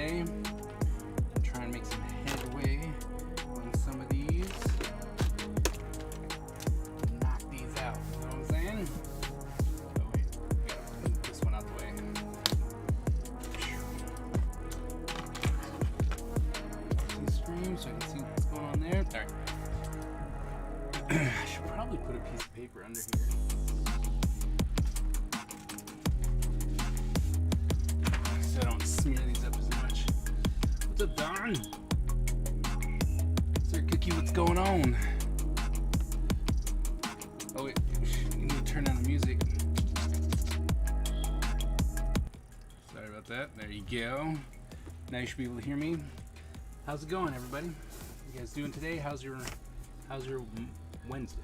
today. Try and make some headway on some of these. Knock these out, you know what I'm saying? Oh wait, we gotta move this one out the way. Some stream so I can see what's going on there. Alright. I should probably put a piece of paper under here. So I don't smear these up as much. What's up, Don? Sir Cookie, what's going on? Oh wait, you need to turn down the music. Sorry about that. There you go. Now you should be able to hear me. How's it going, everybody? You guys doing today? How's your Wednesday?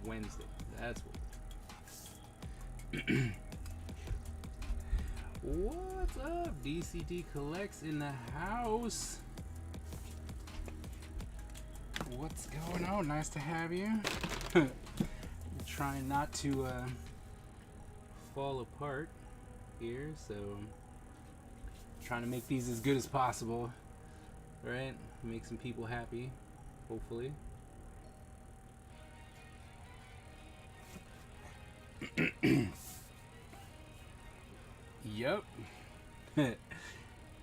Wednesday. That's what. What's up? DCT Collects in the house. What's going on? Nice to have you. Trying not to fall apart here, so trying to make these as good as possible, right? Make some people happy, hopefully. Yep.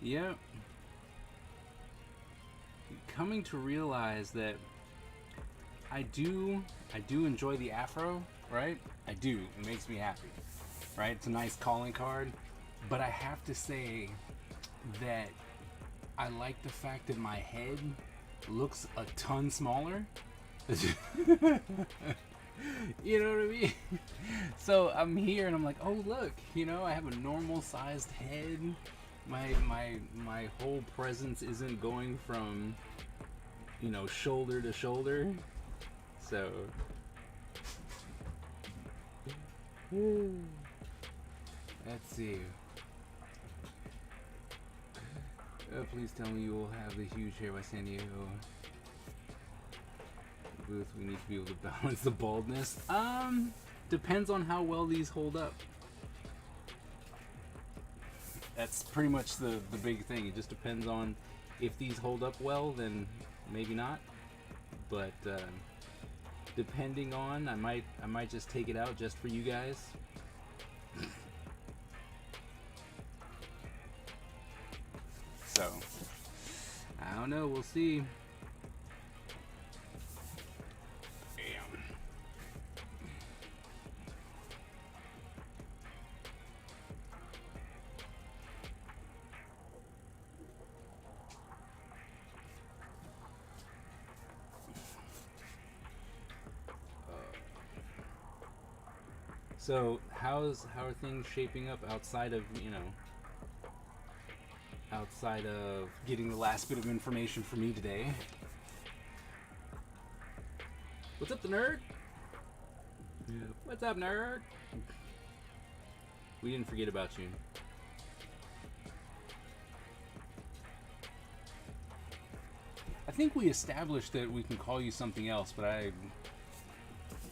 Yep. Coming to realize that I do enjoy the afro, right? I do. It makes me happy, right? It's a nice calling card, but I have to say that I like the fact that my head looks a ton smaller. You know what I mean? So I'm here and I'm like, oh look, you know, I have a normal sized head. My whole presence isn't going from, you know, shoulder to shoulder. So let's see. Please tell me you will have the huge hair by San Diego booth. We need to be able to balance the baldness. Depends on how well these hold up. That's pretty much the big thing. It just depends on if these hold up well, then maybe not. But depending on, I might just take it out just for you guys. So I don't know. We'll see. So how are things shaping up outside of, you know, outside of getting the last bit of information from me today? What's up, the nerd? Yeah. What's up, nerd? We didn't forget about you. I think we established that we can call you something else, but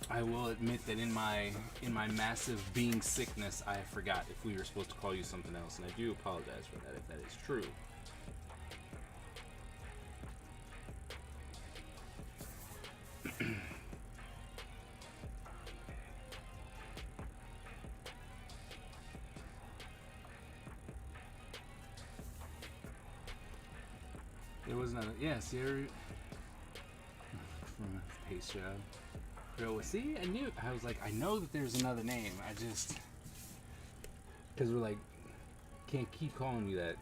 I will admit that in my massive being sickness, I forgot if we were supposed to call you something else, and I do apologize for that if that is true. There was another, yeah, Sierra from a pace job. Bro, see, I knew, I was like, I know that there's another name, I just, because we're like, can't keep calling you that.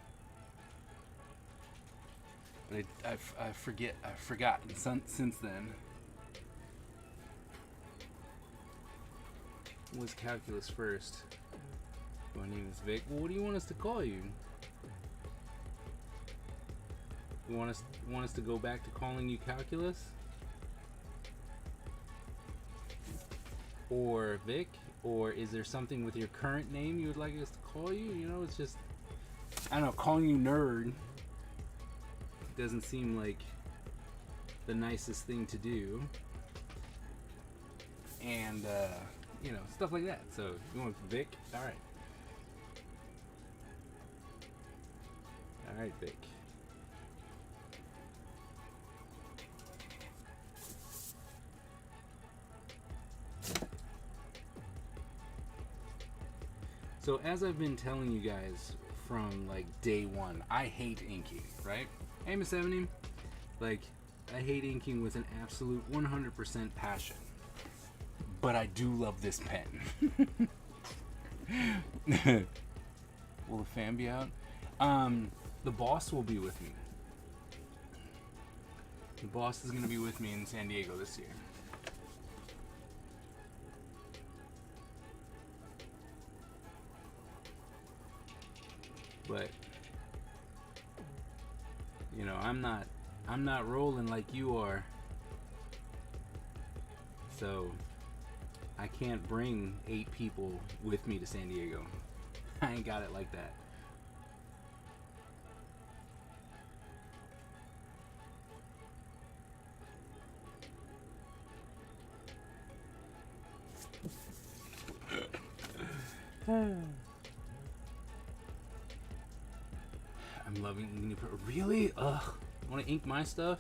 But I've forgotten since then. Was calculus first. My name is Vic. Well, what do you want us to call you? You want us to go back to calling you calculus? Or Vic? Or is there something with your current name you would like us to call you? You know, it's just, I don't know, calling you nerd doesn't seem like the nicest thing to do. And, you know, stuff like that. So, you want Vic? Alright. All right, Vic. So as I've been telling you guys from like day one, I hate inking, right? Hey, Miss Ebony, like I hate inking with an absolute 100% passion. But I do love this pen. Will the fan be out? The boss will be with me. The boss is going to be with me in San Diego this year. But you know, I'm not rolling like you are. So I can't bring 8 people with me to San Diego. I ain't got it like that. I'm loving inking. Really? Ugh. Want to ink my stuff?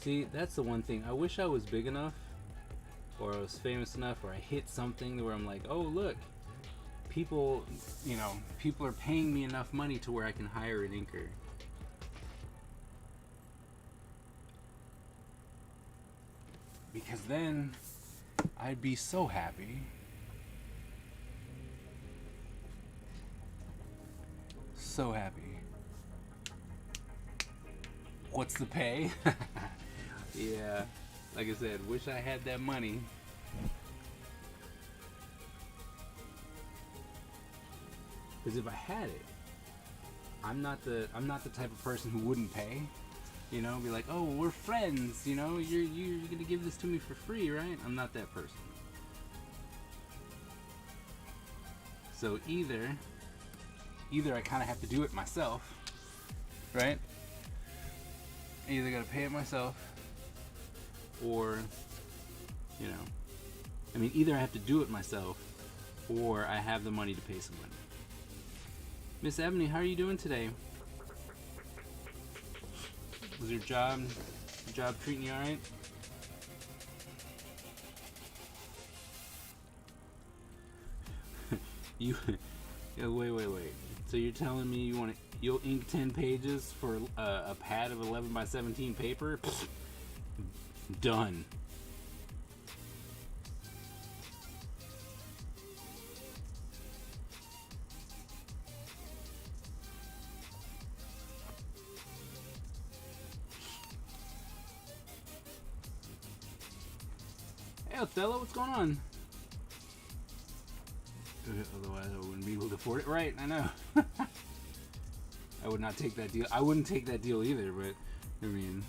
See, that's the one thing. I wish I was big enough, or I was famous enough, or I hit something where I'm like, oh look, people, you know, people are paying me enough money to where I can hire an inker. Because then I'd be so happy. So happy. What's the pay? Yeah, like I said, wish I had that money. Because if I had it, I'm not the type of person who wouldn't pay. You know, be like, oh, we're friends. You know, you're gonna give this to me for free, right? I'm not that person. So either I kind of have to do it myself, right? I either gotta pay it myself, or, you know, I mean, either I have to do it myself, or I have the money to pay someone. Miss Ebony, how are you doing today? Was your job treating you alright? You, yeah, wait. So you're telling me you'll ink 10 pages for a pad of 11 by 17 paper? Pfft, done. Hey, Othello, what's going on? Otherwise, I wouldn't be able to afford it. Right, I know. I would not take that deal. I wouldn't take that deal either, but, I mean,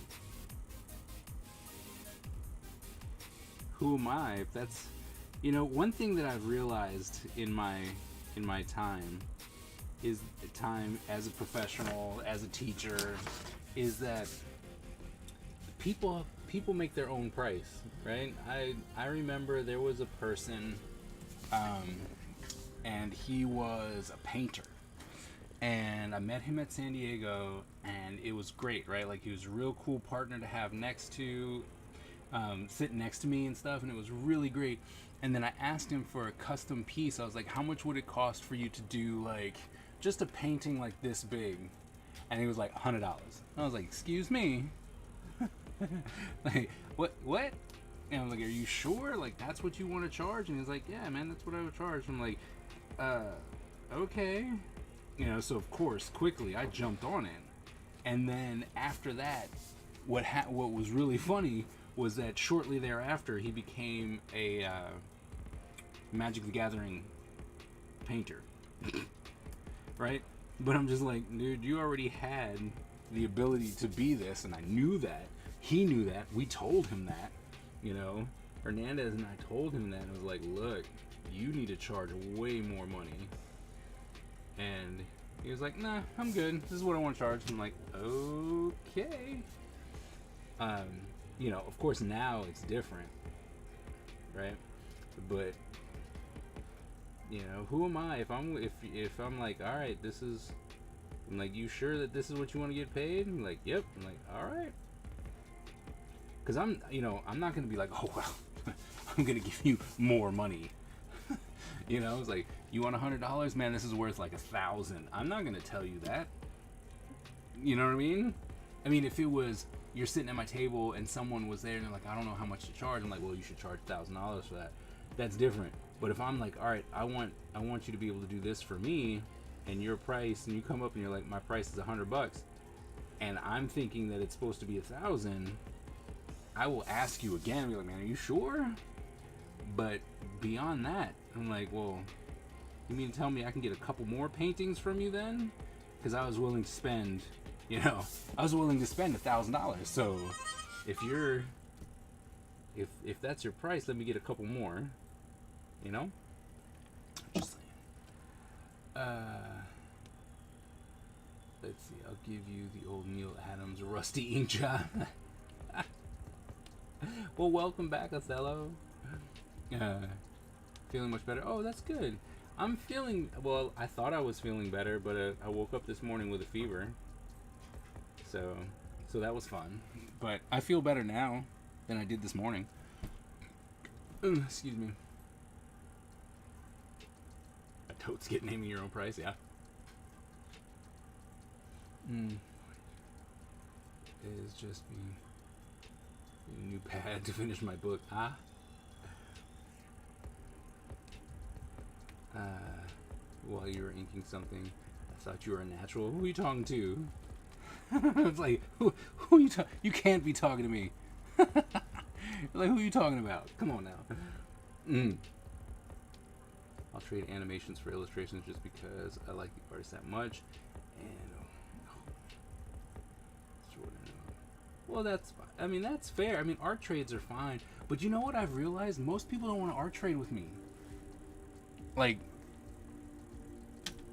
who am I? If that's, you know, one thing that I've realized in my time as a professional, as a teacher, is that people make their own price, right? I remember there was a person, and he was a painter, and I met him at San Diego, and it was great, right? Like, he was a real cool partner to have next to, sitting next to me and stuff, and it was really great. And then I asked him for a custom piece. I was like, how much would it cost for you to do, like, just a painting like this big? And he was like, $100. I was like, excuse me? Like, what? And I was like, are you sure? Like, that's what you want to charge? And he's like, yeah, man, that's what I would charge. I'm like, okay. You know, so of course, quickly, I jumped on it. And then after that, what was really funny was that shortly thereafter, he became a Magic the Gathering painter. Right? But I'm just like, dude, you already had the ability to be this, and I knew that. He knew that. We told him that. You know, Hernandez and I told him that, and was like, look, you need to charge way more money. And he was like, nah, I'm good. This is what I want to charge. I'm like, okay. You know, of course now it's different, right? But You know, who am I if I'm like, all right, this is, I'm like, you sure that this is what you want to get paid? I'm like, yep. I'm like, all right. Because I'm not gonna be like, oh well, I'm gonna give you more money. It's like, you want $100, man, this is worth like 1,000. I'm not gonna tell you that. You know what I mean? I mean, if it was, you're sitting at my table and someone was there and they're like, I don't know how much to charge. I'm like, well, you should charge $1,000 for that. That's different. But if I'm like, all right, I want you to be able to do this for me, and your price, and you come up and you're like, my price is $100, and I'm thinking that it's supposed to be 1,000, I will ask you again and be like, man, are you sure? But beyond that, I'm like, well, you mean to tell me I can get a couple more paintings from you then? Because I was willing to spend, $1,000. So if that's your price, let me get a couple more. Just saying. Let's see. I'll give you the old Neil Adams rusty ink job. Well, welcome back, Othello. Feeling much better. Oh, that's good. I'm feeling, well, I thought I was feeling better, but I woke up this morning with a fever. So that was fun. But I feel better now than I did this morning. Excuse me. A totes get naming your own price, yeah. It is just me. A new pad to finish my book. While you were inking something, I thought you were a natural. Who are you talking to? It's like, who are you talking? You can't be talking to me. Like, who are you talking about? Come on now. I'll trade animations for illustrations just because I like the artist that much. And well, that's fine. I mean, that's fair. I mean, art trades are fine. But you know what I've realized? Most people don't want to art trade with me. Like,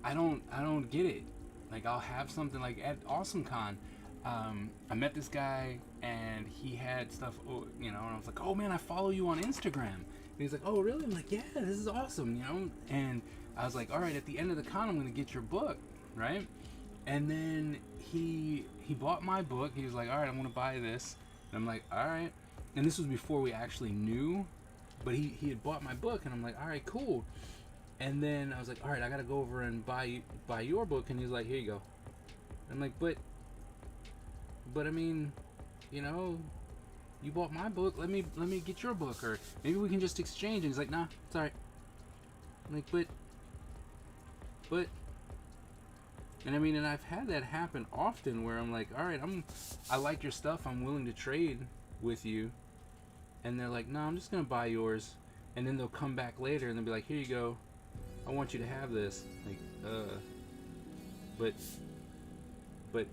I don't get it. Like, I'll have something like at AwesomeCon. I met this guy and he had stuff, and I was like, oh man, I follow you on Instagram. And he's like, oh really? I'm like, yeah, this is awesome, And I was like, all right, at the end of the con, I'm gonna get your book, right? And then he bought my book. He was like, all right, I'm gonna buy this. And I'm like, all right. And this was before we actually knew, but he had bought my book, and I'm like, all right, cool. And then I was like, all right, I gotta go over and buy your book. And he's like, here you go. I'm like, but I mean, you bought my book. Let me get your book, or maybe we can just exchange. And he's like, nah, it's all right. I'm like, but. And I mean, and I've had that happen often where I'm like, all right, I like your stuff. I'm willing to trade with you. And they're like, no, I'm just gonna buy yours. And then they'll come back later and they'll be like, here you go. I want you to have this. Like, but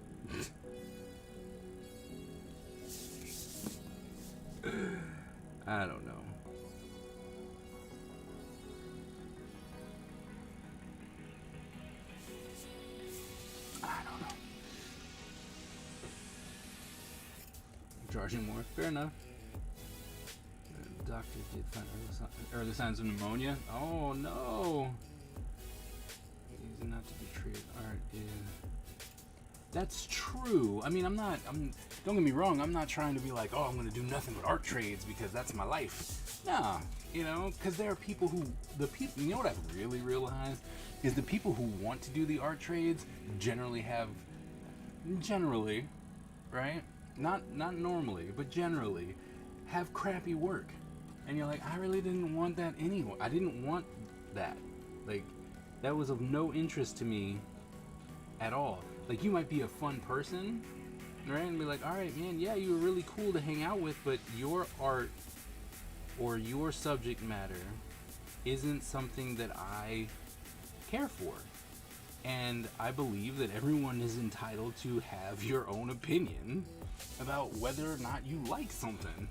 I don't know. Charging more. Fair enough. The doctor did find early signs of pneumonia. Oh no! Easy not to be treated. Art is. That's true. I mean, don't get me wrong. I'm not trying to be like, oh, I'm going to do nothing but art trades because that's my life. Nah, because there are people who, you know what I've really realized is the people who want to do the art trades generally, right? Not normally, but generally, have crappy work. And you're like, I really didn't want that anyway. I didn't want that. Like, that was of no interest to me at all. Like, you might be a fun person, right? And be like, all right, man, yeah, you were really cool to hang out with, but your art or your subject matter isn't something that I care for. And I believe that everyone is entitled to have your own opinion about whether or not you like something.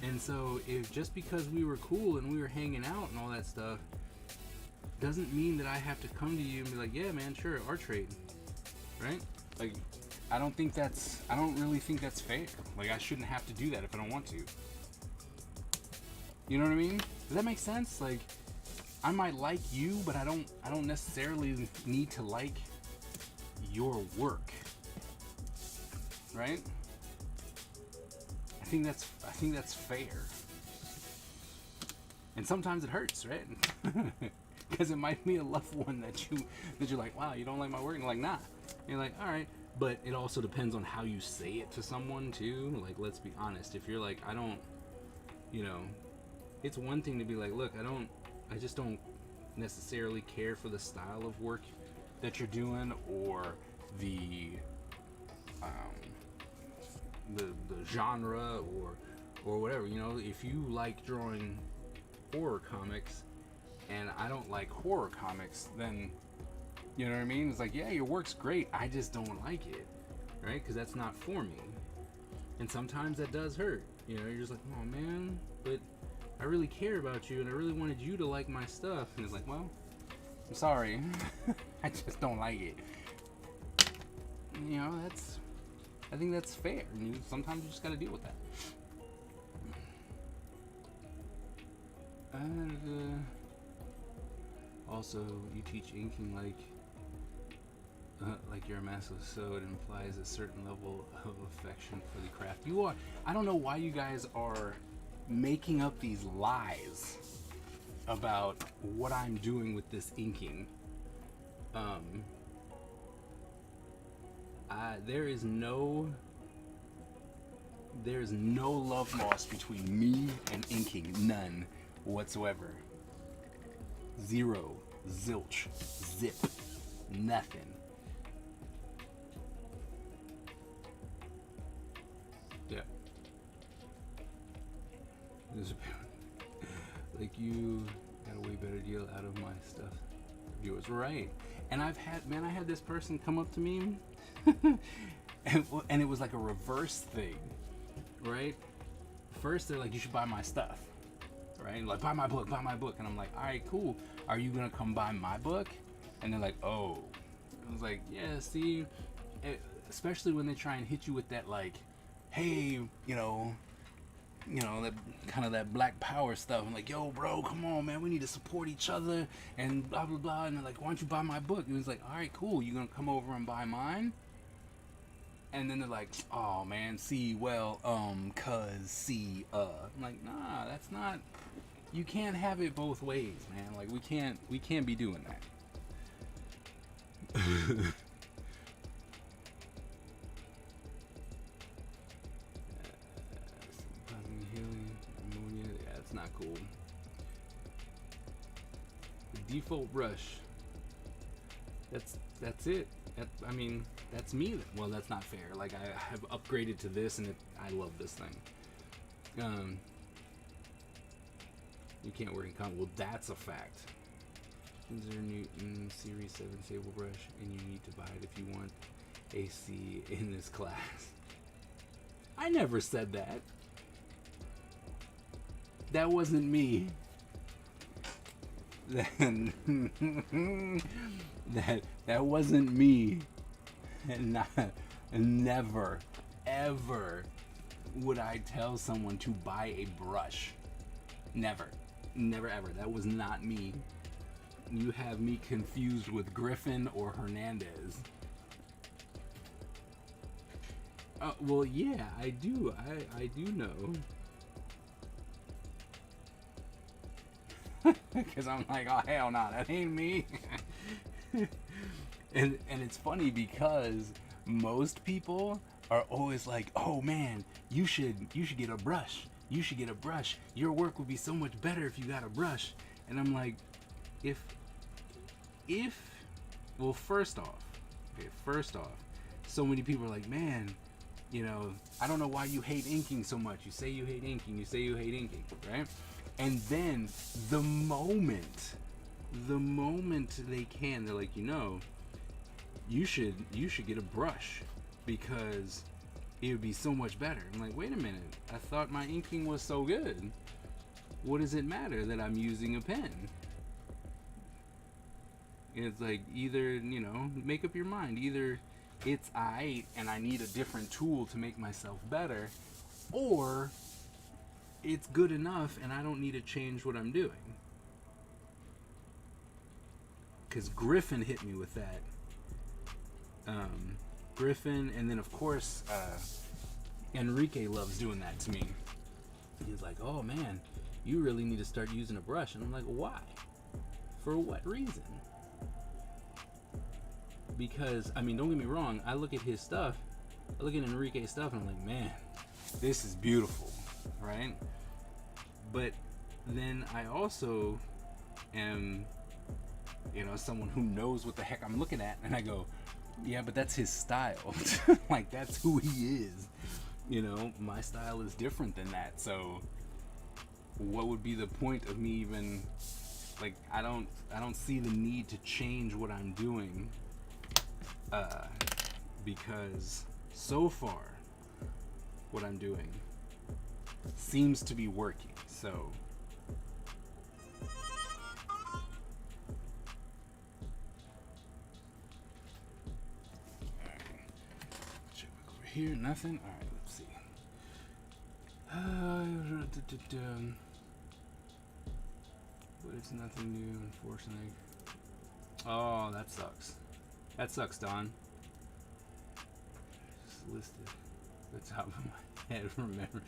And so if just because we were cool and we were hanging out and all that stuff doesn't mean that I have to come to you and be like, yeah man, sure, art trade, right? Like, I don't really think that's fair. Like, I shouldn't have to do that if I don't want to. You know what I mean? Does that make sense? Like, I might like you, but I don't necessarily need to like your work, right? I think that's fair. And sometimes it hurts, right? Because it might be a loved one that you're like, wow, you don't like my work, and you're like, nah. And you're like, all right. But it also depends on how you say it to someone too. Like, let's be honest. If you're like, I don't, it's one thing to be like, look, I just don't necessarily care for the style of work that you're doing, or the genre, or whatever. If you like drawing horror comics and I don't like horror comics, then you know what I mean? It's like, yeah, your work's great, I just don't like it, right? Because that's not for me. And sometimes that does hurt. You're just like, oh man, but I really care about you and I really wanted you to like my stuff. And it's like, well, I'm sorry. I just don't like it. I think that's fair. And sometimes you just gotta deal with that. And also, you teach inking like you're a master, so it implies a certain level of affection for the craft. You are. I don't know why you guys are making up these lies about what I'm doing with this inking. There's no love lost between me and inking. None whatsoever. Zero. Zilch. Zip. Nothing. Yeah. Like, you got a way better deal out of my stuff. Yours, right? And I had this person come up to me, and it was like a reverse thing, right? First, they're like, you should buy my stuff, right? Like, buy my book, and I'm like, all right, cool. Are you gonna come buy my book? And they're like, oh. I was like, yeah. See, especially when they try and hit you with that, like, hey, that kind of that black power stuff. I'm like, yo, bro, come on, man, we need to support each other and blah blah blah. And they're like, why don't you buy my book? And he's like, all right, cool, you gonna come over and buy mine? And then they're like, oh man, I'm like, nah, that's not. You can't have it both ways, man. Like, we can't be doing that. Not cool. The default brush. That's it. That's me. Well, that's not fair. Like, I have upgraded to this, and I love this thing. You can't work in comic. Well, that's a fact. Winsor Newton Series 7 Sable brush, and you need to buy it if you want AC in this class. I never said that. That wasn't me. That wasn't me. Never, ever would I tell someone to buy a brush. Never, ever. That was not me. You have me confused with Griffin or Hernandez. Well, yeah, I do. I do know. Because I'm like, oh hell no, that ain't me. and it's funny because most people are always like, oh man, you should get a brush. You should get a brush. Your work would be so much better if you got a brush. And I'm like, well, first off, so many people are like, man, I don't know why you hate inking so much. You say you hate inking, right? And then the moment they can, they're like, you should get a brush because it would be so much better. I'm like, wait a minute, I thought my inking was so good. What does it matter that I'm using a pen? It's like, either, make up your mind. Either it's aight and I need a different tool to make myself better, or it's good enough and I don't need to change what I'm doing. because Griffin hit me with that. Griffin, and then of course Enrique loves doing that to me. He's like, oh man, you really need to start using a brush. And I'm like, why? For what reason? Because, I mean, don't get me wrong, I look at his stuff, I look at Enrique's stuff, and I'm like, man, this is beautiful, right? But then I also am, someone who knows what the heck I'm looking at, and I go, yeah, but that's his style. Like, that's who he is. My style is different than that. So what would be the point of me even, like, I don't see the need to change what I'm doing, because so far what I'm doing seems to be working. So here, nothing. All right, let's see. But it's nothing new, unfortunately. Oh, that sucks. That sucks, Don. Just listed the top of my head. Remember,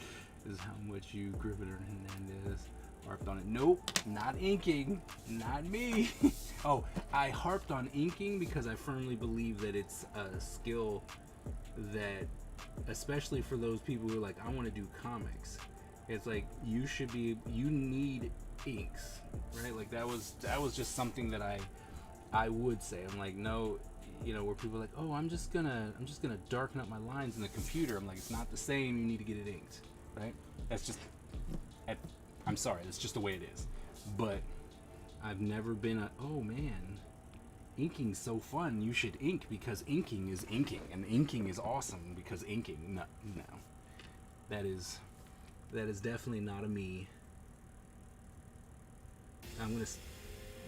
is how much you, Griffin Hernandez, harped on it. Nope, not inking. Not me. Oh, I harped on inking because I firmly believe that it's a skill that, especially for those people who are like, I want to do comics, it's like you need inks, right? Like that was just something that I would say. I'm like, no, where people are like, oh, I'm just gonna darken up my lines in the computer. I'm like, it's not the same. You need to get it inked, right? I'm sorry, that's just the way it is. But I've never been oh man, inking's so fun, you should ink because inking is inking, and inking is awesome because inking. No, that is definitely not a me.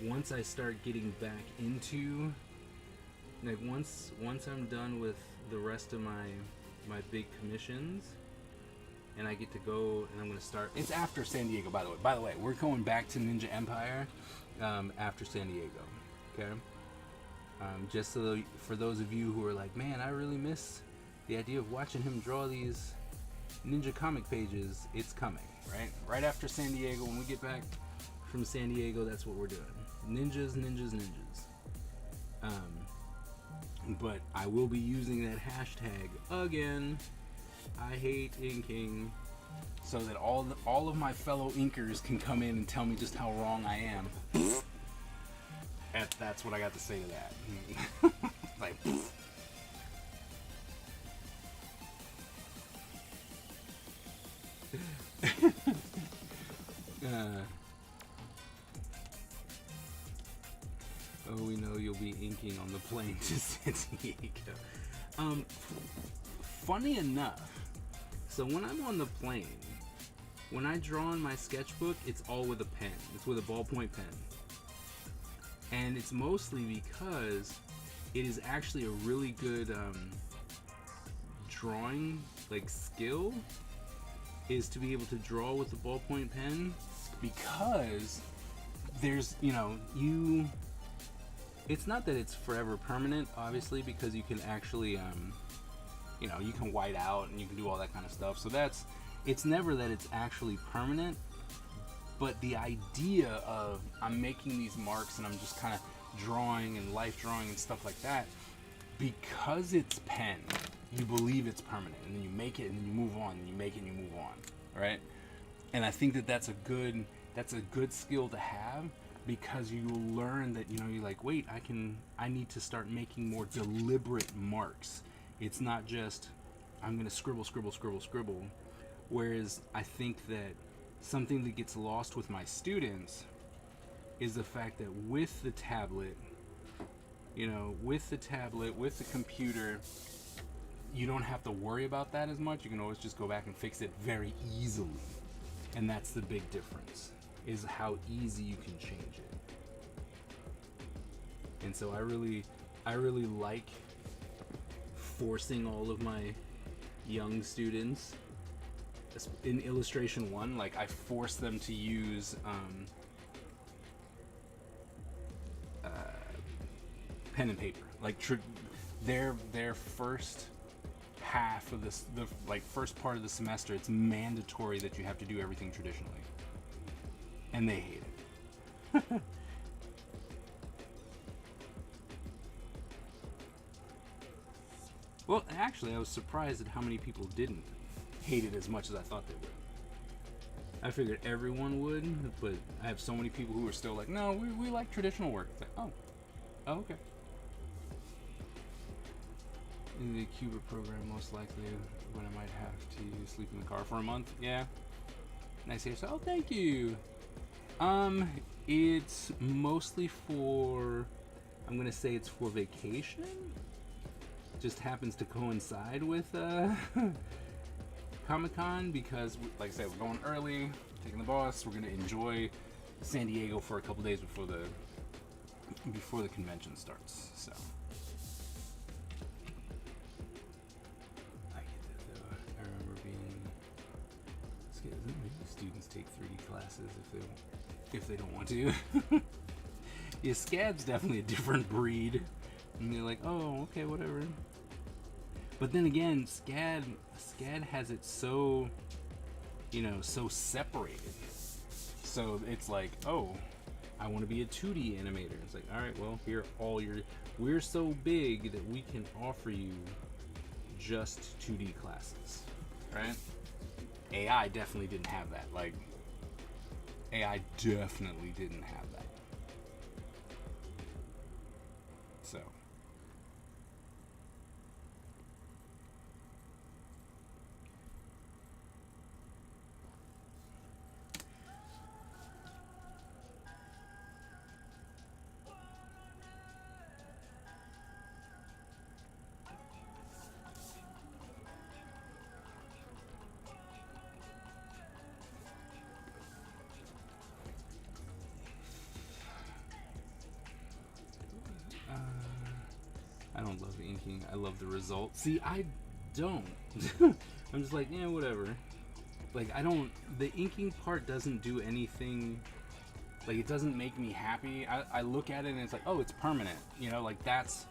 Once I start getting back into, like, once I'm done with the rest of my big commissions, and I get to go, and I'm gonna start. It's after San Diego, by the way. By the way, we're going back to Ninja Empire after San Diego. Okay. Just so for those of you who are like, man, I really miss the idea of watching him draw these ninja comic pages. It's coming, right? Right after San Diego, when we get back from San Diego, that's what we're doing. Ninjas. But I will be using that hashtag again. I hate inking, so that all of my fellow inkers can come in and tell me just how wrong I am. That's what I got to say to that. Like, oh, we know you'll be inking on the plane to San Diego. Funny enough, so when I'm on the plane, when I draw in my sketchbook, it's all with a pen. It's with a ballpoint pen. And it's mostly because it is actually a really good drawing, like, skill, is to be able to draw with the ballpoint pen, because there's, it's not that it's forever permanent, obviously, because you can actually, you can white out and you can do all that kind of stuff. So it's never that it's actually permanent. But the idea of I'm making these marks and I'm just kind of drawing and life drawing and stuff like that, because it's pen, you believe it's permanent, and then you make it and then you move on, and you make it and you move on, right? And I think that's a good skill to have, because you will learn that, you're like, wait, I need to start making more deliberate marks. It's not just I'm gonna scribble. Whereas I think that something that gets lost with my students is the fact that with the tablet, with the computer, you don't have to worry about that as much. You can always just go back and fix it very easily. And that's the big difference, is how easy you can change it. And so I really like forcing all of my young students in illustration 1, like, I force them to use pen and paper. Like their first half of this, the like first part of the semester, it's mandatory that you have to do everything traditionally, and they hate it. Well, actually, I was surprised at how many people didn't hate it as much as I thought they would. I figured everyone would, but I have so many people who are still like, no, we like traditional work. It's like, oh, okay. In the Cuba program, most likely when I might have to sleep in the car for a month. Yeah. Nice here. So, oh, thank you. It's mostly for, I'm gonna say it's for vacation. Just happens to coincide with Comic-Con because, like I said, we're going early, taking the bus. We're gonna enjoy San Diego for a couple days before the convention starts. So I get that though. I remember being scared. Students take 3D classes if they don't want to. Yeah, SCAD's definitely a different breed. And you're like, oh, okay, whatever. But then again, SCAD has it so, so separated. So it's like, oh, I want to be a 2D animator. It's like, all right, well, we're so big that we can offer you just 2D classes, right? AI definitely didn't have that. Like, AI definitely didn't have that. So. I don't love inking. I love the result. See, I don't. I'm just like, yeah, whatever. Like, the inking part doesn't do anything. Like, it doesn't make me happy. I look at it and it's like, oh, it's permanent. Like that's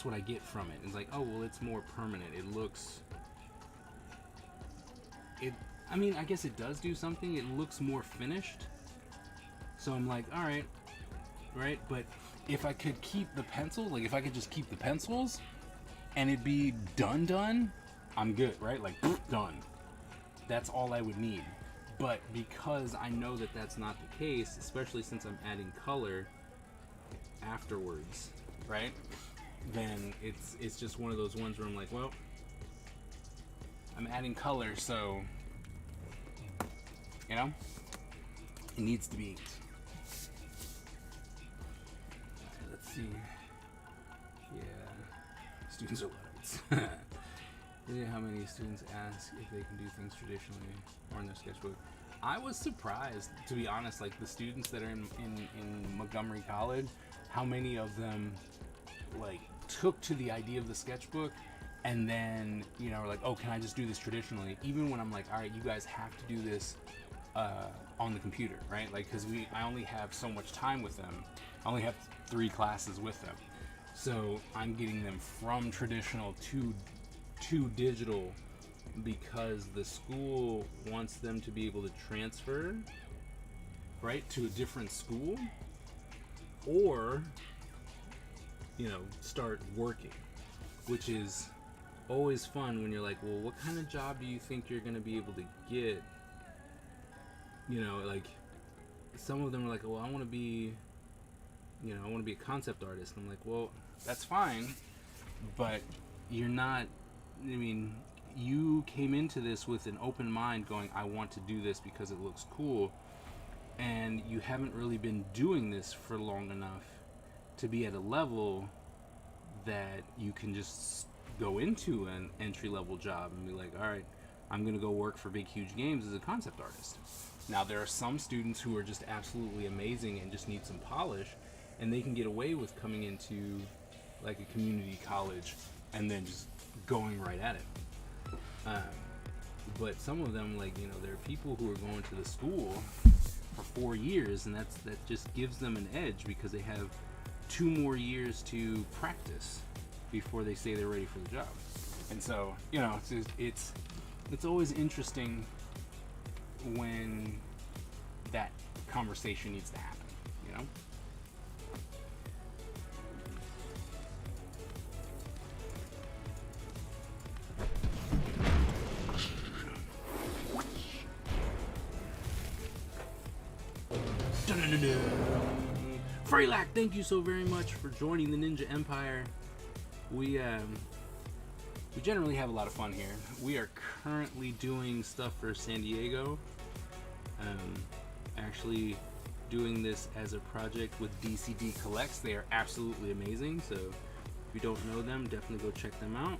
what I get from it. It's like, oh, well, it's more permanent. I guess it does do something. It looks more finished. So I'm like, all right, but if I could keep the pencil, like if I could just keep the pencils and it'd be done, I'm good, right? Like, done. That's all I would need. But because I know that that's not the case, especially since I'm adding color afterwards, right? Then it's just one of those ones where I'm like, well, I'm adding color, so, it needs to be inked. See, yeah, students are loads. Yeah, how many students ask if they can do things traditionally or in their sketchbook? I was surprised, to be honest, like the students that are in Montgomery College, how many of them like took to the idea of the sketchbook and then, are like, oh, can I just do this traditionally? Even when I'm like, all right, you guys have to do this on the computer, right? Like, because I only have so much time with them. I only have 3 classes with them, so I'm getting them from traditional to digital because the school wants them to be able to transfer, right, to a different school or start working, which is always fun when you're like, well, what kind of job do you think you're going to be able to get? Like some of them are like, well, I want to be a concept artist. And I'm like, well, that's fine, but you're not, you came into this with an open mind going, I want to do this because it looks cool, and you haven't really been doing this for long enough to be at a level that you can just go into an entry-level job and be like, all right, I'm going to go work for Big Huge Games as a concept artist. Now, there are some students who are just absolutely amazing and just need some polish, and they can get away with coming into like a community college and then just going right at it. But some of them, like, there are people who are going to the school for 4 years, and that just gives them an edge because they have 2 more years to practice before they say they're ready for the job. And so, you know, it's always interesting when that conversation needs to happen, you know? Freylac, thank you so very much for joining the Ninja Empire. We generally have a lot of fun here. We are currently doing stuff for San Diego. Actually doing this as a project with DCD Collects. They are absolutely amazing, so if you don't know them, definitely go check them out.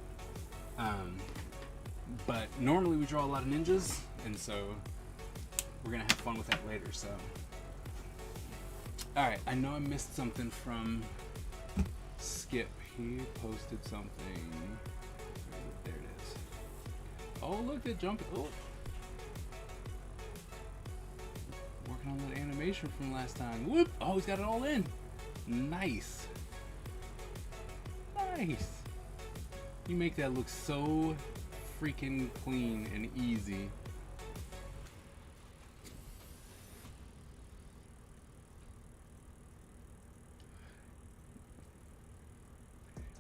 But normally we draw a lot of ninjas, and so we're gonna have fun with that later. So alright, I know I missed something from Skip. He posted something. There it is. Oh, look, they're jumping. Oh. Working on that animation from last time. Whoop! Oh, he's got it all in. Nice. Nice. You make that look so freaking clean and easy.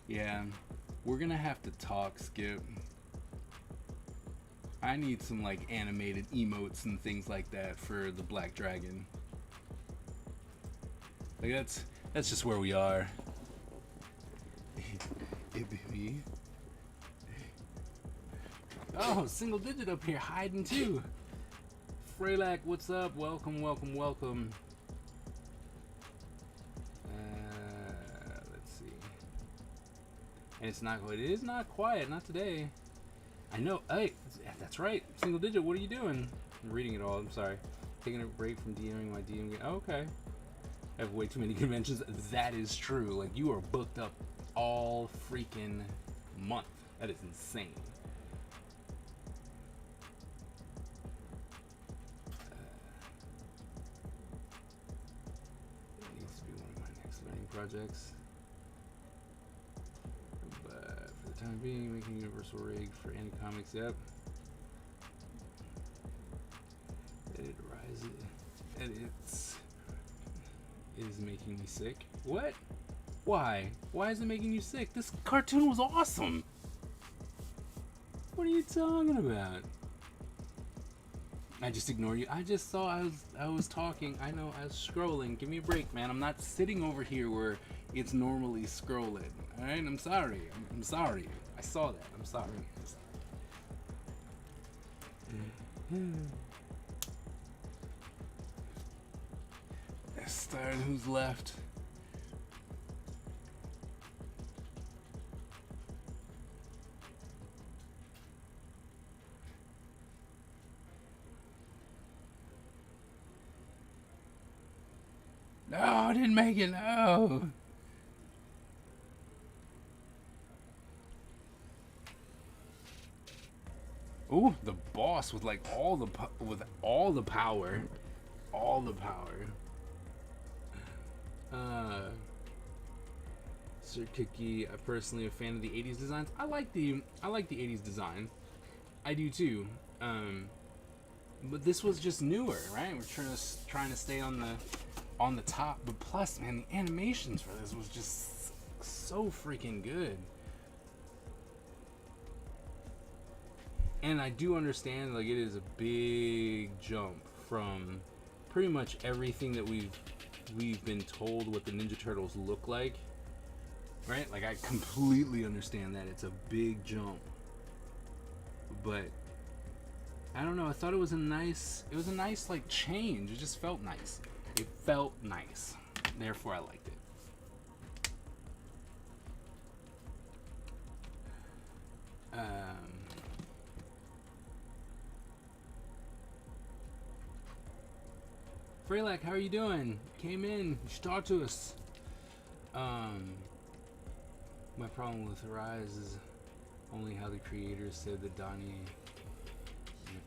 Yeah, we're gonna have to talk, Skip. I need some like animated emotes and things like that for the Black Dragon. Like that's just where we are. Oh, single digit up here hiding too. Freylac, what's up? Welcome, welcome, welcome. And it is not quiet, not today. I know, hey, that's right, single digit, what are you doing? I'm reading it all, I'm sorry. Taking a break from DMing my DM. Oh, okay. I have way too many conventions. That is true. Like, you are booked up all freaking month. That is insane. It needs to be one of my next learning projects. Time being, making universal rig for any comics. Yep. Edit rise. Edits is making me sick. What? Why? Why is it making you sick? This cartoon was awesome. What are you talking about? I just ignore you. I just saw I was talking. I know I was scrolling. Give me a break, man. I'm not sitting over here where it's normally scrolling. All right, I'm sorry. I'm sorry. I saw that. I'm sorry. Start who's left. No, I didn't make it. No. Ooh, the boss with like all the power, Sir Cookie, I personally am a fan of the '80s designs. I like the '80s design. I do too. But this was just newer, right? We're trying to stay on the top. But plus, man, the animations for this was just so freaking good. And I do understand, like, it is a big jump from pretty much everything that we've been told what the Ninja Turtles look like, right? Like, I completely understand that it's a big jump, but I don't know. I thought it was a nice like change. It just felt nice. It felt nice. Therefore, I liked it. Freylac, how are you doing? Came in. You should talk to us. My problem with Rise is only how the creators said that Donnie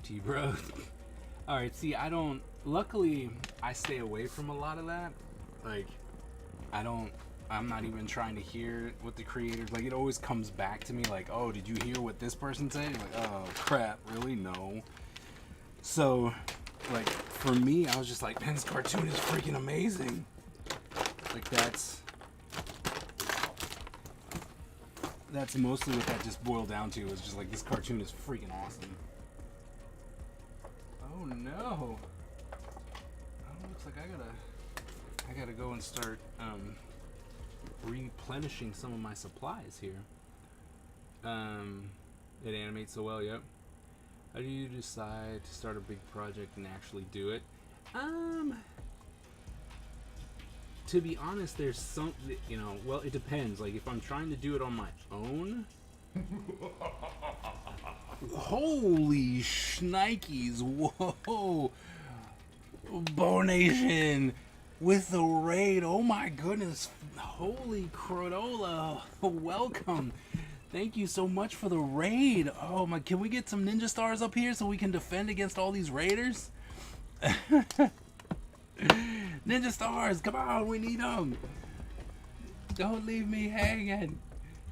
NFT bro. Alright, see, I don't. Luckily, I stay away from a lot of that. Like, I don't I'm not even trying to hear what the creators, like, it always comes back to me like, oh, did you hear what this person said? You're like, oh crap, really? No. So like for me, I was just like, man, this cartoon is freaking amazing. Like that's mostly what that just boiled down to, was just like, this cartoon is freaking awesome. Oh no. Oh, looks like I gotta go and start replenishing some of my supplies here. It animates so well, yep. How do you decide to start a big project and actually do it? To be honest, there's some, well, it depends. Like, if I'm trying to do it on my own, holy shnikes, whoa, Bonation with the raid, oh my goodness, holy crodola, welcome. Thank you so much for the raid. Oh my, can we get some ninja stars up here so we can defend against all these raiders? Ninja stars, come on, we need them. Don't leave me hanging.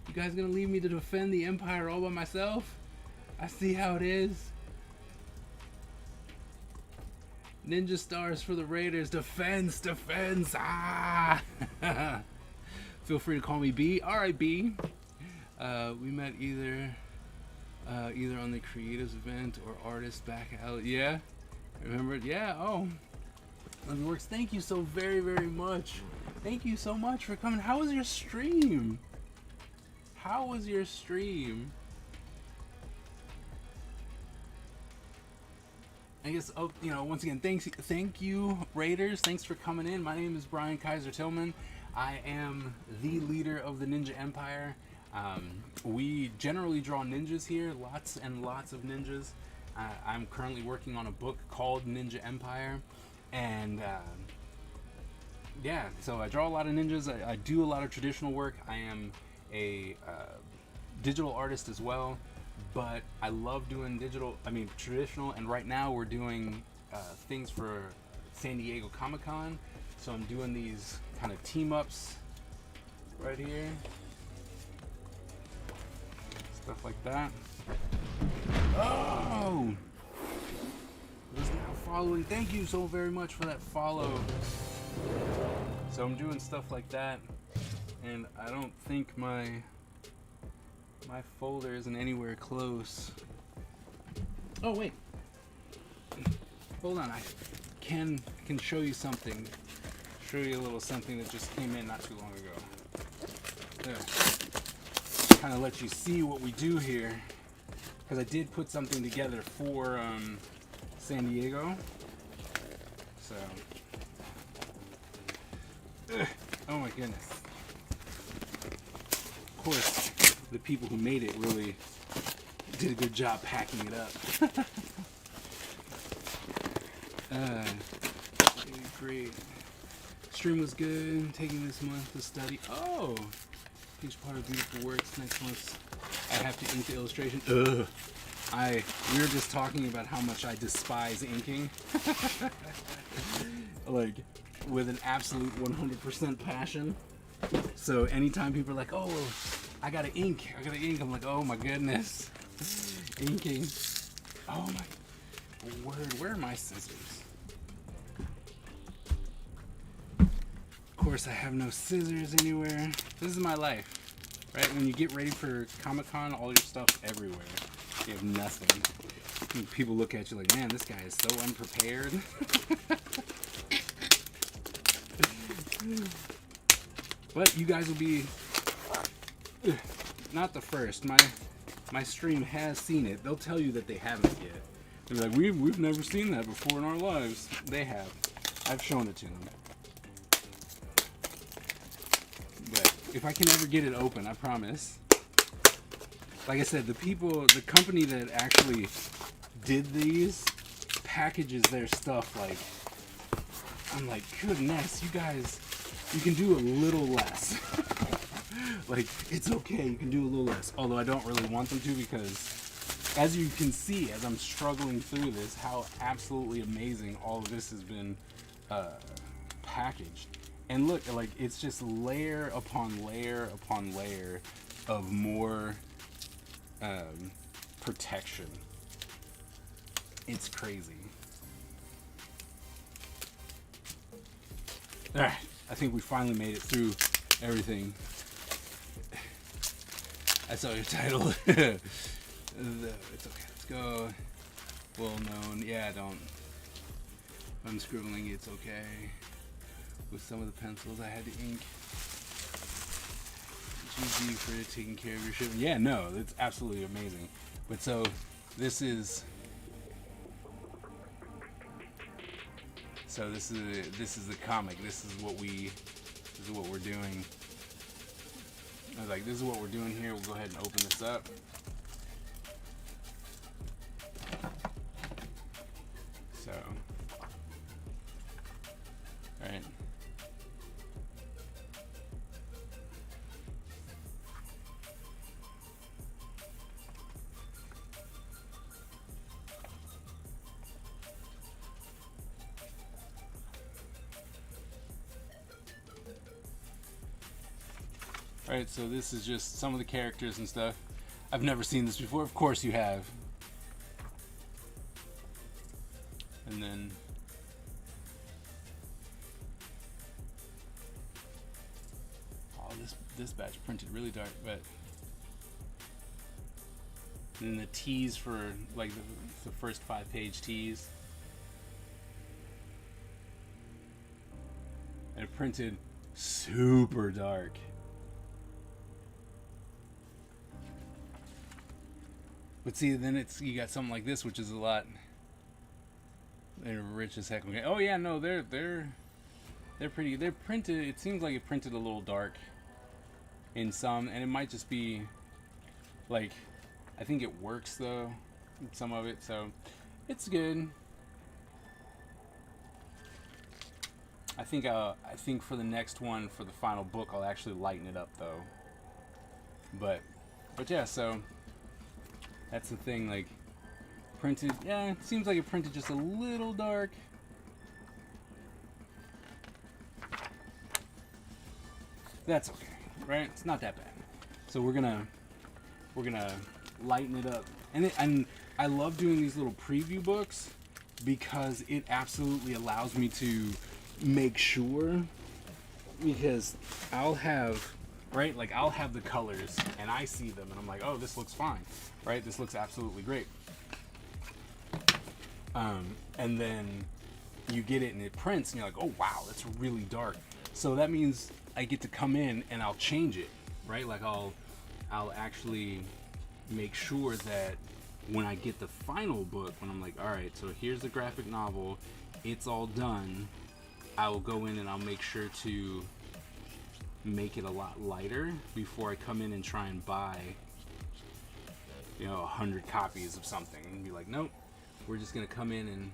You guys gonna leave me to defend the Empire all by myself? I see how it is. Ninja stars for the raiders. Defense, defense. Ah. Feel free to call me B. All right, B. We met either on the creatives event or artist back out. Yeah, remember? Yeah. Oh, Lovely Works. Thank you so very, very much. Thank you so much for coming. How was your stream? How was your stream? I guess, once again, thank you, Raiders. Thanks for coming in. My name is Brian Kaiser Tillman. I am the leader of the Ninja Empire. We generally draw ninjas here, lots and lots of ninjas. I'm currently working on a book called Ninja Empire. And, yeah, so I draw a lot of ninjas. I do a lot of traditional work. I am a digital artist as well. But I love doing traditional, and right now we're doing things for San Diego Comic-Con. So I'm doing these kind of team-ups right here. Stuff like that. Oh! Who's now following? Thank you so very much for that follow. So I'm doing stuff like that, and I don't think my folder isn't anywhere close. Oh wait, hold on. I can show you something. Show you a little something that just came in not too long ago. There. Kind of let you see what we do here, because I did put something together for San Diego. So, oh my goodness. Of course, the people who made it really did a good job packing it up. Great. Stream was good. Taking this month to study. Oh, huge part of beautiful works. Next month, I have to ink the illustration. Ugh. We were just talking about how much I despise inking. Like, with an absolute 100% passion. So anytime people are like, oh, I gotta ink, I'm like, oh my goodness. Inking. Oh my word, where are my scissors? Of course I have no scissors anywhere. This is my life, right? When you get ready for Comic-Con, all your stuff's everywhere. You have nothing. And people look at you like, man, this guy is so unprepared. But you guys will be not the first. My stream has seen it. They'll tell you that they haven't yet. They're like, we've never seen that before in our lives. They have. I've shown it to them. But if I can ever get it open, I promise. Like I said, the company that actually did these packages their stuff like, I'm like, goodness, you guys, you can do a little less. Like, it's okay, you can do a little less. Although I don't really want them to, because as you can see, as I'm struggling through this, how absolutely amazing all of this has been packaged. And look, like, it's just layer upon layer upon layer of more protection. It's crazy. Alright, I think we finally made it through everything. I saw your title. It's okay, let's go. Well known. Yeah, don't. I'm scribbling, it's okay. With some of the pencils I had to ink. GG for taking care of your shipment. Yeah, no, it's absolutely amazing. But so, this is the comic. This is what we're doing. I was like, this is what we're doing here. We'll go ahead and open this up. So, all right. Alright, so this is just some of the characters and stuff. I've never seen this before. Of course you have. And then this batch printed really dark, but and then the teas for like the first 5-page teas. And it printed super dark. But see, then you got something like this, which is a lot. They're rich as heck. Okay. Oh yeah, no, they're pretty. They're printed. It seems like it printed a little dark in some, and it might just be like, I think it works though, some of it, so it's good. I think for the next one, for the final book, I'll actually lighten it up though. But yeah, so. That's the thing, like, printed, yeah, it seems like it printed just a little dark. That's okay, right? It's not that bad. So we're gonna lighten it up. And I love doing these little preview books because it absolutely allows me to make sure, because I'll have, right, like I'll have the colors and I see them and I'm like, oh, this looks fine. Right, this looks absolutely great. And then you get it and it prints and you're like, oh wow, that's really dark. So that means I get to come in and I'll change it, right? Like I'll actually make sure that when I get the final book, when I'm like, all right, so here's the graphic novel, it's all done, I will go in and I'll make sure to make it a lot lighter before I come in and try and buy 100 copies of something, and be like, nope, we're just gonna come in and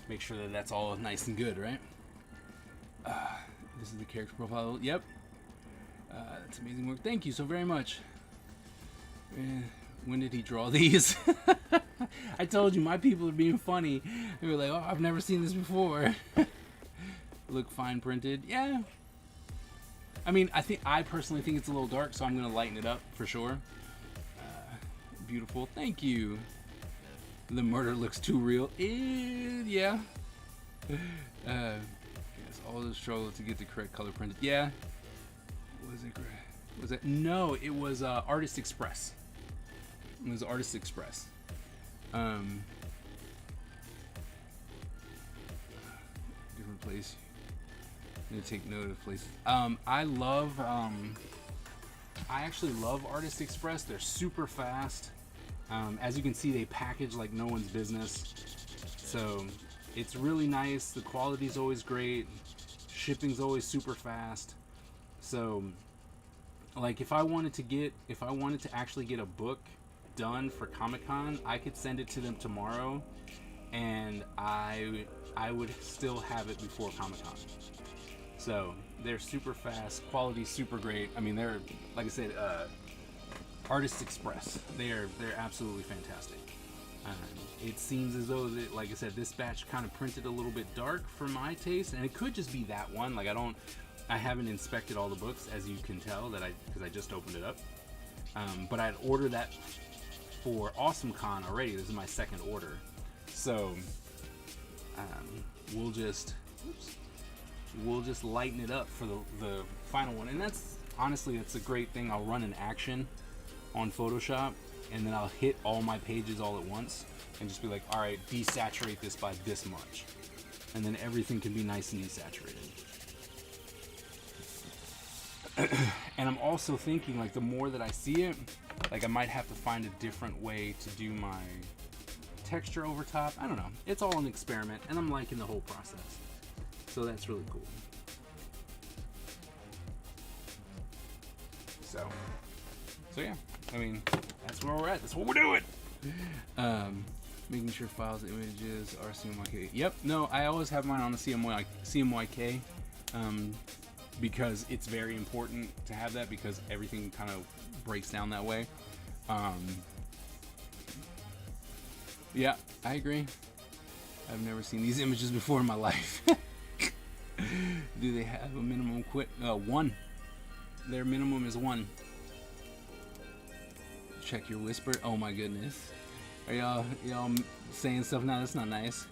make sure that that's all nice and good, right? This is the character profile. Yep. That's amazing work. Thank you so very much. When did he draw these? I told you, my people are being funny. They were like, oh, I've never seen this before. Look fine printed. Yeah. I mean, I personally think it's a little dark, so I'm gonna lighten it up for sure. Beautiful, thank you. The murder looks too real. Yeah. Yes, all the struggle to get the correct color printed. Yeah. Was it? No, it was Artist Express. It was Artist Express. Different place. I'm gonna take note of places. I actually love Artist Express. They're super fast. As you can see, they package like no one's business. So it's really nice. The quality's always great. Shipping's always super fast. So like if I wanted to actually get a book done for Comic-Con, I could send it to them tomorrow and I would still have it before Comic-Con. So they're super fast, quality's super great. I mean, they're, like I said, Artist Express. They're absolutely fantastic. It seems as though, like I said, this batch kind of printed a little bit dark for my taste, and it could just be that one. Like I don't I haven't inspected all the books, as you can tell, because I just opened it up. But I'd ordered that for AwesomeCon already. This is my second order, so we'll just lighten it up for the final one. And that's honestly, that's a great thing. I'll run an action on Photoshop, and then I'll hit all my pages all at once and just be like, all right, desaturate this by this much, and then everything can be nice and desaturated. And I'm also thinking, like, the more that I see it, like, I might have to find a different way to do my texture over top. I don't know. It's all an experiment, and I'm liking the whole process. So that's really cool. So yeah. I mean, that's where we're at. That's what we're doing. Making sure files, images are CMYK. Yep. No, I always have mine on the CMYK. Because it's very important to have that, because everything kind of breaks down that way. Yeah, I agree. I've never seen these images before in my life. Do they have a minimum one? Their minimum is 1. Check your whisper. Oh my goodness. Are y'all saying stuff now? That's not nice.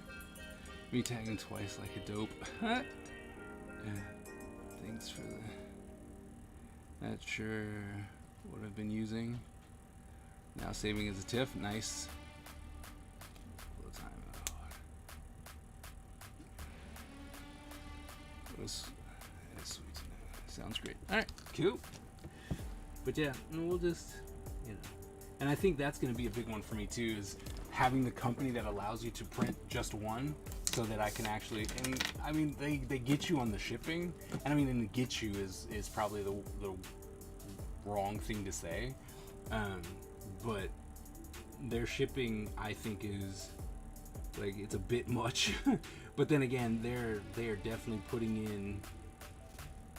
Me tagging twice like a dope. Thanks for the. Not sure what I've been using. Now saving as a TIFF. Nice. Full time. That's sweet. Sounds great. All right, cool. But yeah, we'll just, and I think that's going to be a big one for me too, is having the company that allows you to print just one, so that I can actually, and I mean, they get you on the shipping, and I mean, and get you is probably the wrong thing to say, but their shipping, I think, is like, it's a bit much. But then again, they are definitely putting in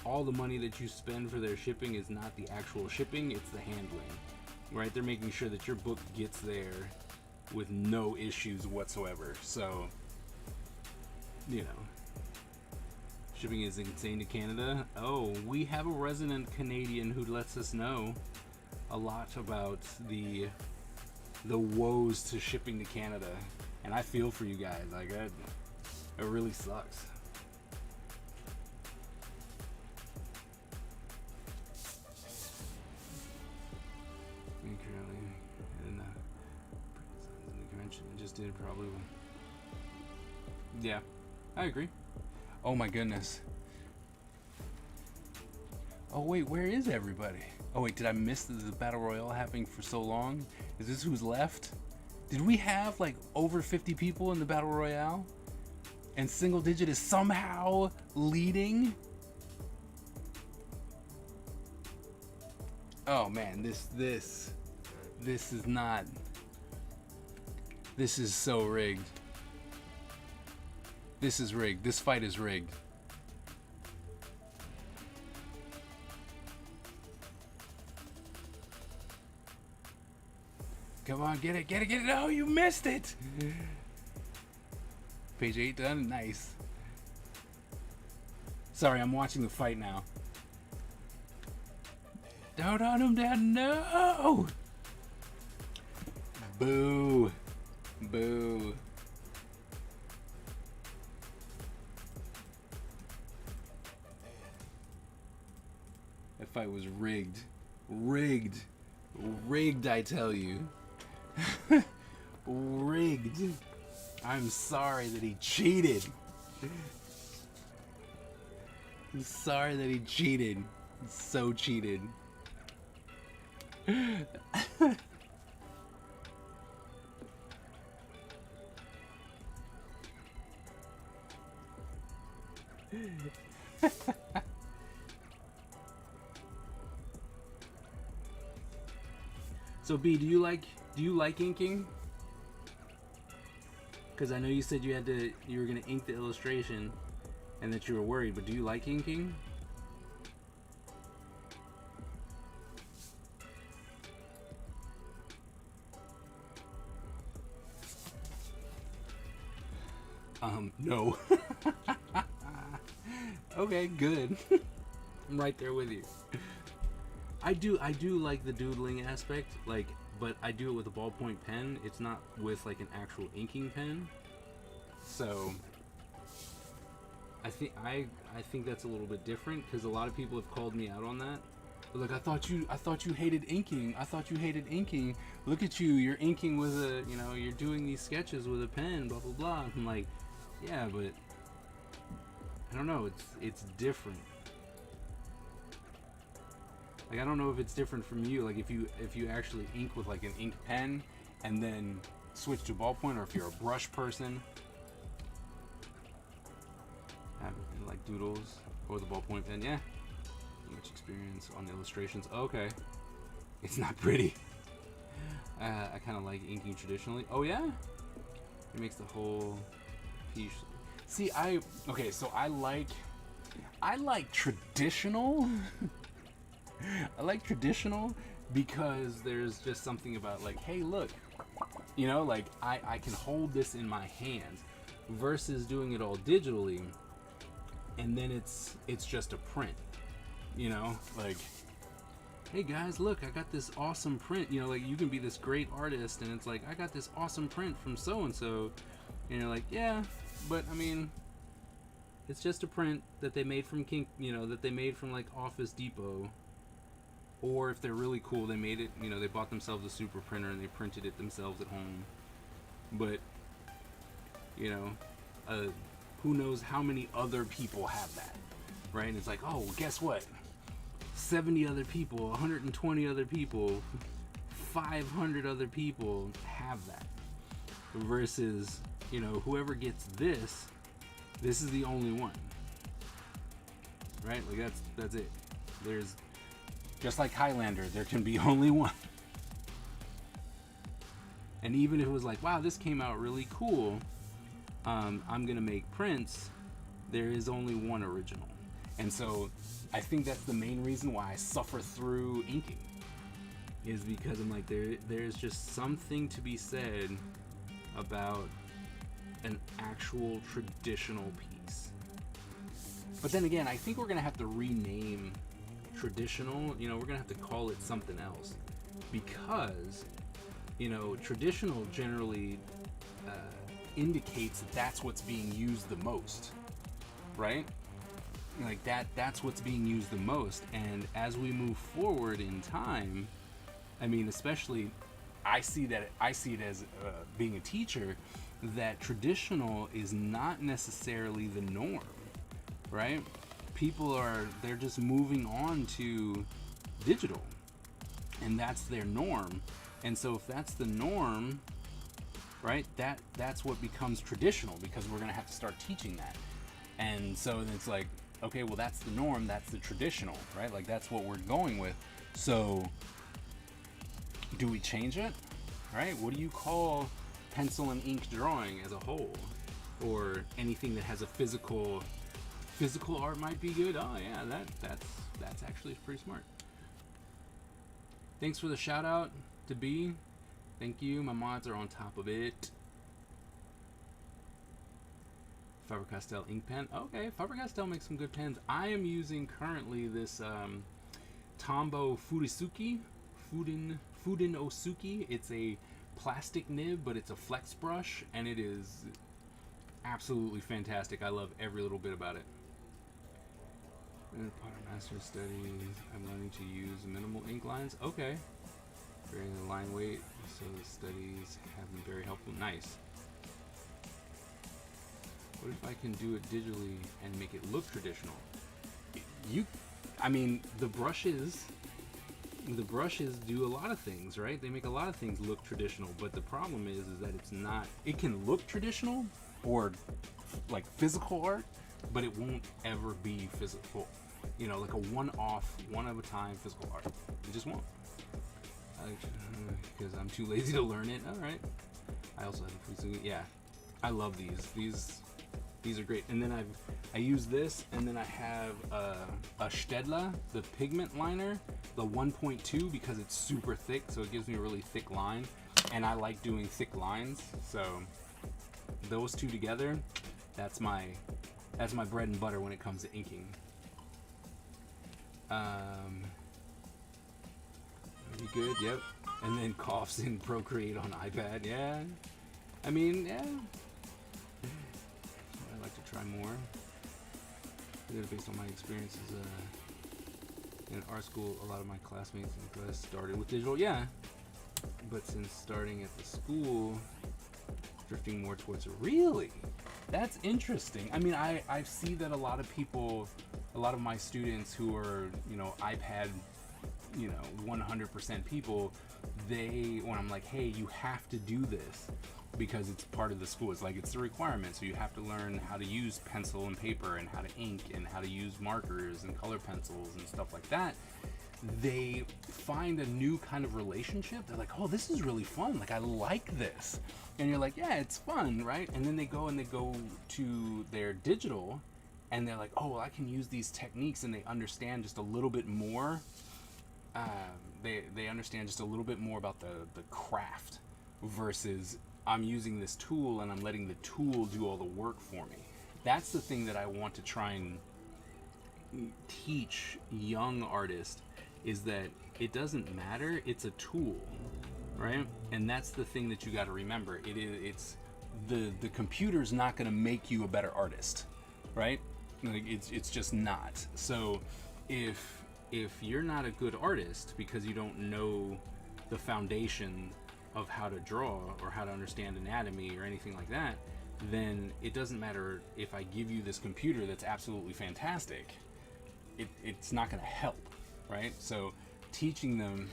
all the money that you spend for their shipping is not the actual shipping, it's the handling, right? They're making sure that your book gets there with no issues whatsoever. So, shipping is insane to Canada. Oh, we have a resident Canadian who lets us know a lot about the woes to shipping to Canada, and I feel for you guys. Like, it really sucks. And the convention I just did probably. Yeah, I agree. Oh my goodness. Oh wait, where is everybody? Oh wait, did I miss the battle royale happening for so long? Is this who's left? Did we have like over 50 people in the battle royale? And Single Digit is somehow leading? Oh man, this is not. This is so rigged. This is rigged. This fight is rigged. Come on, get it. Oh, you missed it. Page 8 done. Nice. Sorry, I'm watching the fight now. Don't hunt him down. No. Boo. Boo. That fight was rigged. Rigged, I tell you. Rigged. I'm sorry that he cheated. I'm sorry that he cheated. He's so cheated. So B, do you like inking? Because I know you said you were gonna ink the illustration, and that you were worried. But do you like inking? No. Okay, good. I'm right there with you. I do like the doodling aspect, like, but I do it with a ballpoint pen. It's not with like an actual inking pen. So I think that's a little bit different, because a lot of people have called me out on that. They're like, I thought you hated inking. I thought you hated inking. Look at you, you're inking with a, you're doing these sketches with a pen, blah blah blah. I'm like, yeah, but I don't know. It's different. Like, I don't know if it's different from you. Like, if you actually ink with like an ink pen and then switch to ballpoint, or if you're a brush person, have like doodles or the ballpoint pen. Yeah, much experience on the illustrations. Okay, it's not pretty. I kind of like inking traditionally. Oh yeah, it makes the whole piece. See, so I like traditional. I like traditional because there's just something about, like, hey, look, like I can hold this in my hands, versus doing it all digitally and then it's just a print, like, hey guys, look, I got this awesome print. Like, you can be this great artist and it's like, I got this awesome print from so and so, and you're like, yeah, but I mean, it's just a print that they made from that they made from like Office Depot. Or if they're really cool, they made it, they bought themselves a super printer and they printed it themselves at home. But, who knows how many other people have that, right? And it's like, oh, well, guess what? 70 other people, 120 other people, 500 other people have that. Versus, whoever gets this is the only one. Right? Like, that's it. There's... Just like Highlander, there can be only one. And even if it was like, wow, this came out really cool, I'm gonna make prints, there is only one original. And so I think that's the main reason why I suffer through inking, is because I'm like, there's just something to be said about an actual traditional piece. But then again, I think we're gonna have to rename traditional, we're gonna have to call it something else, because traditional generally indicates that that's what's being used the most, right? Like that's what's being used the most. And as we move forward in time, I mean, especially I see it as being a teacher, that traditional is not necessarily the norm, right? They're just moving on to digital, and that's their norm. And so if that's the norm, right, that's what becomes traditional, because we're gonna have to start teaching that. And so it's like, okay, well, that's the norm, that's the traditional, right? Like, that's what we're going with. So do we change it? Right? What do you call pencil and ink drawing as a whole, or anything that has a physical art might be good? Oh yeah, that's actually pretty smart. Thanks for the shout out to B. Thank you. My mods are on top of it. Faber-Castell ink pen. Okay, Faber-Castell makes some good pens. I am using currently this Tombow Fudin Osuki. It's a plastic nib, but it's a flex brush, and it is absolutely fantastic. I love every little bit about it. Potter Master Studies. I'm learning to use minimal ink lines. Okay. Varying the line weight, so the studies have been very helpful. Nice. What if I can do it digitally and make it look traditional? The brushes do a lot of things, right? They make a lot of things look traditional, but the problem is that it's not. It can look traditional or like physical art, but it won't ever be physical. Like a one-off, one-of-a-time physical art. It just won't. Because I'm too lazy to learn it. All right. I also have a free. Yeah, I love these. These are great. And then I use this, and then I have a Stedler, the pigment liner, the 1.2, because it's super thick, so it gives me a really thick line, and I like doing thick lines. So those two together, that's my bread and butter when it comes to inking. Pretty good, yep. And then coughs in Procreate on iPad, yeah. I mean, yeah. I'd like to try more. Based on my experiences in art school, a lot of my classmates in class started with digital, yeah. But since starting at the school, drifting more towards it. Really? That's interesting. I mean, I see that a lot of people, a lot of my students who are, iPad, 100% people, when I'm like, hey, you have to do this because it's part of the school. It's like, it's a requirement. So you have to learn how to use pencil and paper and how to ink and how to use markers and color pencils and stuff like that. They find a new kind of relationship. They're like, oh, this is really fun. Like, I like this. And you're like, yeah, it's fun, right? And then they go to their digital and they're like, oh, well, I can use these techniques, and they understand just a little bit more. They understand just a little bit more about the craft versus I'm using this tool and I'm letting the tool do all the work for me. That's the thing that I want to try and teach young artists, is that it doesn't matter, it's a tool, right? And that's the thing that you got to remember. It's the computer's not going to make you a better artist, right? Like, it's just not. So if you're not a good artist because you don't know the foundation of how to draw or how to understand anatomy or anything like that, then it doesn't matter if I give you this computer that's absolutely fantastic. It's not going to help, right? So teaching them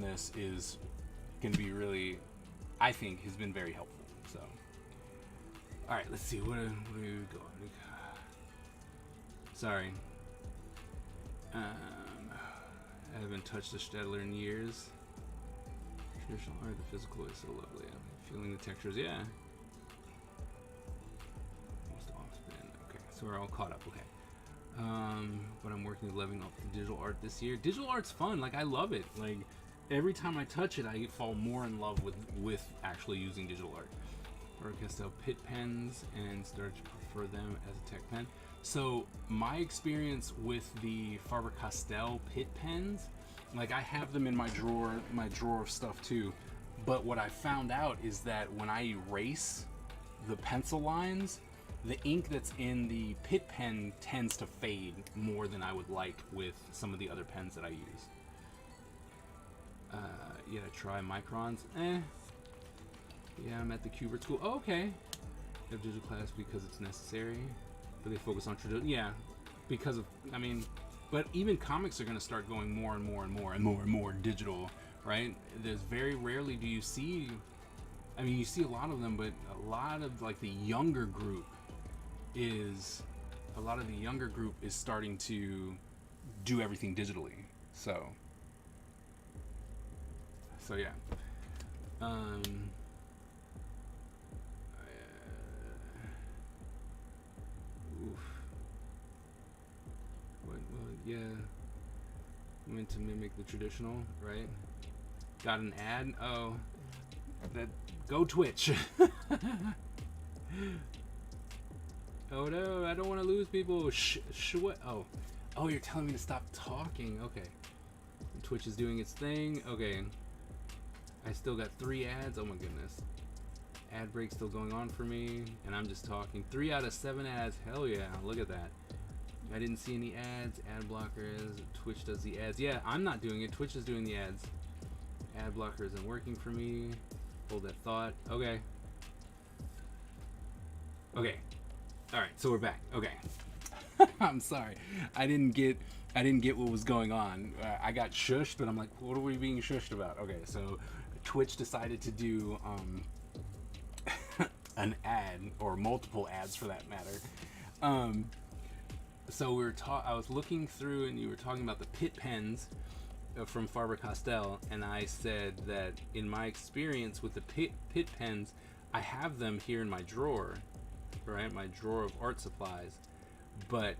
this is going to be really, I think, has been very helpful. So, all right, let's see, what are we going? Sorry, I haven't touched a Stedler in years. Traditional art, the physical is so lovely. I'm feeling the textures, yeah. Most often, okay, so we're all caught up, okay. But I'm working with leveling up the digital art this year. Digital art's fun, like, I love it. Like, every time I touch it, I fall more in love with actually using digital art. Faber-Castell Pit pens, and started to prefer them as a tech pen. So my experience with the Faber-Castell Pit pens, like, I have them in my drawer of stuff too. But what I found out is that when I erase the pencil lines, the ink that's in the Pit pen tends to fade more than I would like with some of the other pens that I use. Yeah, try microns. Yeah, I'm at the Kubert school. Oh, okay. I have digital class because it's necessary, but they focus on traditional. Yeah, because of, I mean, but even comics are going to start going more and more and more and more and more digital, right? There's very rarely do you see, I mean, you see a lot of them, but a lot of, like, the younger group is starting to do everything digitally. So yeah. Yeah, meant to mimic the traditional, right? Got an ad. Oh, that, go Twitch. Oh no, I don't want to lose people. What? Oh, you're telling me to stop talking. Okay. Twitch is doing its thing. Okay. I still got 3 ads. Oh my goodness. Ad break still going on for me, and I'm just talking. 3 out of 7 ads. Hell yeah! Look at that. I didn't see any ads. Ad blockers. Twitch does the ads. Yeah, I'm not doing it. Twitch is doing the ads. Ad blocker isn't working for me. Hold that thought. Okay. Okay. All right. So we're back. Okay. I'm sorry. I didn't get what was going on. I got shushed, but I'm like, what are we being shushed about? Okay. So Twitch decided to do an ad, or multiple ads for that matter. So I was looking through, and you were talking about the Pit pens from Faber-Castell, and I said that in my experience with the Pit pens, I have them here in my drawer, right? My drawer of art supplies. But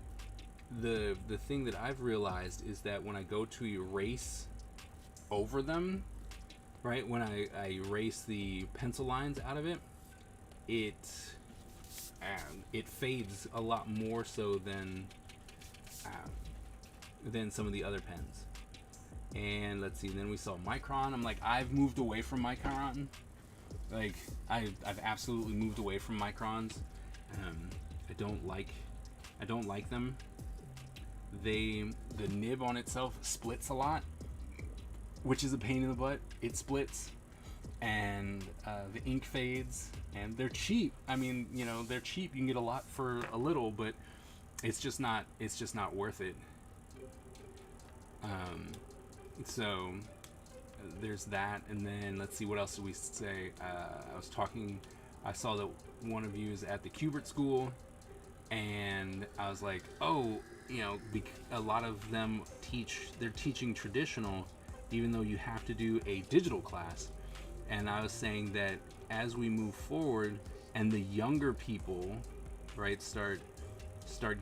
the thing that I've realized is that when I go to erase over them, right? When I erase the pencil lines out of it, it fades a lot more so than than some of the other pens. And let's see, then we saw Micron. I'm like, I've moved away from Micron. Like, I've absolutely moved away from Microns. I don't like them. The nib on itself splits a lot, which is a pain in the butt. It splits, and the ink fades, and they're cheap. I mean, they're cheap. You can get a lot for a little, but it's just not worth it. So there's that, and then let's see, what else did we say? I saw that one of you is at the Kubert School, and I was like, oh, a lot of them they're teaching traditional, even though you have to do a digital class. And I was saying that as we move forward and the younger people, right, start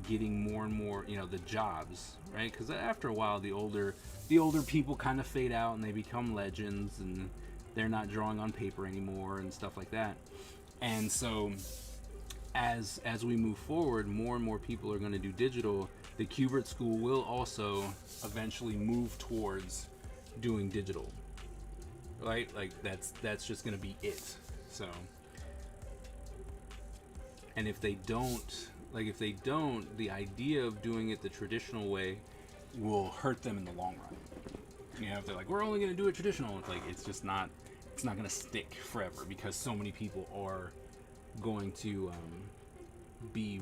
getting more and more, the jobs, right? Because after a while, the older people kind of fade out and they become legends, and they're not drawing on paper anymore and stuff like that. And so as we move forward, more and more people are going to do digital. The Kubert School will also eventually move towards doing digital, right? Like that's just going to be it. So, and if they don't, the idea of doing it the traditional way will hurt them in the long run. If they're like, we're only going to do it traditional, it's not going to stick forever, because so many people are going to be,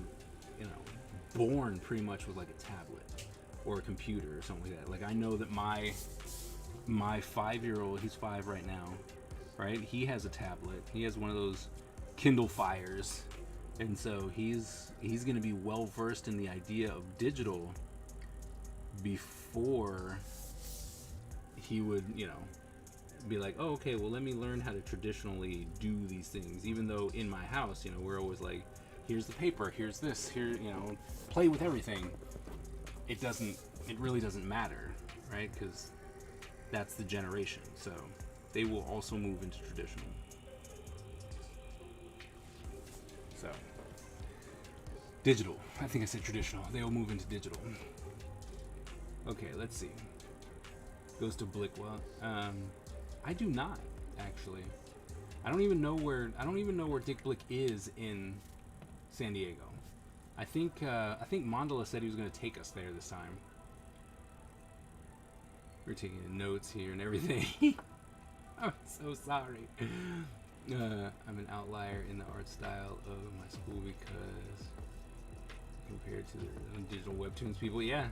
born pretty much with like a tablet or a computer or something like that. Like, I know that my 5-year-old, he's 5 right now, right? He has a tablet. He has one of those Kindle Fires. And so he's going to be well versed in the idea of digital before he would, be like, oh, okay, well, let me learn how to traditionally do these things. Even though in my house, we're always like, here's the paper, here's this, here, play with everything. It really doesn't matter, right? Because that's the generation. So they will also move into traditional. So, digital. I think I said traditional. They will move into digital. Okay, let's see. Goes to Blickwell. I do not, actually. I don't even know where Dick Blick is in San Diego. I think Mandela said he was going to take us there this time. We're taking notes here and everything. I'm so sorry. I'm an outlier in the art style of my school because compared to the digital webtoons people, yeah.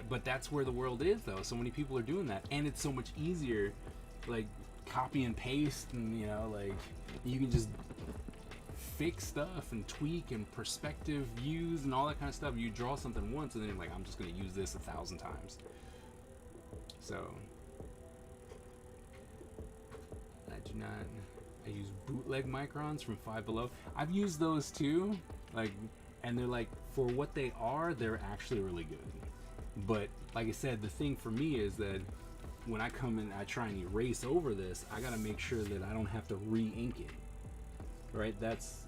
But that's where the world is, though. So many people are doing that, and it's so much easier, like copy and paste, and you can just fix stuff and tweak and perspective views and all that kind of stuff. You draw something once, and then you're like, I'm just going to use this 1,000 times. So I use bootleg microns from Five Below. I've used those too, and they're like, for what they are, they're actually really good. But like I said, the thing for me is that when I come in, I try and erase over this, I gotta make sure that I don't have to re-ink it. Right? That's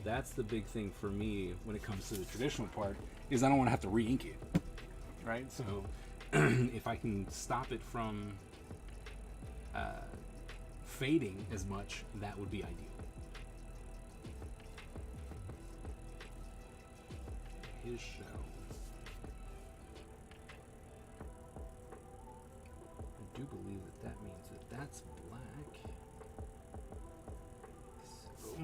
the big thing for me when it comes to the traditional part, is I don't want to have to re-ink it. Right? So if I can stop it from fading as much, that would be ideal. His show. I do believe that means that that's black. So,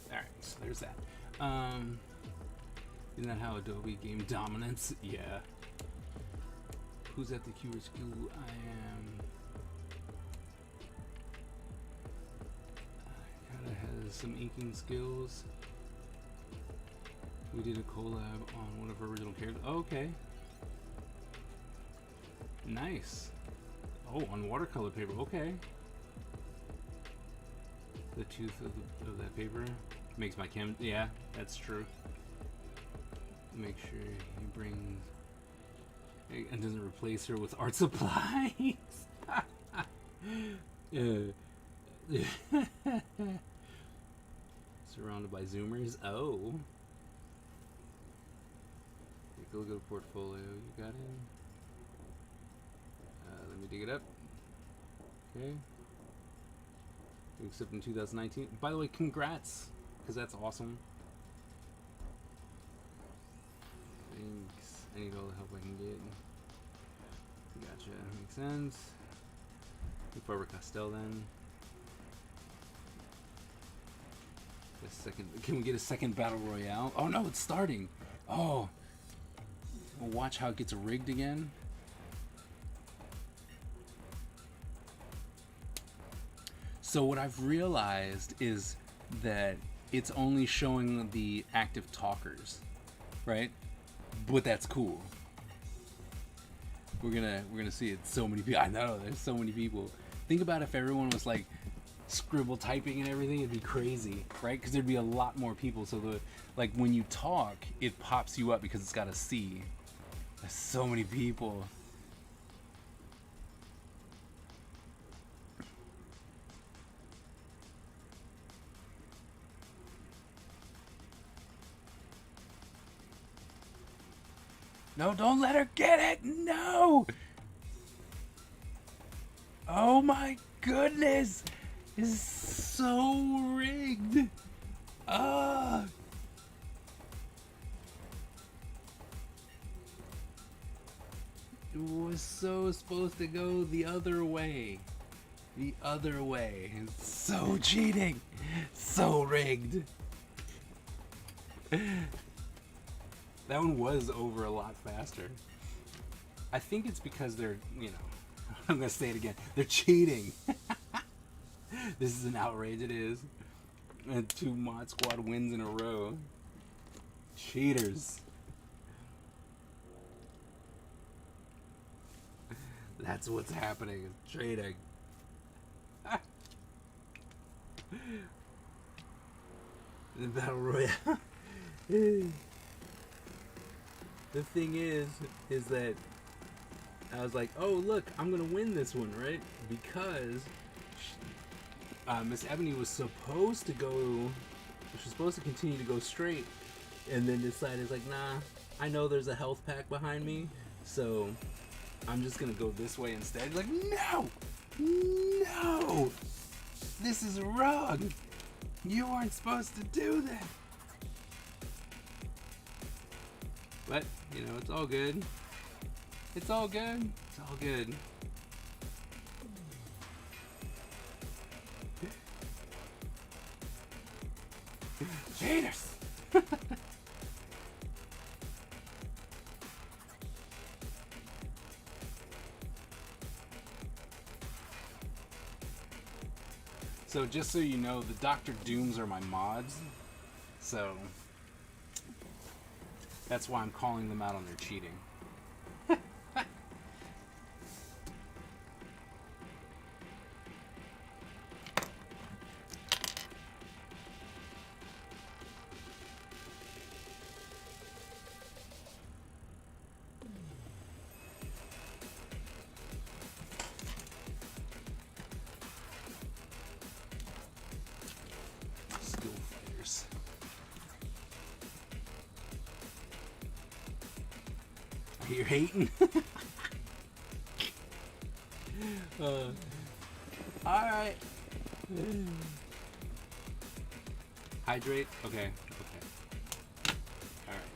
alright, so there's that. Isn't that how Adobe gained dominance? Yeah. Who's at the Kubert School? I am. Kinda has some inking skills. We did a collab on one of her original characters. Oh, okay. Nice. Oh, on watercolor paper. Okay. The tooth of that paper makes my chem. Yeah, that's true. Make sure he brings and doesn't replace her with art supplies. Surrounded by Zoomers. Oh. a look at the portfolio. You got it? Let me dig it up. Okay. Except in 2019. By the way, congrats, because that's awesome. Thanks. I need all the help I can get. Gotcha. Makes sense. Faber Castell then. Can we get a second battle royale? Oh no, it's starting. Oh, we'll watch how it gets rigged again. So what I've realized is that it's only showing the active talkers, right? But that's cool. We're gonna see it. So many people. I know there's so many people. Think about if everyone was like scribble typing and everything, it'd be crazy, right? Because there'd be a lot more people. So like when you talk, it pops you up because it's got a C. There's so many people. No, don't let her get it. No. Oh my goodness. This is so rigged. It was so supposed to go the other way. The other way. It's so cheating. So rigged. That one was over a lot faster. I think it's because they're, I'm going to say it again. They're cheating. This is an outrage. It is. And 2 Mod Squad wins in a row. Cheaters. That's what's happening. It's trading. The Battle Royale. The thing is that I was like, oh look, I'm gonna win this one, right? Because Miss Ebony was supposed to continue to go straight, and then decided like, nah, I know there's a health pack behind me, so I'm just gonna go this way instead. Like, no, this is wrong. You weren't supposed to do that. But, it's all good. It's all good. It's all good. Cheaters! So, just so you know, the Dr. Dooms are my mods. So, that's why I'm calling them out on their cheating. Skill fighters. You're hating? Alright. Hydrate? Okay. Alright.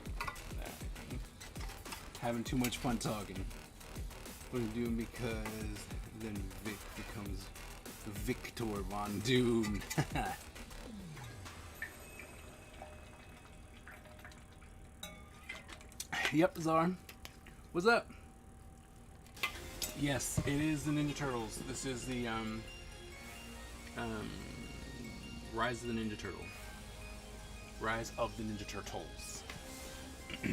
Having too much fun talking. What are you doing? Because then Vic becomes Victor Von Doom. Yep, Czar. What's up? Yes, it is the Ninja Turtles. This is the Rise of the Ninja Turtle. Rise of the Ninja Turtles. I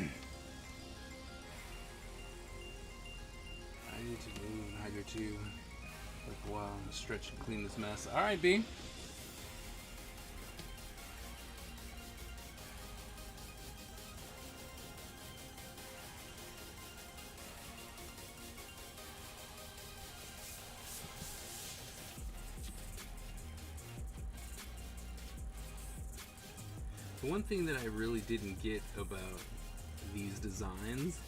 need to move and hydrate too. Like a while, stretch and clean this mess. All right, B. The one thing that I really didn't get about these designs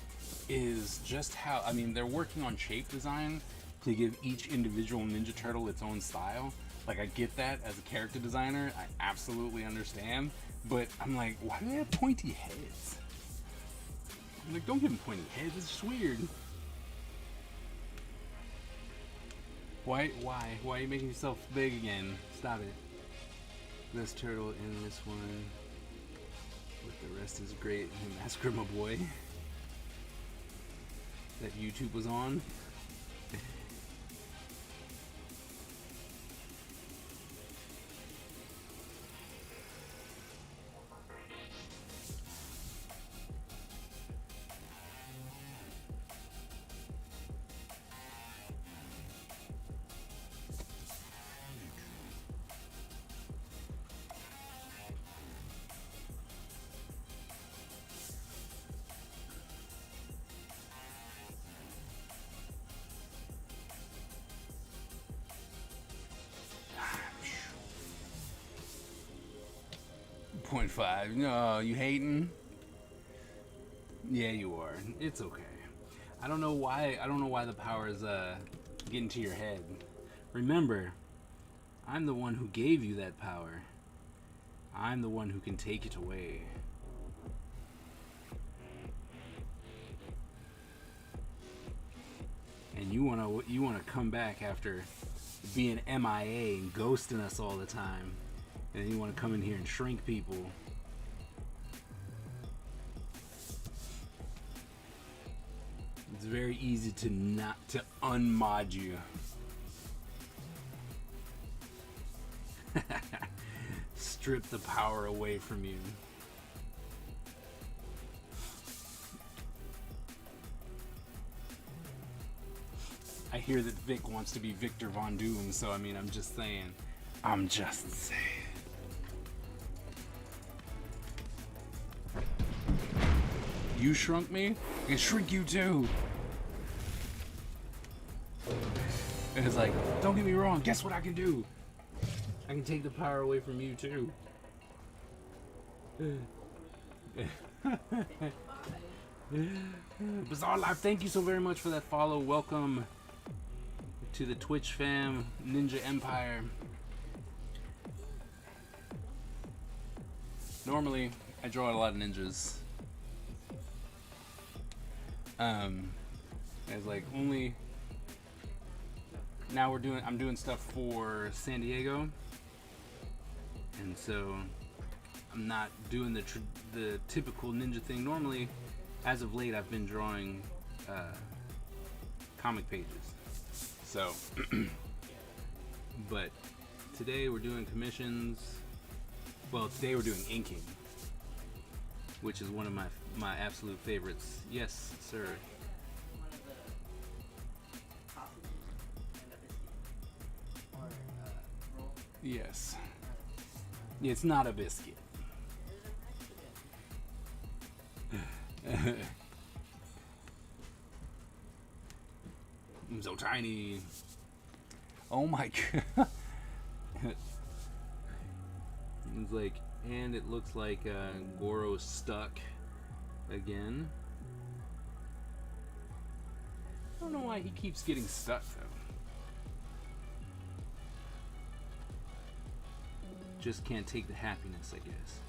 is just how, I mean, they're working on shape design to give each individual Ninja Turtle its own style. Like, I get that as a character designer, I absolutely understand, but I'm like, why do they have pointy heads? I'm like, don't give them pointy heads, it's just weird. Why are you making yourself big again? Stop it. This turtle in this one, but the rest is great. Massacre my boy. That YouTube was on. 0.5. No, you hating? Yeah, you are. It's okay. I don't know why the power is getting to your head. Remember, I'm the one who gave you that power. I'm the one who can take it away. And you wanna come back after being MIA and ghosting us all the time. And then you want to come in here and shrink people. It's very easy to unmod you. Strip the power away from you. I hear that Vic wants to be Victor Von Doom, so I mean, I'm just saying. You shrunk me? I can shrink you too. And it's like, don't get me wrong, guess what I can do? I can take the power away from you too. Bizarre Life, thank you so very much for that follow. Welcome to the Twitch fam, Ninja Empire. Normally, I draw a lot of ninjas. It's like only now I'm doing stuff for San Diego, and so I'm not doing the typical ninja thing. Normally, as of late, I've been drawing comic pages. So, but today we're doing commissions. Well, today we're doing inking, which is one of my absolute favorites. Yes, sir. Yes. It's not a biscuit. I'm so tiny. Oh my god. It's like, and it looks like Goro's stuck again. I don't know why he keeps getting stuck though. Just can't take the happiness, I guess.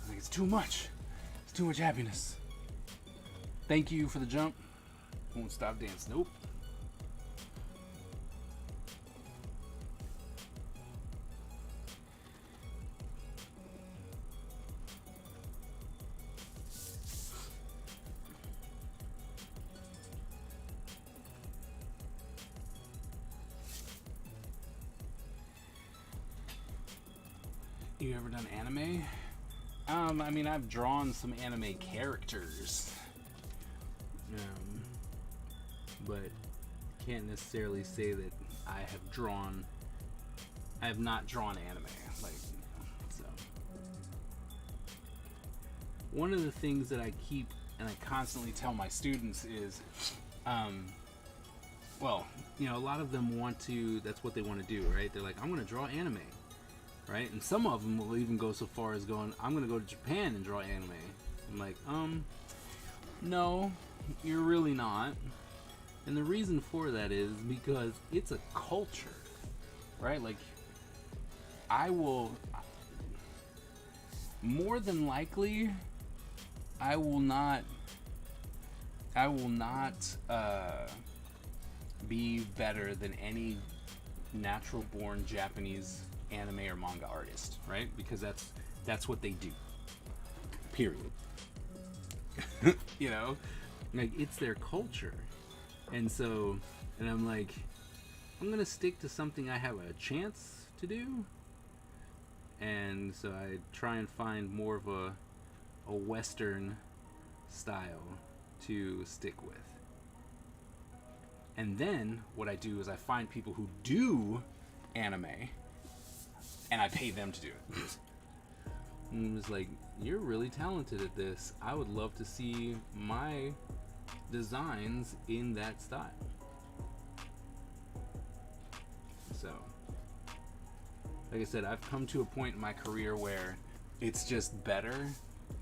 I think it's too much. It's too much happiness. Thank you for the jump. Won't stop dance. Nope. You ever done anime? I mean, I've drawn some anime characters, but can't necessarily say that I have not drawn anime, like, so. One of the things that I keep and I constantly tell my students is, well, you know, a lot of them that's what they want to do, right? They're like, I want to draw anime. Right? And some of them will even go so far as going, I'm going to go to Japan and draw anime. I'm like, no, you're really not. And the reason for that is because it's a culture, right? Like, I will, more than likely, I will not be better than any natural born Japanese anime or manga artist, right? Because that's what they do. Period. You know? Like, it's their culture. And so, and I'm like, I'm gonna stick to something I have a chance to do. And so I try and find more of a Western style to stick with. And then what I do is I find people who do anime and I pay them to do it. And it's like, you're really talented at this. I would love to see my designs in that style. So, like I said, I've come to a point in my career where it's just better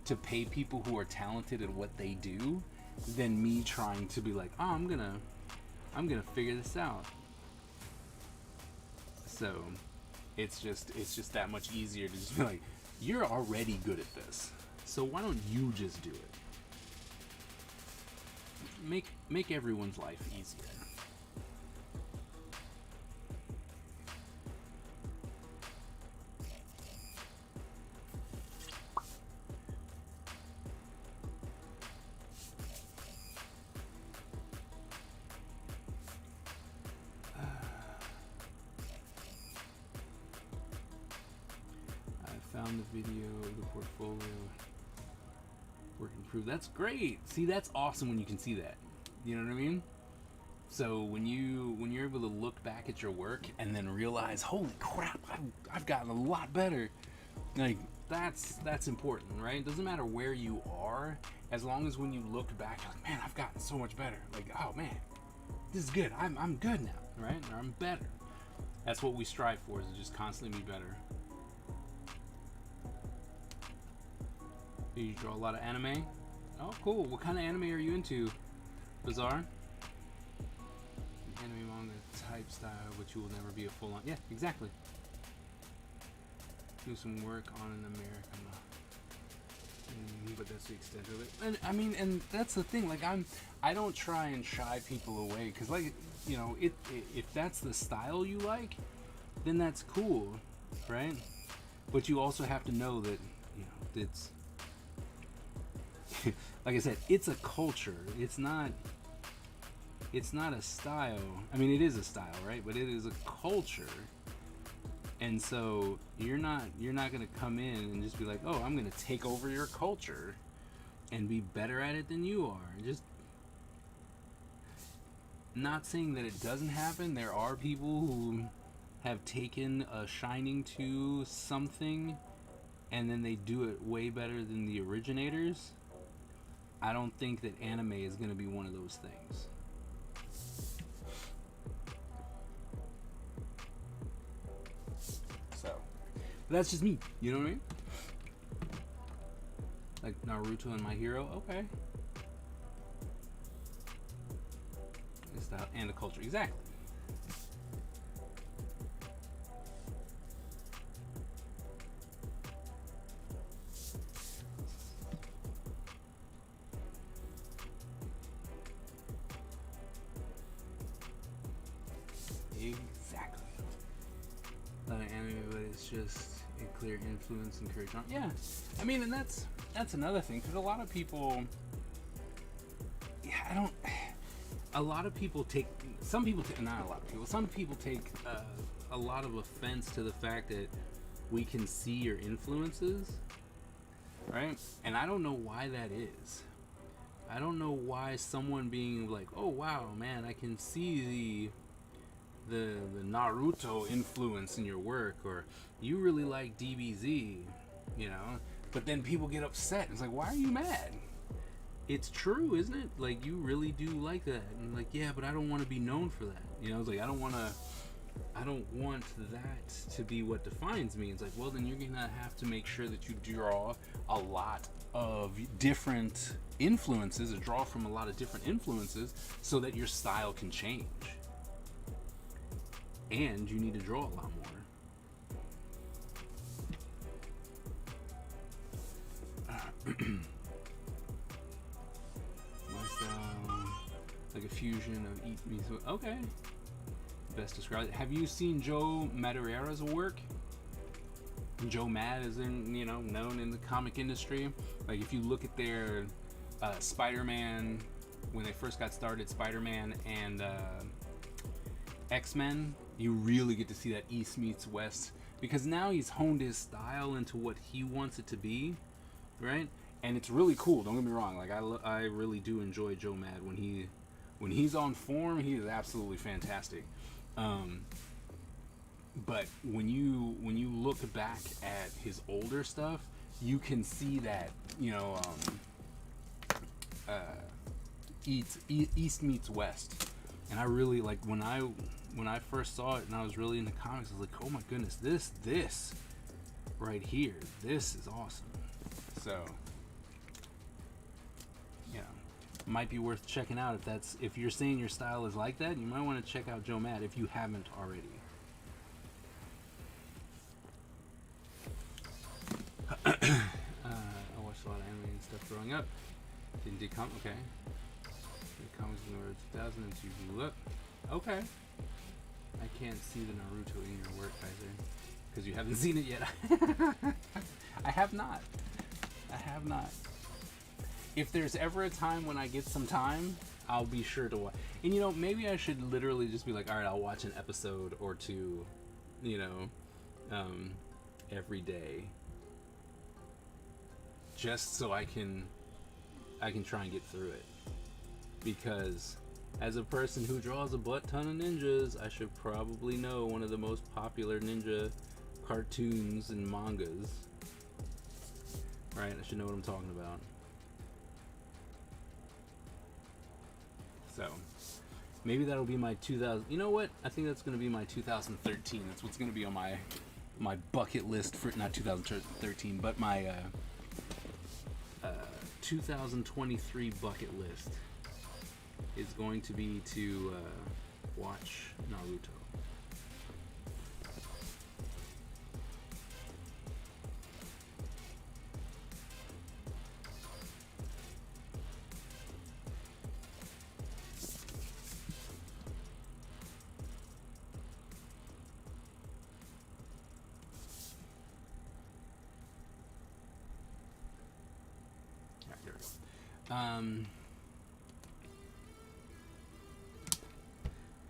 to pay people who are talented at what they do than me trying to be like, oh, I'm gonna figure this out. So it's just that much easier to just be like, you're already good at this, so why don't you just do it? Make everyone's life easier. Found the video of the portfolio work improved. That's great. See, that's awesome when you can see that. You know what I mean? So when you're able to look back at your work and then realize, holy crap, I've gotten a lot better. Like, that's important, right? It doesn't matter where you are, as long as when you look back, you're like, man, I've gotten so much better. Like, oh man, this is good. I'm good now, right? Or I'm better. That's what we strive for, is to just constantly be better. You draw a lot of anime? Oh, cool. What kind of anime are you into? Bizarre? Anime manga type style, but you will never be a full-on... Yeah, exactly. Do some work on an American... but that's the extent of it. And I mean, and that's the thing. Like, I don't try and shy people away, because, like, you know, if that's the style you like, then that's cool, right? But you also have to know that, you know, it's... like I said, it's a culture. It's not a style. I mean, it is a style, right? But it is a culture. And so you're not gonna come in and just be like, oh, I'm gonna take over your culture and be better at it than you are. Just not saying that it doesn't happen. There are people who have taken a shining to something and then they do it way better than the originators. I don't think that anime is going to be one of those things. So, but that's just me. You know what I mean? Like Naruto and My Hero. Okay. The style and the culture. Exactly. Exactly. Not an anime, but it's just a clear influence and encourage. Yeah, I mean, and that's another thing, because a lot of people, a lot of people take, some people take, not a lot of people, some people take a lot of offense to the fact that we can see your influences, right? And I don't know why that is. I don't know why someone being like, oh wow, man, I can see the Naruto influence in your work, or you really like DBZ, you know, but then people get upset. It's like, why are you mad? It's true, isn't it? Like, you really do like that. And like, yeah, but I don't want to be known for that. You know, it's like, I don't want to I don't want that to be what defines me. It's like, well, then you're gonna have to make sure that you draw a lot of different influences, or draw from a lot of different influences, so that your style can change. And you need to draw a lot more. My style, like a fusion of eat me. Okay. Best described. Have you seen Joe Madureira's work? Joe Mad is known in the comic industry. Like if you look at their Spider-Man, when they first got started, Spider-Man and X-Men, you really get to see that East meets West, because now he's honed his style into what he wants it to be, right? And it's really cool. Don't get me wrong. Like I really do enjoy Joe Mad when he's on form. He is absolutely fantastic. But when you look back at his older stuff, you can see that East meets West, and I really like when I first saw it and I was really into comics. I was like, oh my goodness, this right here, this is awesome. So might be worth checking out if you're saying your style is like that. You might want to check out Joe Mad if you haven't already. I watched a lot of anime and stuff growing up. Did okay. Did comics in the 2000s and you grew up. Okay. I can't see the Naruto in your work, Kaiser, because you haven't seen it yet. I have not. If there's ever a time when I get some time, I'll be sure to watch. And maybe I should literally just be like, all right, I'll watch an episode or two, every day, just so I can try and get through it. Because as a person who draws a butt ton of ninjas, I should probably know one of the most popular ninja cartoons and mangas. Right? I should know what I'm talking about. So, maybe that'll be my 2000. You know what? I think that's going to be my 2013. That's what's going to be on my bucket list for not 2013, but my 2023 bucket list is going to be to watch Naruto.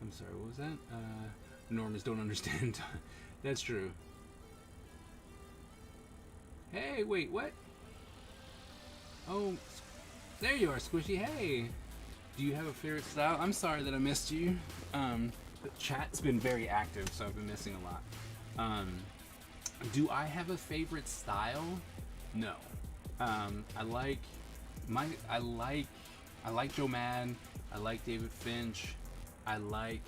I'm sorry, what was that? Normans don't understand. That's true. Hey, wait, what? Oh, there you are, Squishy. Hey, do you have a favorite style? I'm sorry that I missed you. The chat's been very active, so I've been missing a lot. Do I have a favorite style? No. I like Joe Mad. I like David Finch. I like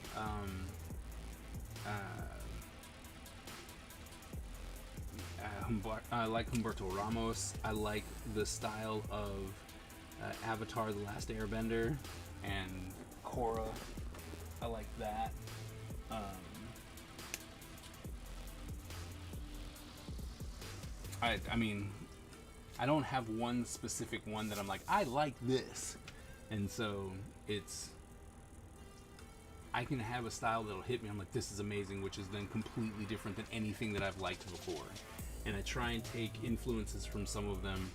Humberto Ramos. I like the style of Avatar: The Last Airbender and Korra. I like that. I mean, I don't have one specific one that I'm like, I like this. And so I can have a style that'll hit me. I'm like, this is amazing, which is then completely different than anything that I've liked before. And I try and take influences from some of them,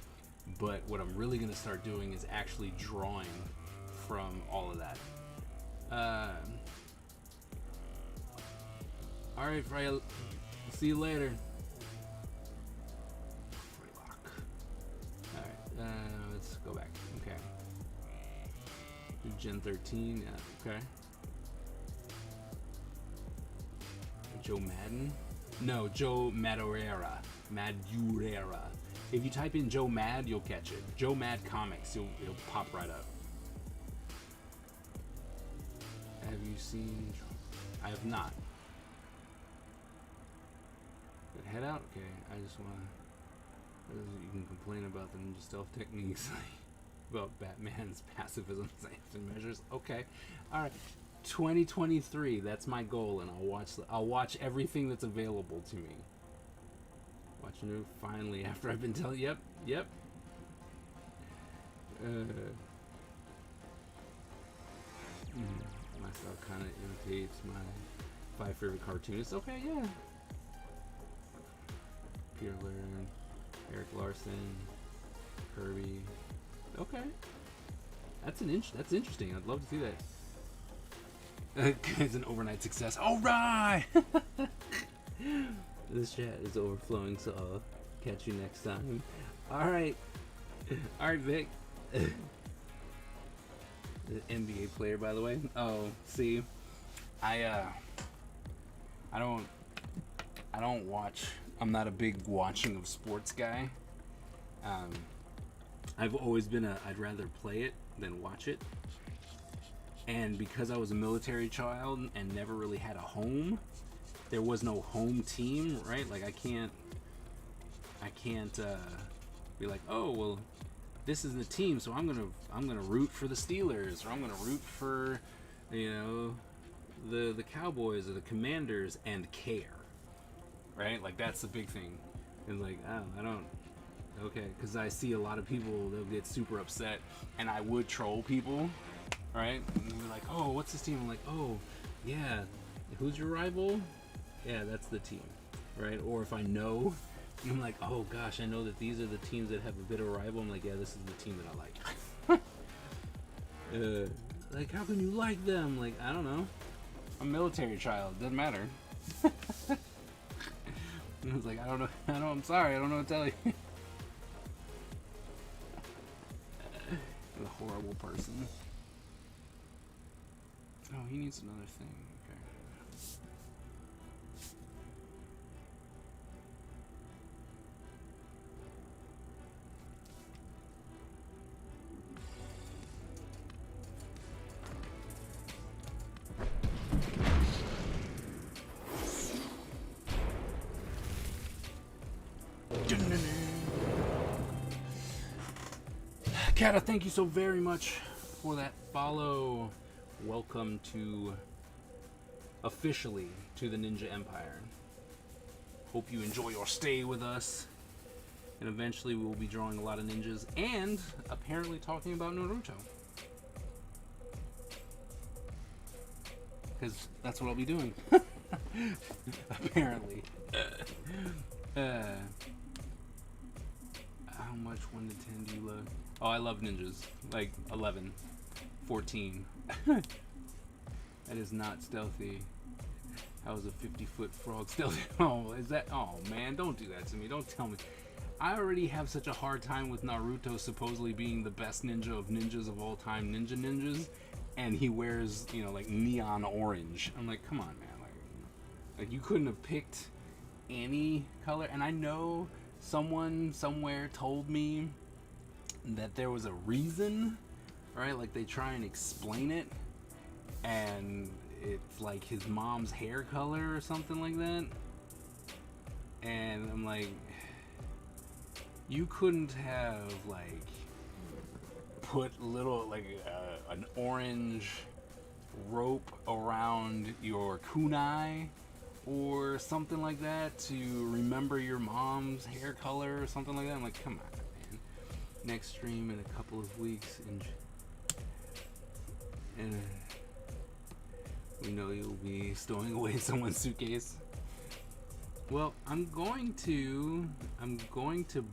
but what I'm really going to start doing is actually drawing from all of that. Alright, Freya, see you later. Alright, let's go back. Okay. Gen 13, yeah, okay. Joe Madden? No, Joe Madureira. Madureira. If you type in Joe Mad, you'll catch it. Joe Mad Comics, it'll pop right up. Have you seen? I have not. Head out? Okay, I just want to. You can complain about the ninja stealth techniques, about Batman's pacifism and measures. Okay, all right. 2023. That's my goal, and I'll watch everything that's available to me. Watch new finally after I've been telling. Yep. My style kind of imitates my 5 favorite cartoonists. Okay, yeah. Peter Laird, Eric Larson, Kirby. Okay, that's interesting. I'd love to see that. It's an overnight success. All right. This chat is overflowing, so I'll catch you next time. All right, Vic. The NBA player, by the way. Oh, see, I don't watch. I'm not a big watching of sports guy. I've always been I'd rather play it than watch it. And because I was a military child and never really had a home, there was no home team, right? Like I can't be like, oh well, this is the team, so I'm gonna root for the Steelers, or I'm gonna root for, the Cowboys or the Commanders and care, right? Like that's the big thing. And like I don't. Okay, because I see a lot of people, they'll get super upset, and I would troll people, right? And they'll be like, oh, what's this team? I'm like, oh, yeah, who's your rival? Yeah, that's the team, right? Or if I know, I'm like, oh gosh, I know that these are the teams that have a bit of a rival. I'm like, yeah, this is the team that I like. Like, how can you like them? Like, I don't know. I'm a military child. Doesn't matter. I was like, I don't know. I'm sorry. I don't know what to tell you. A horrible person. Oh, he needs another thing. Okay. Kata, thank you so very much for that follow. Welcome officially to the Ninja Empire. Hope you enjoy your stay with us. And eventually we will be drawing a lot of ninjas and apparently talking about Naruto. Because that's what I'll be doing. Apparently. How much 1 to 10 do you love? Oh, I love ninjas. Like 11, 14. That is not stealthy. How is a 50-foot frog stealthy? Oh, is that? Oh man, don't do that to me. Don't tell me. I already have such a hard time with Naruto supposedly being the best ninja of ninjas of all time, ninjas, and he wears, like neon orange. I'm like, come on, man. Like you couldn't have picked any color. And I know someone somewhere told me that there was a reason, right? Like they try and explain it, and it's like his mom's hair color or something like that. And I'm like, you couldn't have like put little an orange rope around your kunai or something like that to remember your mom's hair color or something like that. I'm like, come on, man. Next stream in a couple of weeks, and we know you'll be stowing away someone's suitcase. Well, I'm going to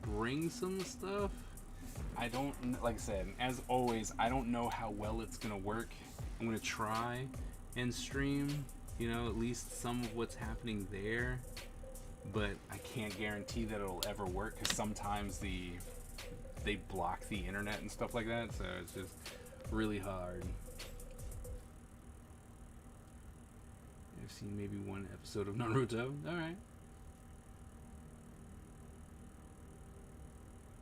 bring some stuff. I don't, like I said, as always, I don't know how well it's gonna work. I'm gonna try and stream, at least some of what's happening there, but I can't guarantee that it'll ever work because sometimes they block the internet and stuff like that, so it's just really hard. I've seen maybe one episode of Naruto. Alright.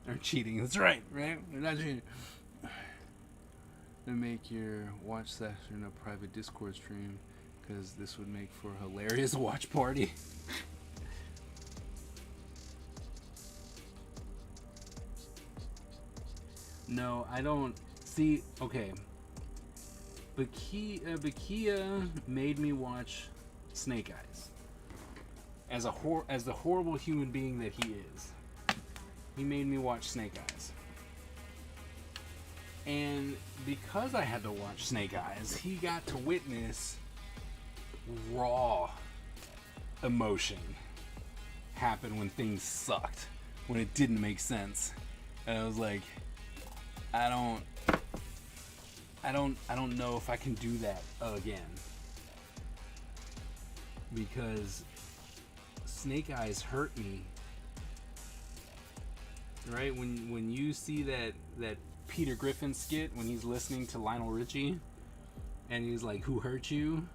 They're cheating. That's right? They're not cheating. To make your watch session a private Discord stream, because this would make for a hilarious watch party. No, I don't see. Okay, Bakia made me watch Snake Eyes. As the horrible human being that he is, he made me watch Snake Eyes. And because I had to watch Snake Eyes, he got to witness raw emotion happen when things sucked, when it didn't make sense. And I was like, I don't know if I can do that again. Because Snake Eyes hurt me. Right? When you see that Peter Griffin skit when he's listening to Lionel Richie and he's like, "Who hurt you?"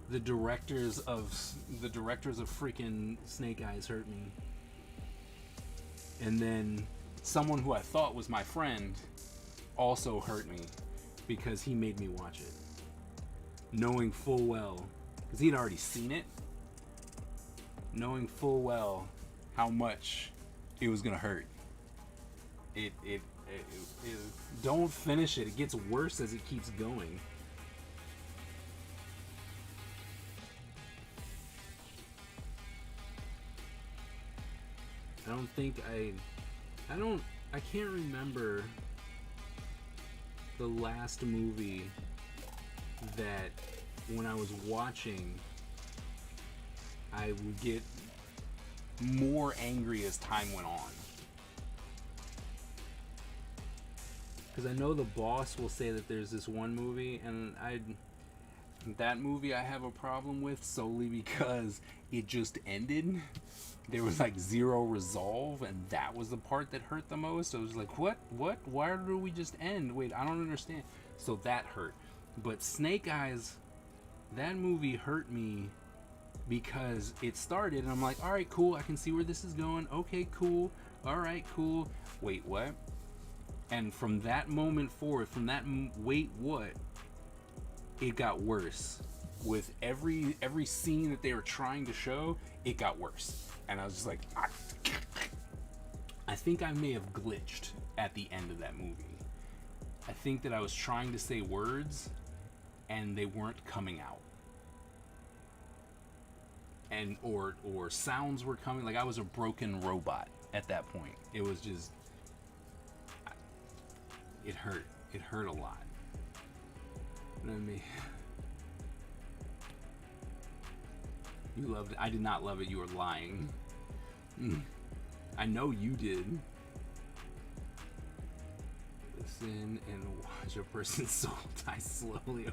The directors of freaking Snake Eyes hurt me. And then someone who I thought was my friend also hurt me because he made me watch it, knowing full well, because he'd already seen it, knowing full well how much it was gonna hurt. It don't finish it. It gets worse as it keeps going. I can't remember the last movie that when I was watching I would get more angry as time went on. Because I know the boss will say that there's this one movie, and that movie I have a problem with solely because it just ended. There was like zero resolve, and that was the part that hurt the most. I was like, what? Why did we just end? Wait, I don't understand. So that hurt. But Snake Eyes, that movie hurt me because it started, and I'm like, all right, cool. I can see where this is going. Okay, cool. All right, cool. Wait, what? And from that moment forward, from that wait, what? It got worse. With every scene that they were trying to show, it got worse. And I was just like, I think I may have glitched at the end of that movie. I think that I was trying to say words and they weren't coming out. And or sounds were coming, like I was a broken robot at that point. It was just, it hurt. It hurt a lot. I mean, you loved it. I did not love it. You were lying. I know you did. Listen and watch a person's soul die slowly.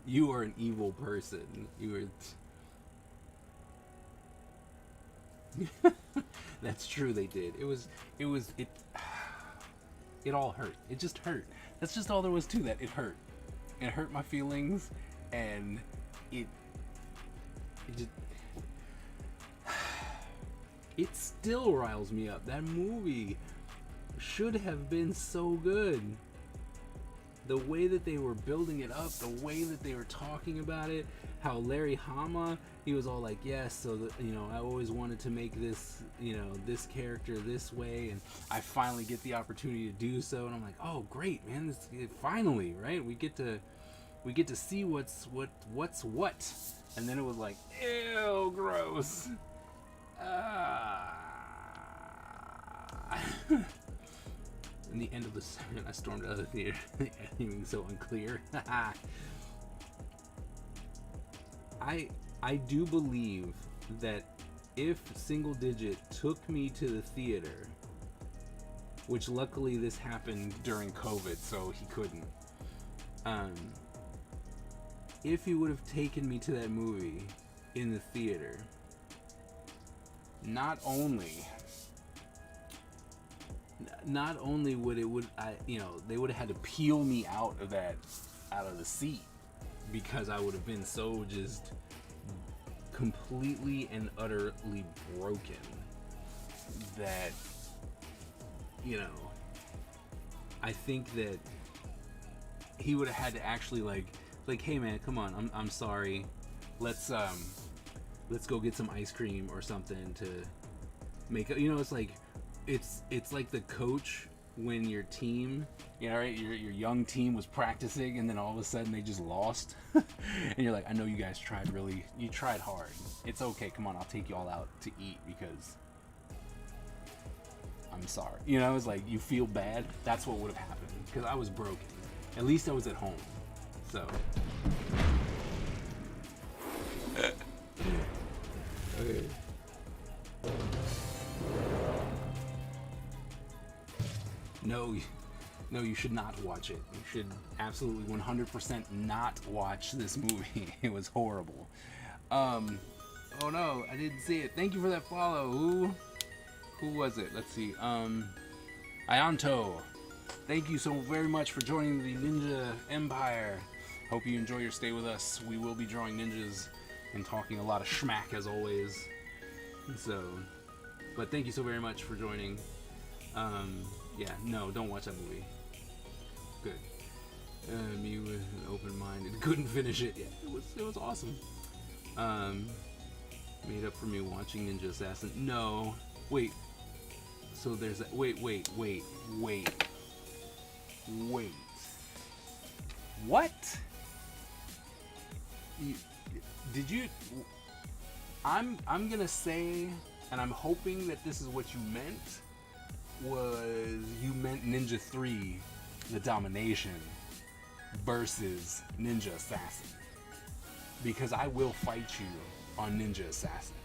You are an evil person. You are. That's true. They did. It all hurt. It just hurt. That's just all there was to that. It hurt. It hurt my feelings, and it just. It still riles me up. That movie should have been so good. The way that they were building it up, the way that they were talking about it, how Larry Hama, he was all like, yes, so that, I always wanted to make this, this character this way, and I finally get the opportunity to do so, and I'm like, oh, great, man, finally, right? We get to see what's what, and then it was like, ew, gross. In the end of the segment, I stormed out of the theater. Being so unclear. I do believe that if Single Digit took me to the theater, which luckily this happened during COVID, so he couldn't. If he would have taken me to that movie in the theater, not only would they would have had to peel me out of the seat, because I would have been so just completely and utterly broken that I think that he would have had to actually like like, hey man, come on, I'm sorry. Let's go get some ice cream or something to make it. You know, it's like it's like the coach when your team, you know, right, your young team was practicing and then all of a sudden they just lost. And you're like, I know you guys you tried hard. It's okay, come on, I'll take you all out to eat because I'm sorry. You know, it's like you feel bad. That's what would have happened because I was broken. At least I was at home. So okay. No, you should not watch it. You should absolutely 100% not watch this movie. It was horrible. Oh no, I didn't see it. Thank you for that follow. Who was it? Let's see. Ianto. Thank you so very much for joining the Ninja Empire. Hope you enjoy your stay with us. We will be drawing ninjas and talking a lot of schmack as always. So, but thank you so very much for joining. Yeah, no, don't watch that movie. Good. Me with an open-minded, couldn't finish it. Yeah, it was awesome. Made up for me watching Ninja Assassin. No, wait. So there's that. Wait. What? Did you? I'm gonna say, and I'm hoping that this is what you meant. You meant Ninja 3, The Domination versus Ninja Assassin. Because I will fight you on Ninja Assassin.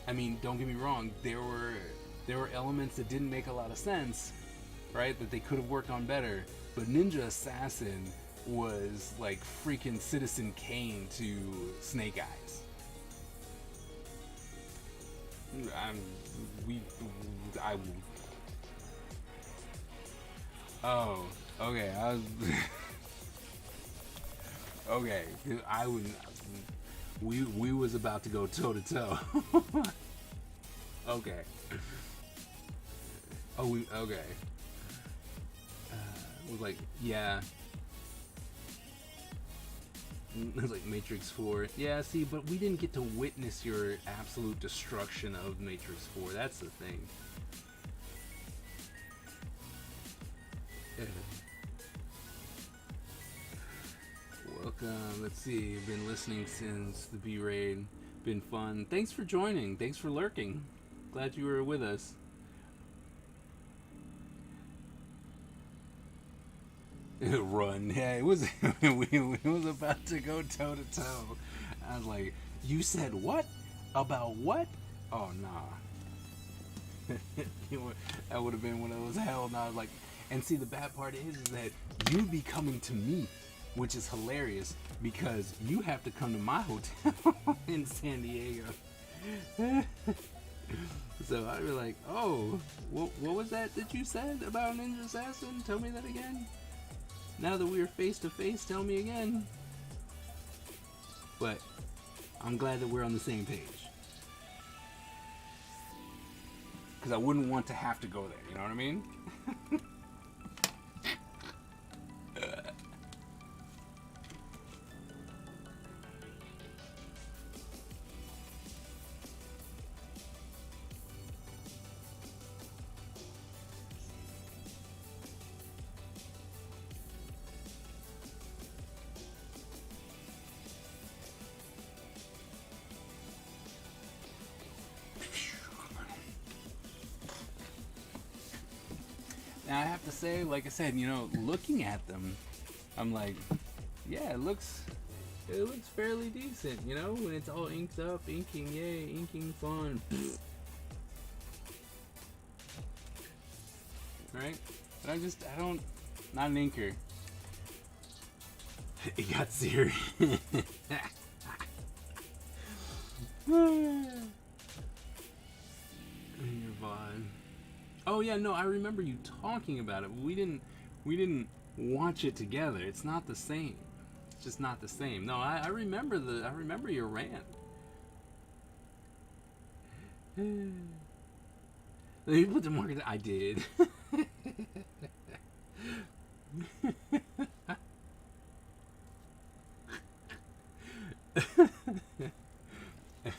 I mean, don't get me wrong, there were elements that didn't make a lot of sense, right? That they could have worked on better. But Ninja Assassin was like freaking Citizen Kane to Snake Eyes. Oh, okay. Okay. I would. We was about to go toe to toe. Okay. Okay. It was like, yeah. It was like Matrix 4. Yeah, see, but we didn't get to witness your absolute destruction of Matrix 4. That's the thing. Welcome. Let's see. I've been listening since the B-Raid. Been fun. Thanks for joining. Thanks for lurking. Glad you were with us. Run. Yeah, it was. we was about to go toe to toe. I was like, "You said what? About what? Oh nah." That would have been one of those hell no's. Like, and see, the bad part is that you'd be coming to me, which is hilarious because you have to come to my hotel in San Diego. So I'd be like, "Oh, what was that you said about Ninja Assassin? Tell me that again." Now that we're face to face, tell me again. But I'm glad that we're on the same page. Because I wouldn't want to have to go there, you know what I mean? Now I have to say, like I said, you know, looking at them, I'm like, yeah, it looks fairly decent, you know, when it's all inked up, inking, yay, inking fun. Right? But I don't, not an inker. It got serious. Nirvana. Oh yeah, no, I remember you talking about it. We didn't watch it together. It's not the same. It's just not the same. No, I remember your rant. You put the market. I did.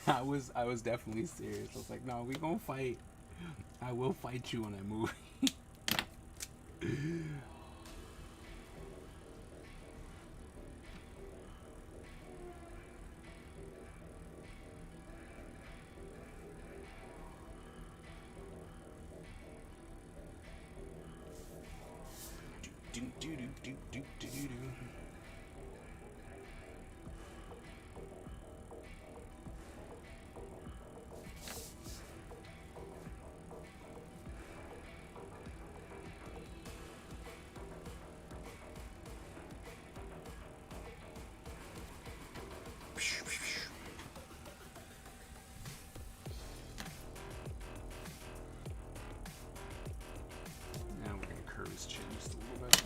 I was definitely serious. I was like, no, we gonna fight. I will fight you on that movie. do, do, do, do, do, do, do. Now we're gonna curve his chin just a little bit.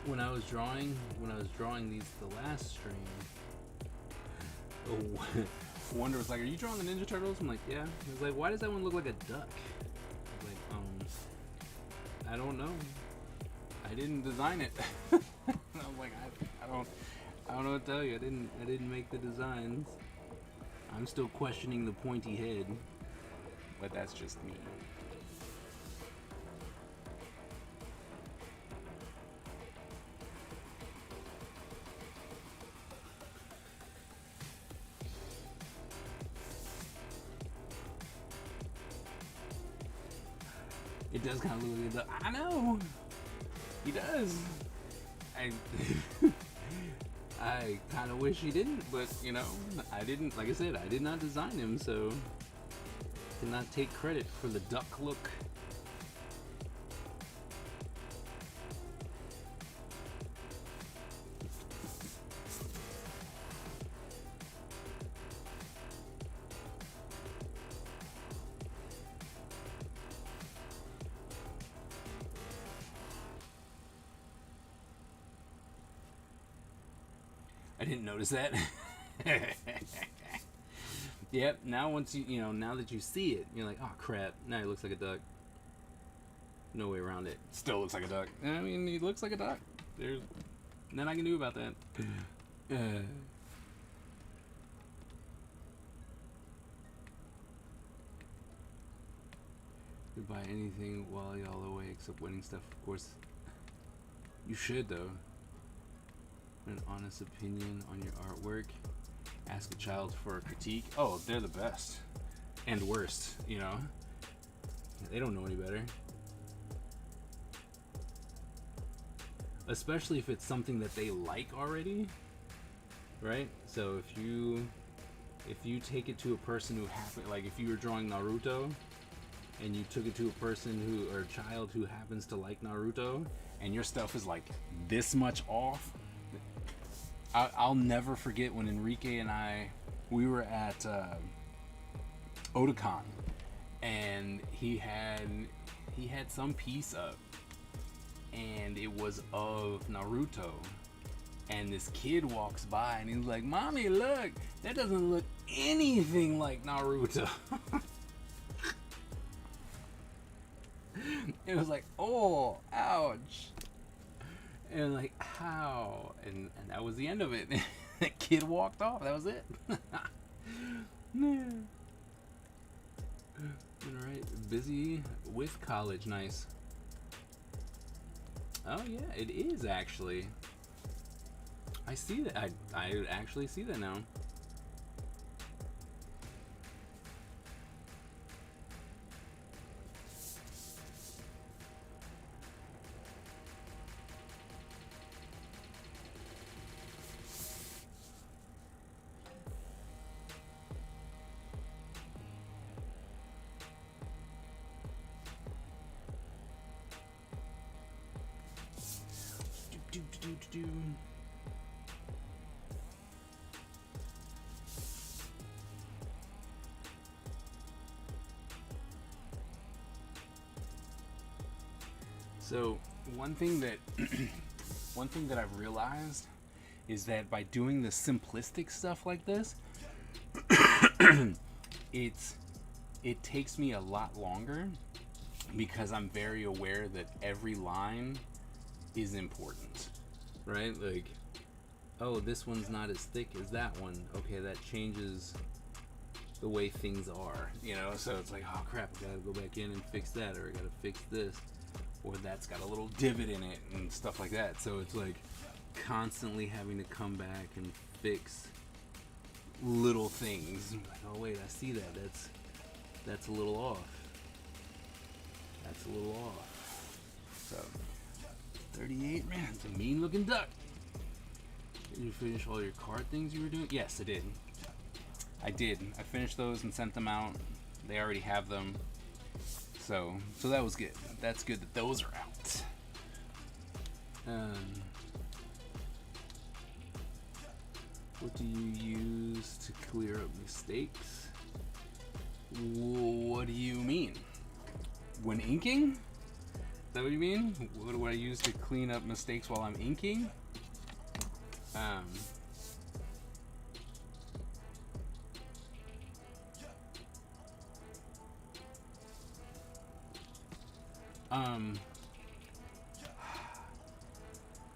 When I was drawing these the last stream, Wonder was like, "Are you drawing the Ninja Turtles?" I'm like, "Yeah." He was like, "Why does that one look like a duck?" I was like, I don't know. I didn't design it." I was like, I don't know what to tell you. I didn't make the designs. I'm still questioning the pointy head, but that's just me. It does kind of look like a duck. I know. He does. I kind of wish he didn't, but you know, I didn't. Like I said, I did not design him, so cannot take credit for the duck look. I didn't notice that. Yep. Now once now that you see it, you're like, oh crap. Now he looks like a duck. No way around it. Still looks like a duck. I mean, he looks like a duck. There's nothing I can do about that. Could buy anything while y'all away except winning stuff. Of course, you should though. An honest opinion on your artwork. Ask a child for a critique. Oh, they're the best and worst. They don't know any better. Especially if it's something that they like already, right? So if you take it to a person who like if you were drawing Naruto and you took it to a person or a child who happens to like Naruto, and your stuff is like this much off. I'll never forget when Enrique and we were at Otakon, and he had some piece up, and it was of Naruto, and this kid walks by and he's like, "Mommy, look, that doesn't look anything like Naruto." It was like, oh, ouch. And like, how? And that was the end of it. The kid walked off. That was it. Alright, busy with college. Nice. Oh yeah, it is actually. I see that. I actually see that now. So one thing that I've realized is that by doing the simplistic stuff like this, it takes me a lot longer because I'm very aware that every line is important, right? Like, oh, this one's not as thick as that one. Okay, that changes the way things are, you know? So it's like, oh crap, I gotta go back in and fix that, or I gotta fix this, or that's got a little divot in it and stuff like that. So it's like constantly having to come back and fix little things. Like, oh wait, I see that. That's a little off. That's a little off. So 38, man, it's a mean looking duck. Did you finish all your card things you were doing? Yes, I did. I finished those and sent them out. They already have them. So that was good. That's good that those are out. What do you use to clear up mistakes? What do you mean? When inking? Is that what you mean? What do I use to clean up mistakes while I'm inking?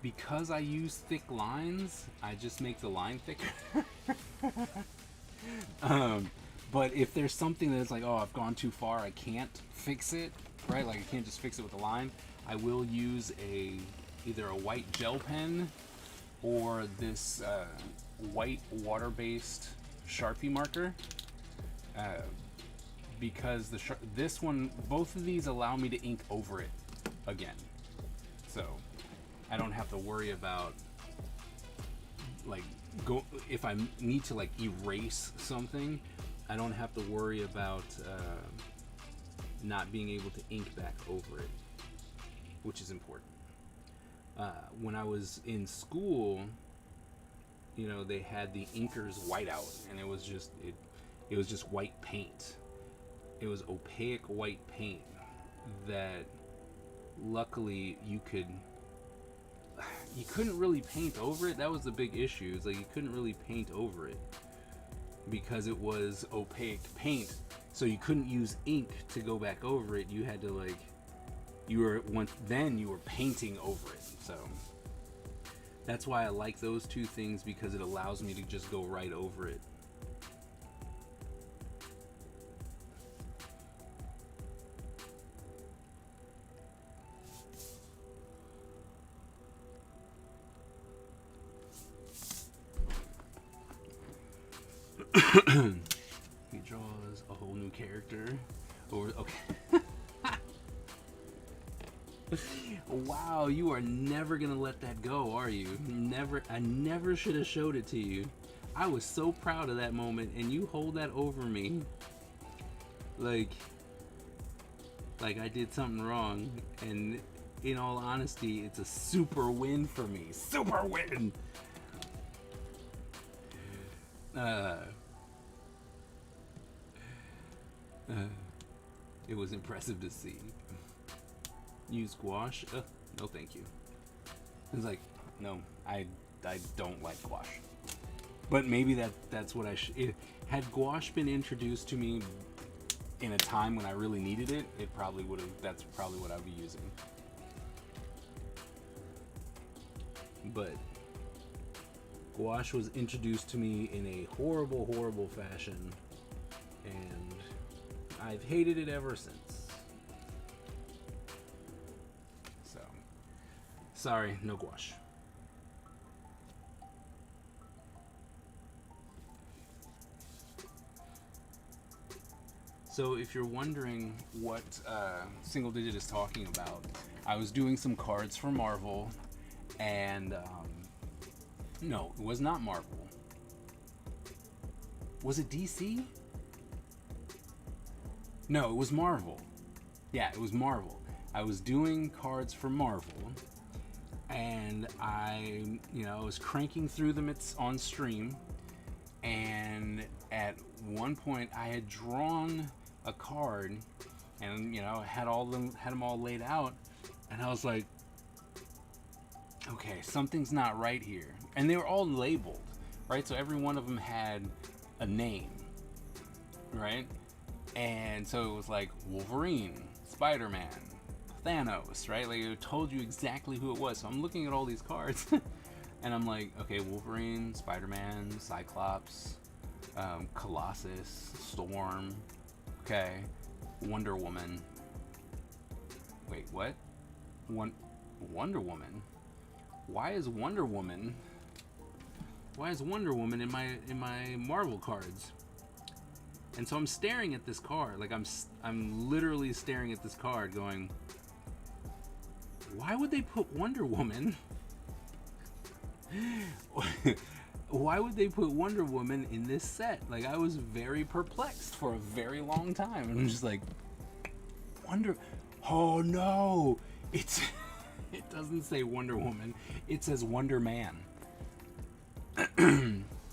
Because I use thick lines, I just make the line thicker. But if there's something that's like, oh, I've gone too far, I can't fix it, right? Like I can't just fix it with a line. I will use either a white gel pen or this white water-based Sharpie marker. Because this one, both of these allow me to ink over it again. So I don't have to worry about like if I need to like erase something, I don't have to worry about not being able to ink back over it, which is important. When I was in school, you know, they had the Inkers whiteout, and it was just white paint. It was opaque white paint that luckily you couldn't really paint over it. That was the big issue. It's like you couldn't really paint over it because it was opaque paint. So you couldn't use ink to go back over it. You had to like you were painting over it. So that's why I like those two things, because it allows me to just go right over it. He draws a whole new character. Okay. Wow, you are never gonna let that go, are you? Never. I never should have showed it to you. I was so proud of that moment, and you hold that over me. Like I did something wrong, and in all honesty, it's a super win for me. Super win! It was impressive to see. Use gouache? No, thank you. It's like, no, I don't like gouache. But maybe that's what I should. Had gouache been introduced to me in a time when I really needed it, it probably would have. That's probably what I'd be using. But gouache was introduced to me in a horrible, horrible fashion, and I've hated it ever since. So, sorry, no gouache. So if you're wondering what Single Digit is talking about, I was doing some cards for Marvel, and no, it was not Marvel. Was it DC? No, it was Marvel. Yeah, it was Marvel. I was doing cards for Marvel, and I was cranking through them on stream, and at one point I had drawn a card, and had them all laid out, and I was like, okay, something's not right here. And they were all labeled, right? So every one of them had a name, right? And so it was like Wolverine, Spider-Man, Thanos, right? Like it told you exactly who it was. So I'm looking at all these cards and I'm like, okay, Wolverine, Spider-Man, Cyclops, Colossus, Storm, okay, Wonder Woman. Wait, what? Wonder Woman? Why is Wonder Woman in my Marvel cards? And so I'm staring at this card, like I'm literally staring at this card going, why would they put Wonder Woman? Why would they put Wonder Woman in this set? Like, I was very perplexed for a very long time. And I'm just like, oh no, it doesn't say Wonder Woman, it says Wonder Man.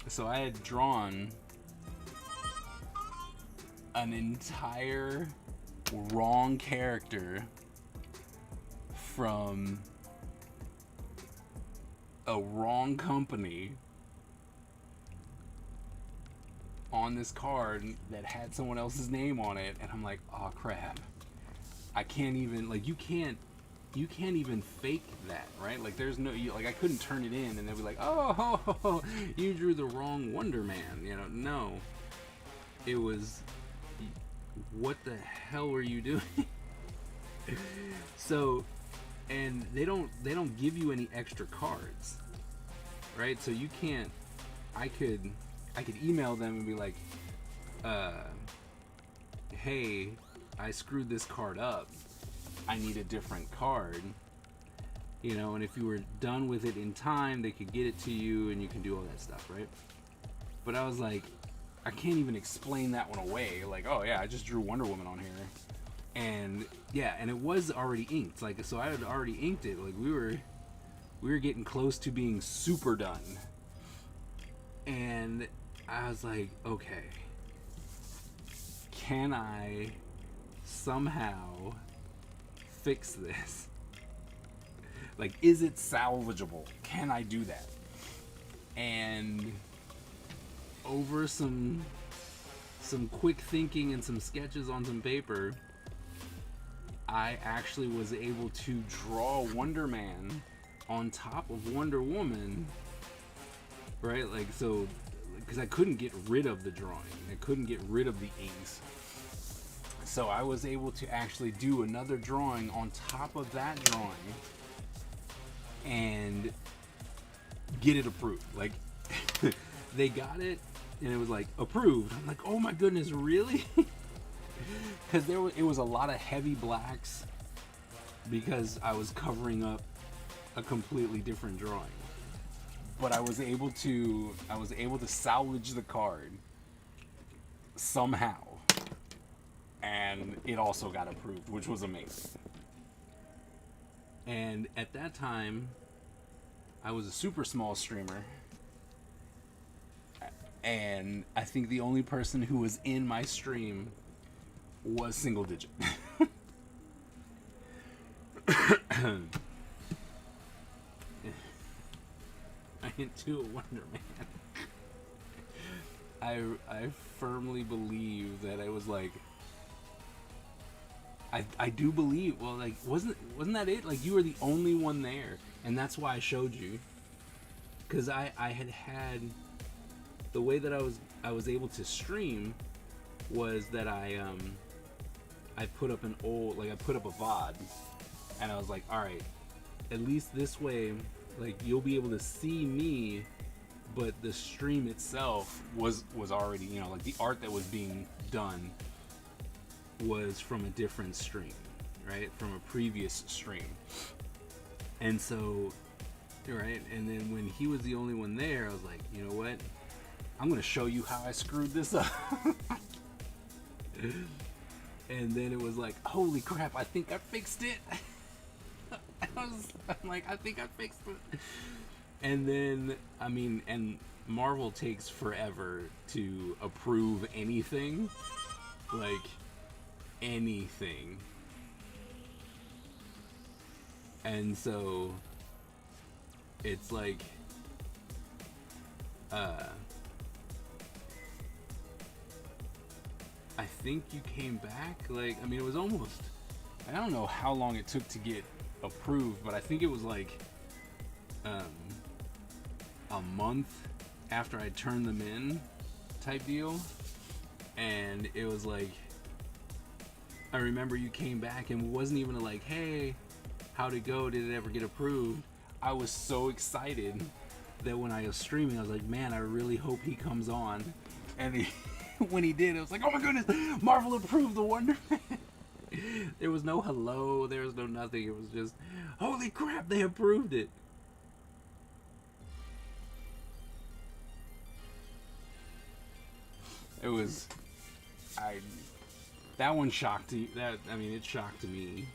So I had drawn an entire wrong character from a wrong company on this card that had someone else's name on it, and I'm like, oh crap, I can't even, like, you can't even fake that, right? Like, there's no, like, I couldn't turn it in and they'd be like, oh, you drew the wrong Wonder Man, you know? No, it was, what the hell were you doing? So, and they don't give you any extra cards, right? So you can't, I could email them and be like, hey, I screwed this card up, I need a different card, you know, and if you were done with it in time, they could get it to you and you can do all that stuff, right? But I was like, I can't even explain that one away, like, oh yeah, I just drew Wonder Woman on here. And yeah, and it was already inked, like, so I had already inked it, like, we were getting close to being super done. And I was like, okay, can I somehow fix this? Like, is it salvageable? Can I do that? And over some quick thinking and some sketches on some paper, I actually was able to draw Wonder Man on top of Wonder Woman, right? Like, so, because I couldn't get rid of the drawing, I couldn't get rid of the inks, so I was able to actually do another drawing on top of that drawing and get it approved. Like, they got it and it was like approved. I'm like, oh my goodness, really? Because it was a lot of heavy blacks because I was covering up a completely different drawing. But I was able to salvage the card somehow, and it also got approved, which was amazing. And at that time, I was a super small streamer, and I think the only person who was in my stream was single digit. I do a Wonder Man. I firmly believe that I was like, I do believe, well, like, wasn't that it? Like, you were the only one there, and that's why I showed you, because I had the way that I was able to stream was that I put up an old, like, I put up a VOD, and I was like, all right, at least this way, like, you'll be able to see me, but the stream itself was already, you know, like, the art that was being done was from a different stream, right, from a previous stream. And so, right, and then when he was the only one there, I was like, you know what, I'm gonna show you how I screwed this up. And then it was like, holy crap, I think I fixed it. I'm like, I think I fixed it. And then, I mean, and Marvel takes forever to approve anything. Like, anything. And so, it's like, uh, I think you came back, like, I mean, it was almost, I don't know how long it took to get approved, but I think it was like, a month after I turned them in type deal. And it was like, I remember you came back and it wasn't even like, hey, how'd it go? Did it ever get approved? I was so excited that when I was streaming, I was like, man, I really hope he comes on. And he, when he did, it was like, oh my goodness, Marvel approved the Wonder Man. There was no hello, there was no nothing. It was just, holy crap, they approved it. It was, that one shocked you. That, I mean, it shocked me.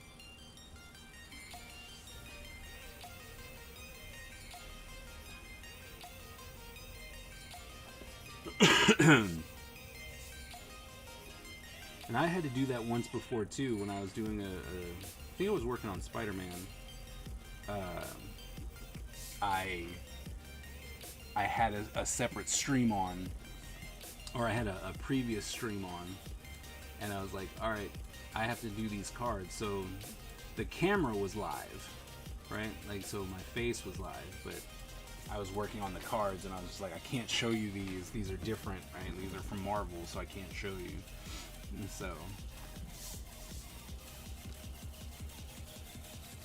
And I had to do that once before too, when I was doing I think I was working on Spider-Man. I had a separate stream on, or I had a previous stream on, and I was like, all right, I have to do these cards. So the camera was live, right? Like, so my face was live, but I was working on the cards, and I was just like, I can't show you these. These are different, right? These are from Marvel, so I can't show you. And so,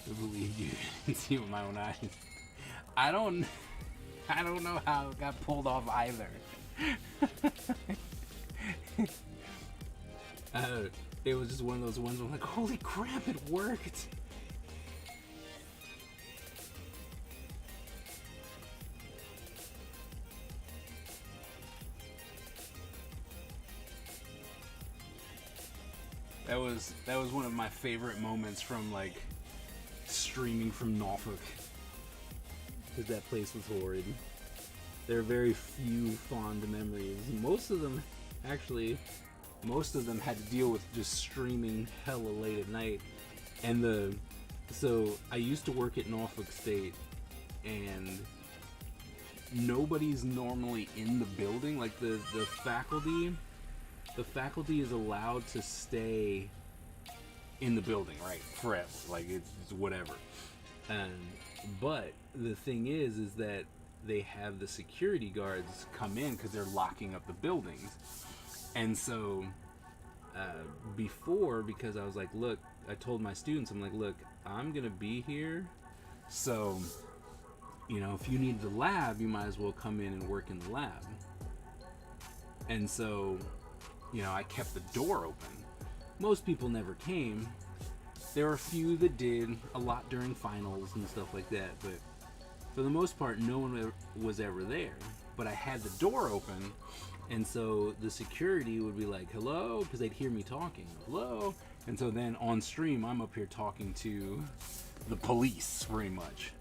I believe you didn't see with my own eyes. I don't know how it got pulled off either. It was just one of those ones where I'm like, holy crap, it worked. That was one of my favorite moments from, like, streaming from Norfolk, because that place was horrid. There are very few fond memories. Most of them had to deal with just streaming hella late at night. And so I used to work at Norfolk State, and nobody's normally in the building. Like, the faculty is allowed to stay in the building, right, forever. Like, it's whatever. But the thing is that they have the security guards come in because they're locking up the buildings. And so because I was like, look, I told my students, I'm like, look, I'm gonna be here, so, you know, if you need the lab, you might as well come in and work in the lab. And so, you know, I kept the door open. Most people never came. There were a few that did, a lot during finals and stuff like that, but for the most part, no one was ever there. But I had the door open, and so the security would be like, hello, because they'd hear me talking, hello. And so then on stream, I'm up here talking to the police, pretty much.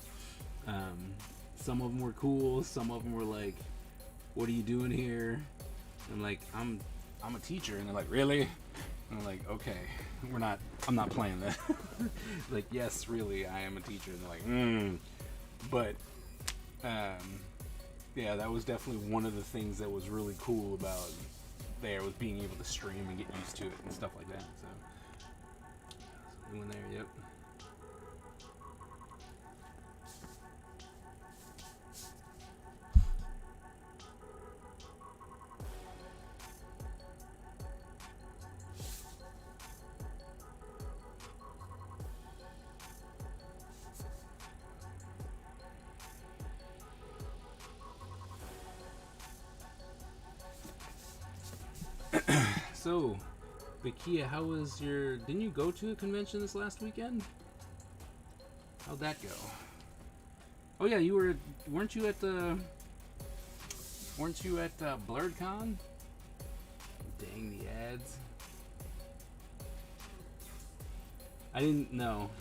Some of them were cool, some of them were like, what are you doing here? I'm like, I'm a teacher. And they're like, really? And I'm like, okay, I'm not playing that. Like, yes, really, I am a teacher. And they're like, But, yeah, that was definitely one of the things that was really cool about there, was being able to stream and get used to it and stuff like that. So we went there, yep. So, Vikia, how was didn't you go to a convention this last weekend? How'd that go? Oh yeah, weren't you at BlurredCon? Dang, the ads. I didn't know.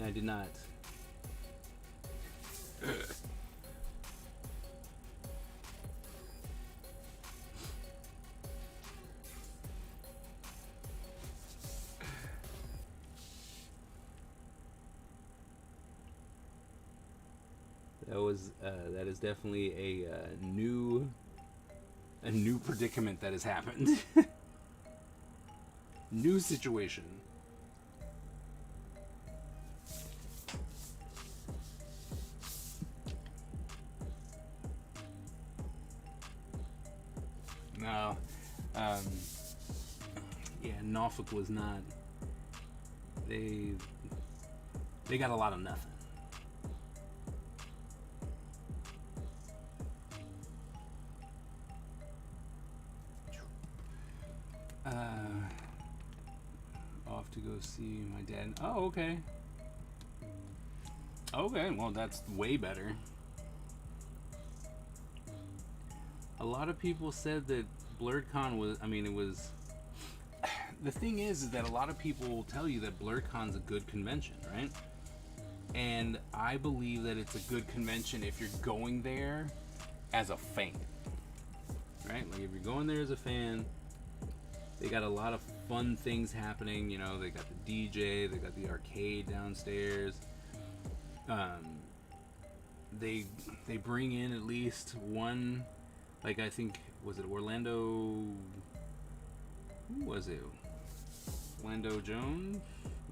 I did not. That is definitely a new predicament that has happened. New situation. No, um, yeah, Norfolk was not. They they got a lot of nothing. Off to go see my dad. Oh, okay. Okay, well that's way better. A lot of people said that BlurredCon was. I mean, it was. The thing is that a lot of people will tell you that BlurredCon's a good convention, right? And I believe that it's a good convention if you're going there as a fan, right? Like if you're going there as a fan, they got a lot of fun things happening. You know, they got the DJ, they got the arcade downstairs. Um, they bring in at least one, like I think was it Orlando? Who was it? Orlando Jones,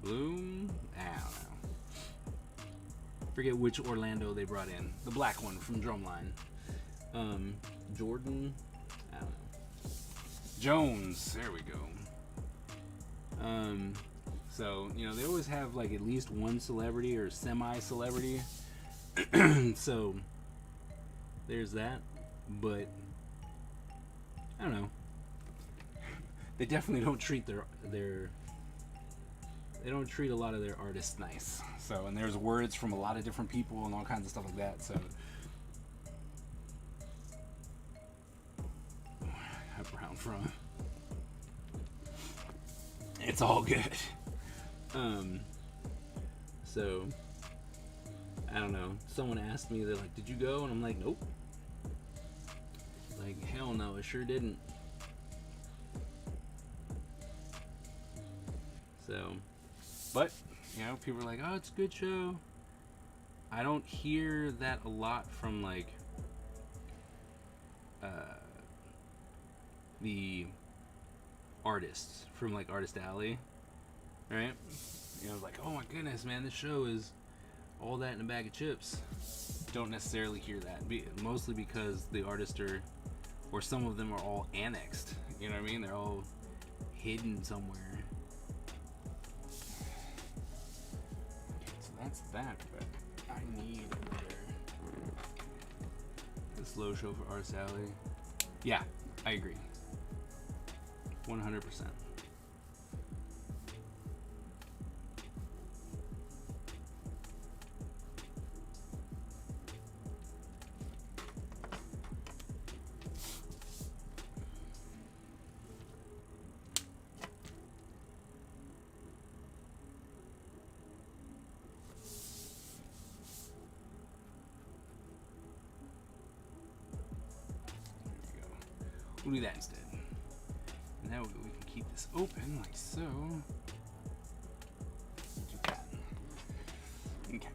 Bloom. I don't know. Forget which Orlando they brought in. The black one from Drumline. Jordan. I don't know. Jones. There we go. So, you know, they always have like at least one celebrity or semi-celebrity. So, there's that. But, I don't know. They definitely don't treat their they don't treat a lot of their artists nice. So, and there's words from a lot of different people and all kinds of stuff like that. So, I got brown from. It's all good. So, I don't know. Someone asked me, they're like, "Did you go?" And I'm like, "Nope." Like, hell no, I sure didn't. So, but, you know, people are like, "Oh, it's a good show." I don't hear that a lot from, like, the artists from, like, Artist Alley, right? You know, like, "Oh my goodness, man, this show is all that in a bag of chips." Don't necessarily hear that. Mostly because the artists are, or some of them are all annexed. You know what I mean? They're all hidden somewhere. So that's that, but I need another slow show for Artist Alley. Yeah, I agree. 100%. We'll do that instead. And now we can keep this open like so. Do that. Okay.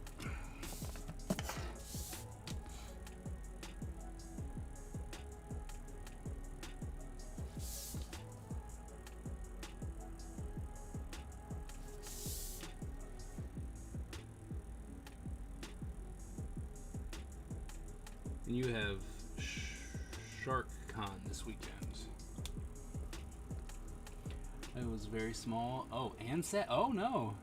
And you have Shark Con this weekend. It was very small. Oh, and set. Oh no.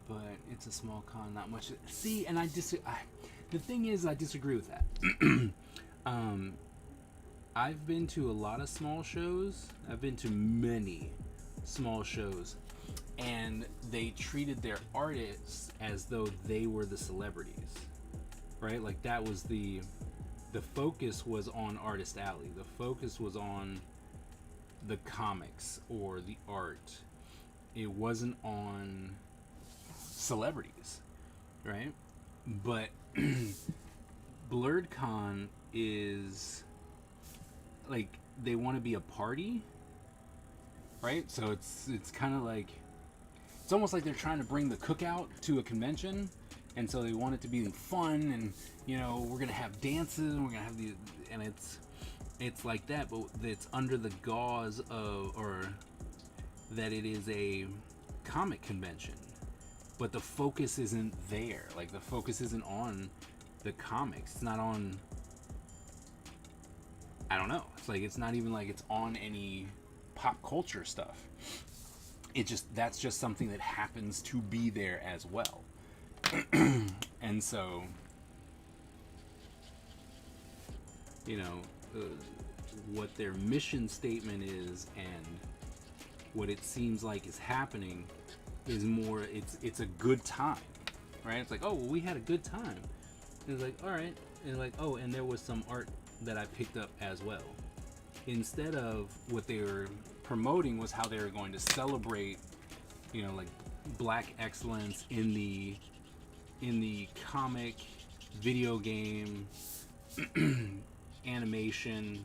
But it's a small con, not much. See, and the thing is, I disagree with that. I've been to a lot of small shows. I've been to many small shows, and they treated their artists as though they were the celebrities, right? Like that was the focus was on Artist Alley. The focus was on the comics or the art. It wasn't on celebrities, right? But BlurredCon is like they want to be a party, right? So it's kind of like it's almost like they're trying to bring the cookout to a convention, And so they want it to be fun, and we're gonna have dances, and we're gonna have these, and it's like that, but it's under the gauze of, or that it is a comic convention, but the focus isn't there. Like, the focus isn't on the comics. It's not on, I don't know. It's like, it's not even like it's on any pop culture stuff. That's just something that happens to be there as well. And so, what their mission statement is, and what it seems like is happening, is more, it's a good time, right? It's like, oh, well, we had a good time. And it's like, all right. And like, oh, and there was some art that I picked up as well. Instead of what they were promoting was how they were going to celebrate, like, black excellence in the comic, video game, animation,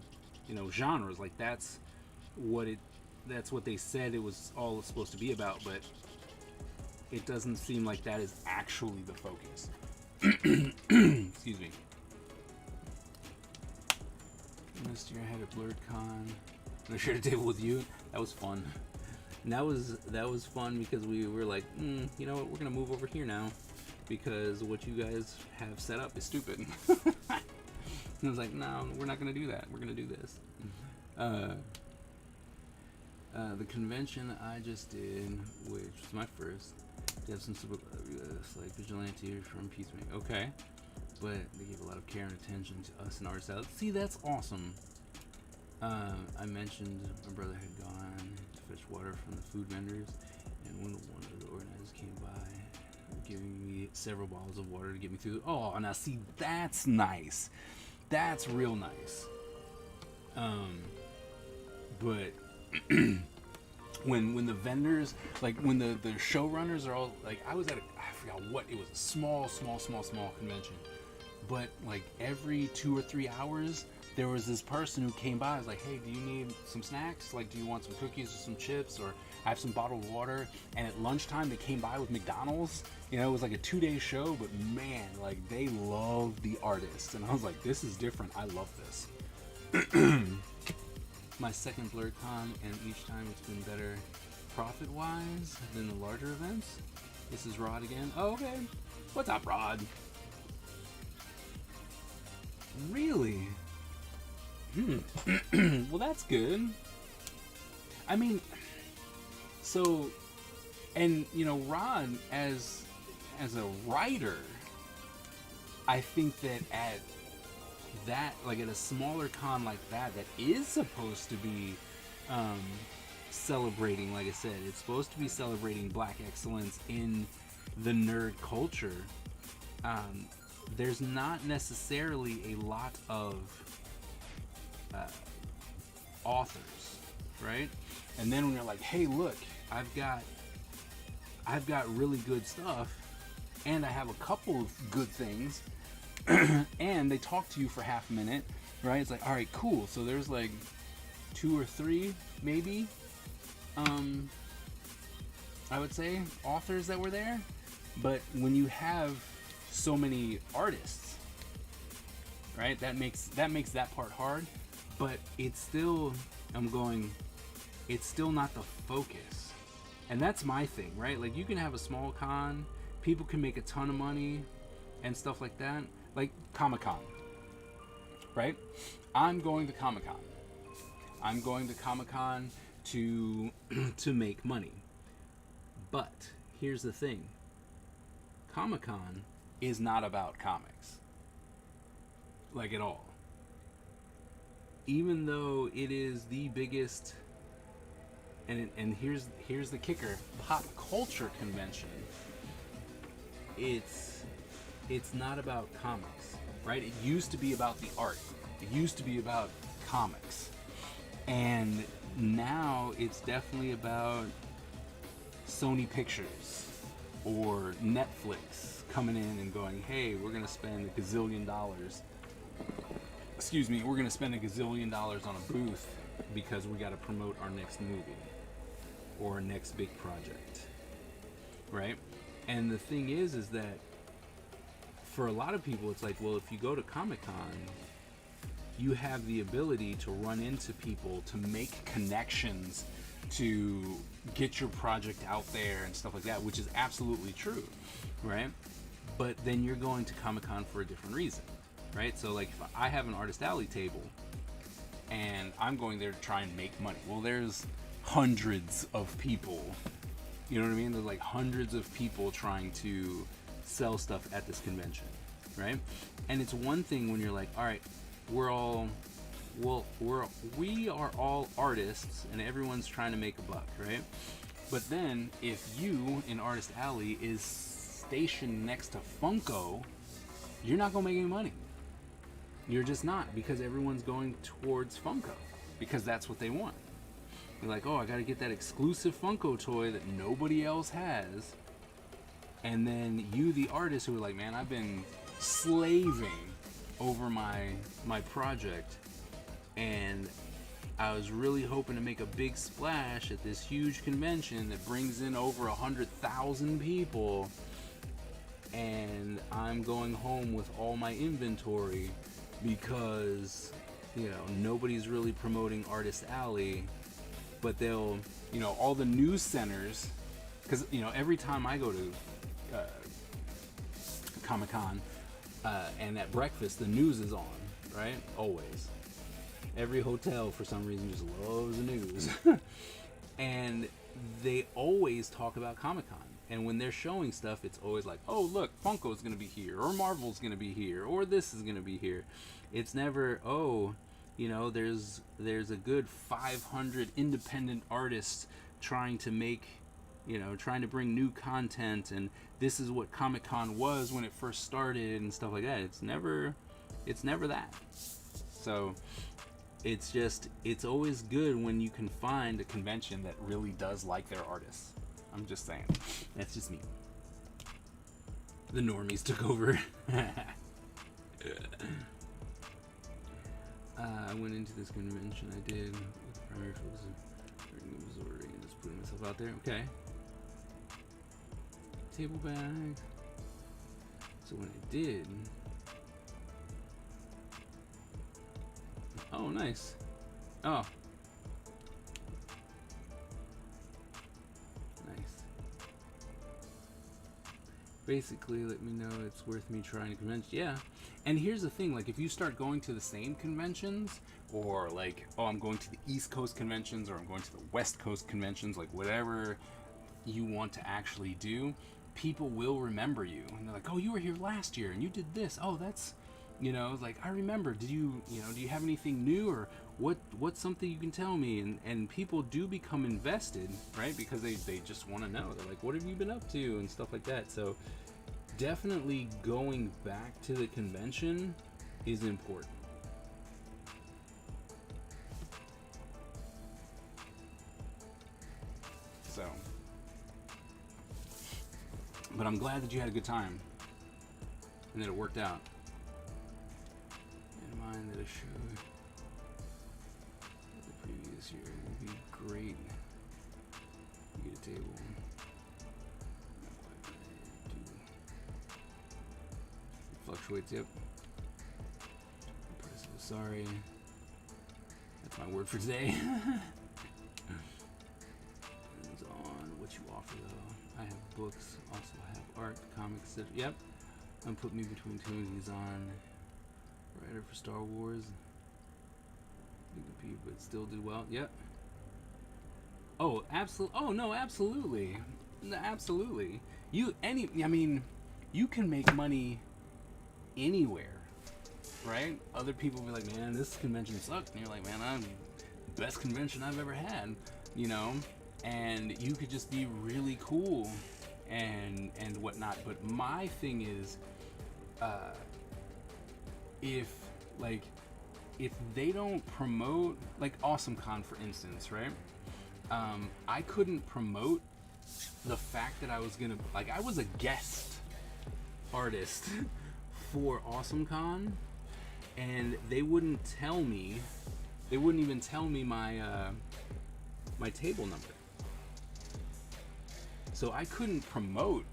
genres. Like, that's what they said it was all supposed to be about, but it doesn't seem like that is actually the focus. Excuse me. Last year I had a BlurredCon. I shared a table with you. That was fun. And that was fun because we were like, you know what, we're gonna move over here now because what you guys have set up is stupid. And I was like, no, we're not gonna do that. We're gonna do this. The convention I just did, which was my first, they have some like vigilante from Peacemaker. Okay. But they gave a lot of care and attention to us and our styles. See, that's awesome. I mentioned my brother had gone to fetch water from the food vendors, and one of the organizers came by, giving me several bottles of water to get me through. Oh, now see, that's nice. That's real nice. But when the vendors, like when the showrunners are all like, I was at I forgot what it was, a small convention, but like every 2 or 3 hours there was this person who came by. I was like, hey, do you need some snacks? Like, do you want some cookies or some chips, or I have some bottled water? And at lunchtime they came by with McDonald's. It was like a 2-day show, but man, like, they love the artists, and I was like, this is different. I love this. My second BlurredCon, and each time it's been better profit-wise than the larger events. This is Rod again. Oh, okay. What's up, Rod? Really? Well, that's good. I mean, so, and Rod, as a writer, I think that at a smaller con like that is supposed to be celebrating, like I said, it's supposed to be celebrating black excellence in the nerd culture. There's not necessarily a lot of authors, right? And then when you're like, hey, look, I've got really good stuff, and I have a couple of good things, and they talk to you for half a minute, right? It's like, all right, cool. So there's like 2 or 3 maybe, I would say, authors that were there. But when you have so many artists, right, that makes that part hard. But it's still, it's still not the focus. And that's my thing, right? Like, you can have a small con, people can make a ton of money and stuff like that. Like Comic-Con, right? I'm going to Comic-Con. I'm going to Comic-Con to make money. But here's the thing. Comic-Con is not about comics. Like, at all. Even though it is the biggest, and here's the kicker, pop culture convention, it's not about comics, right? It used to be about the art. It used to be about comics. And now it's definitely about Sony Pictures or Netflix coming in and going, hey, we're going to spend a gazillion dollars. Excuse me, we're going to spend a gazillion dollars on a booth because we got to promote our next movie or our next big project, right? And the thing is that for a lot of people, it's like, well, if you go to Comic-Con, you have the ability to run into people, to make connections, to get your project out there and stuff like that, which is absolutely true, right? But then you're going to Comic-Con for a different reason, right? So like if I have an Artist Alley table and I'm going there to try and make money, well, there's hundreds of people, you know what I mean? There's like hundreds of people trying to sell stuff at this convention, right? And it's one thing when you're like, all right, we are all artists and everyone's trying to make a buck, right? But then if you in Artist Alley is stationed next to Funko, you're not gonna make any money. You're just not, because everyone's going towards Funko because that's what they want. You're like, oh, I gotta get that exclusive Funko toy that nobody else has. And then you, the artist, who are like, man, I've been slaving over my project, and I was really hoping to make a big splash at this huge convention that brings in over 100,000 people, and I'm going home with all my inventory because, you know, nobody's really promoting Artist Alley, but they'll, you know, all the news centers, because, you know, every time I go to Comic-Con and at breakfast, the news is on, right? Always. Every hotel, for some reason, just loves the news. And they always talk about Comic-Con. And when they're showing stuff, it's always like, oh, look, Funko's going to be here, or Marvel's going to be here, or this is going to be here. It's never, oh, you know, there's a good 500 independent artists trying to make, you know, trying to bring new content, and this is what Comic-Con was when it first started and stuff like that. It's never that. So it's always good when you can find a convention that really does like their artists. I'm just saying. That's just me. The normies took over. I went into this convention I did with the primary focus of ordering and just putting myself out there. Okay. Table bag. So when I did... Oh, nice. Oh. Nice. Basically, let me know it's worth me trying to convince. Yeah. And here's the thing, like, if you start going to the same conventions, or like, oh, I'm going to the East Coast conventions, or I'm going to the West Coast conventions, like whatever you want to actually do, people will remember you. And they're like, oh, you were here last year and you did this. Oh, that's, you know, like, I remember. Did you, you know, do you have anything new, or what's something you can tell me? And people do become invested, right? Because they just want to know. They're like, what have you been up to and stuff like that. So definitely going back to the convention is important. So, but I'm glad that you had a good time and that it worked out. And mine that I showed the previous year would be great. You get a table. Fluctuates, yep. Impressive, sorry. That's my word for today. Depends on what you offer, though. I have books, also have art, comics, yep. And put me between two. He's on writer for Star Wars. You compete, but still did well. Yep. Oh, absolutely. Oh no, absolutely. Absolutely. I mean, you can make money anywhere, right? Other people will be like, man, this convention sucked, and you're like, man, I'm the best convention I've ever had, you know. And you could just be really cool and whatnot. But my thing is, if they don't promote, like AwesomeCon, for instance, right? I couldn't promote the fact that I was gonna, like, I was a guest artist for AwesomeCon, and they wouldn't even tell me my my table number. So I couldn't promote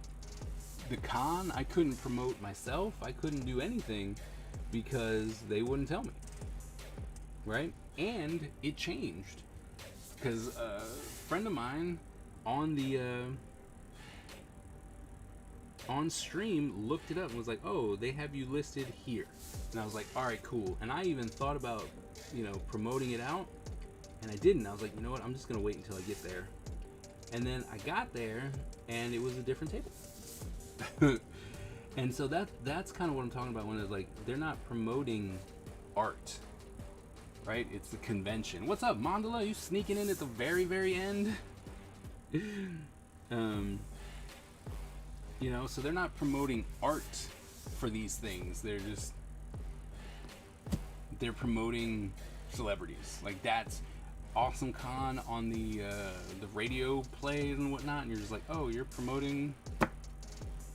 the con, I couldn't promote myself. I couldn't do anything because they wouldn't tell me, right? And it changed because a friend of mine on the on stream looked it up and was like, oh, they have you listed here. And I was like, all right, cool. And I even thought about, promoting it out, and I didn't. I was like, you know what, I'm just gonna wait until I get there. And then I got there and it was a different table. And so that's kind of what I'm talking about when it's like they're not promoting art, right? It's the convention. What's up, Mandala? You sneaking in at the very, very end? So they're not promoting art for these things. They're promoting celebrities. Like, that's Awesome Con on the radio plays and whatnot, and you're just like, oh, you're promoting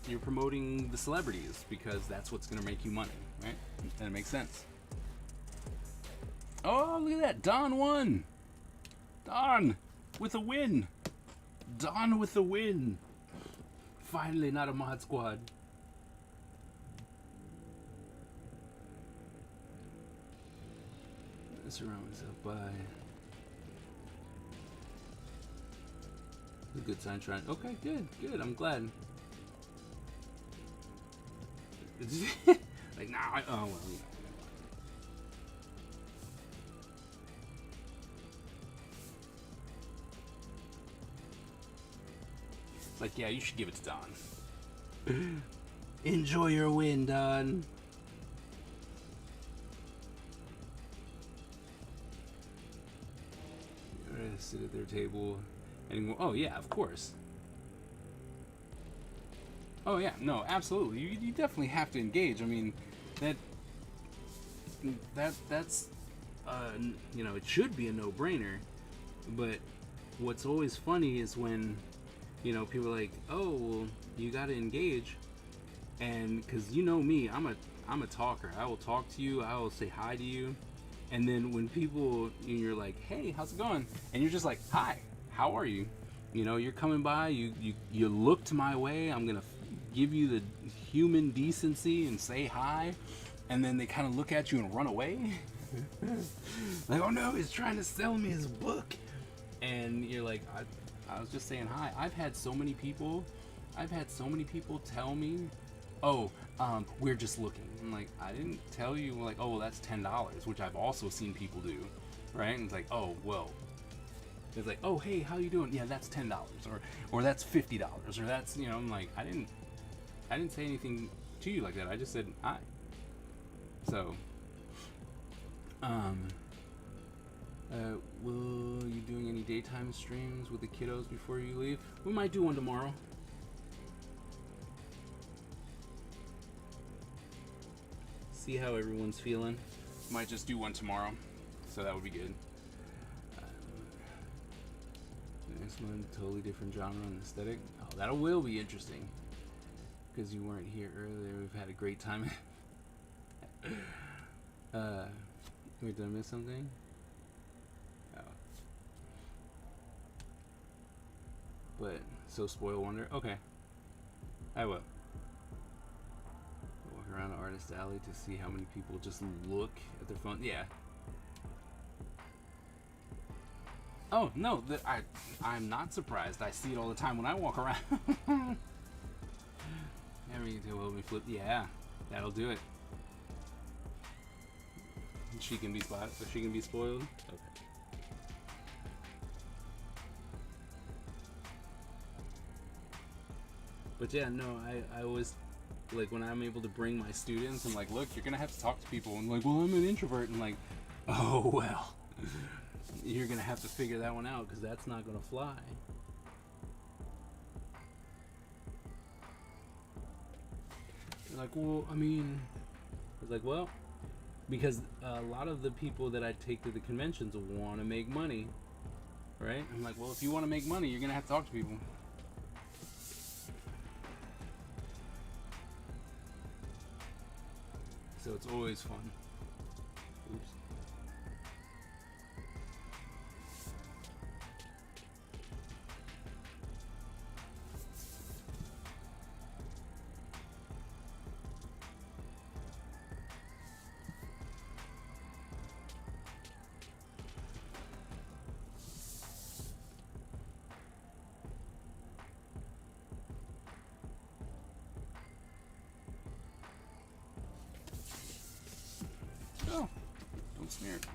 the celebrities because that's what's gonna make you money, right? And it makes sense. Oh, look at that. Don won. Don with a win. Don with the win. Finally, not a mod squad. Surround myself by a good sign. Trying. Okay, good. I'm glad. Like, nah. Oh well. Like, yeah, you should give it to Don. Enjoy your win, Don. Sit at their table anymore. Oh yeah, of course. Oh yeah, no, absolutely. You definitely have to engage. I mean, that's it should be a no-brainer. But what's always funny is when people are like, oh, well, you got to engage, and because me, I'm a talker. I will talk to you. I will say hi to you. And then when people, you're like, hey, how's it going? And you're just like, hi, how are you? You're coming by, you looked my way, I'm going to give you the human decency and say hi. And then they kind of look at you and run away. Like, oh no, he's trying to sell me his book. And you're like, I was just saying hi. I've had so many people tell me, oh, we're just looking. I'm like, I didn't tell you. Like, oh, well, that's $10, which I've also seen people do, right? And it's like, oh, well, it's like, oh, hey, how you doing? Yeah, that's $10, or that's $50, or that's, I'm like, I didn't say anything to you like that. I just said hi. So, will you doing any daytime streams with the kiddos before you leave? We might do one tomorrow. See how everyone's feeling. Might just do one tomorrow, so that would be good. Next one, totally different genre and aesthetic. Oh, that will be interesting because you weren't here earlier. We've had a great time. Wait, did I miss something? Oh. But so spoil wonder. Okay, I will. Around Artist Alley to see how many people just look at their phone. Yeah. Oh no, I'm not surprised. I see it all the time when I walk around. Everything to help me flip. Yeah, that'll do it. She can be spoiled. She can be spoiled. Okay. But yeah, no, I always. Like, when I'm able to bring my students, I'm like, look, you're gonna have to talk to people. And like, well, I'm an introvert. And like, oh well, you're gonna have to figure that one out because that's not gonna fly. They're like, well, I mean, I was like, well, because a lot of the people that I take to the conventions want to make money, right? I'm like, well, if you want to make money, you're gonna have to talk to people. So it's always fun. Oops. don't smear it.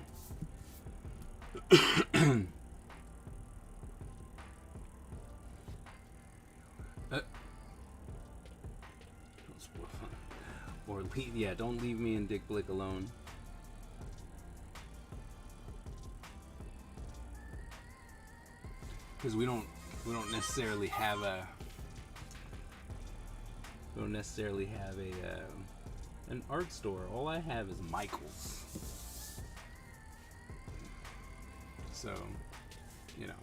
Or don't leave me and Dick Blick alone. Because we don't necessarily have a an art store. All I have is Michael's. So, you know.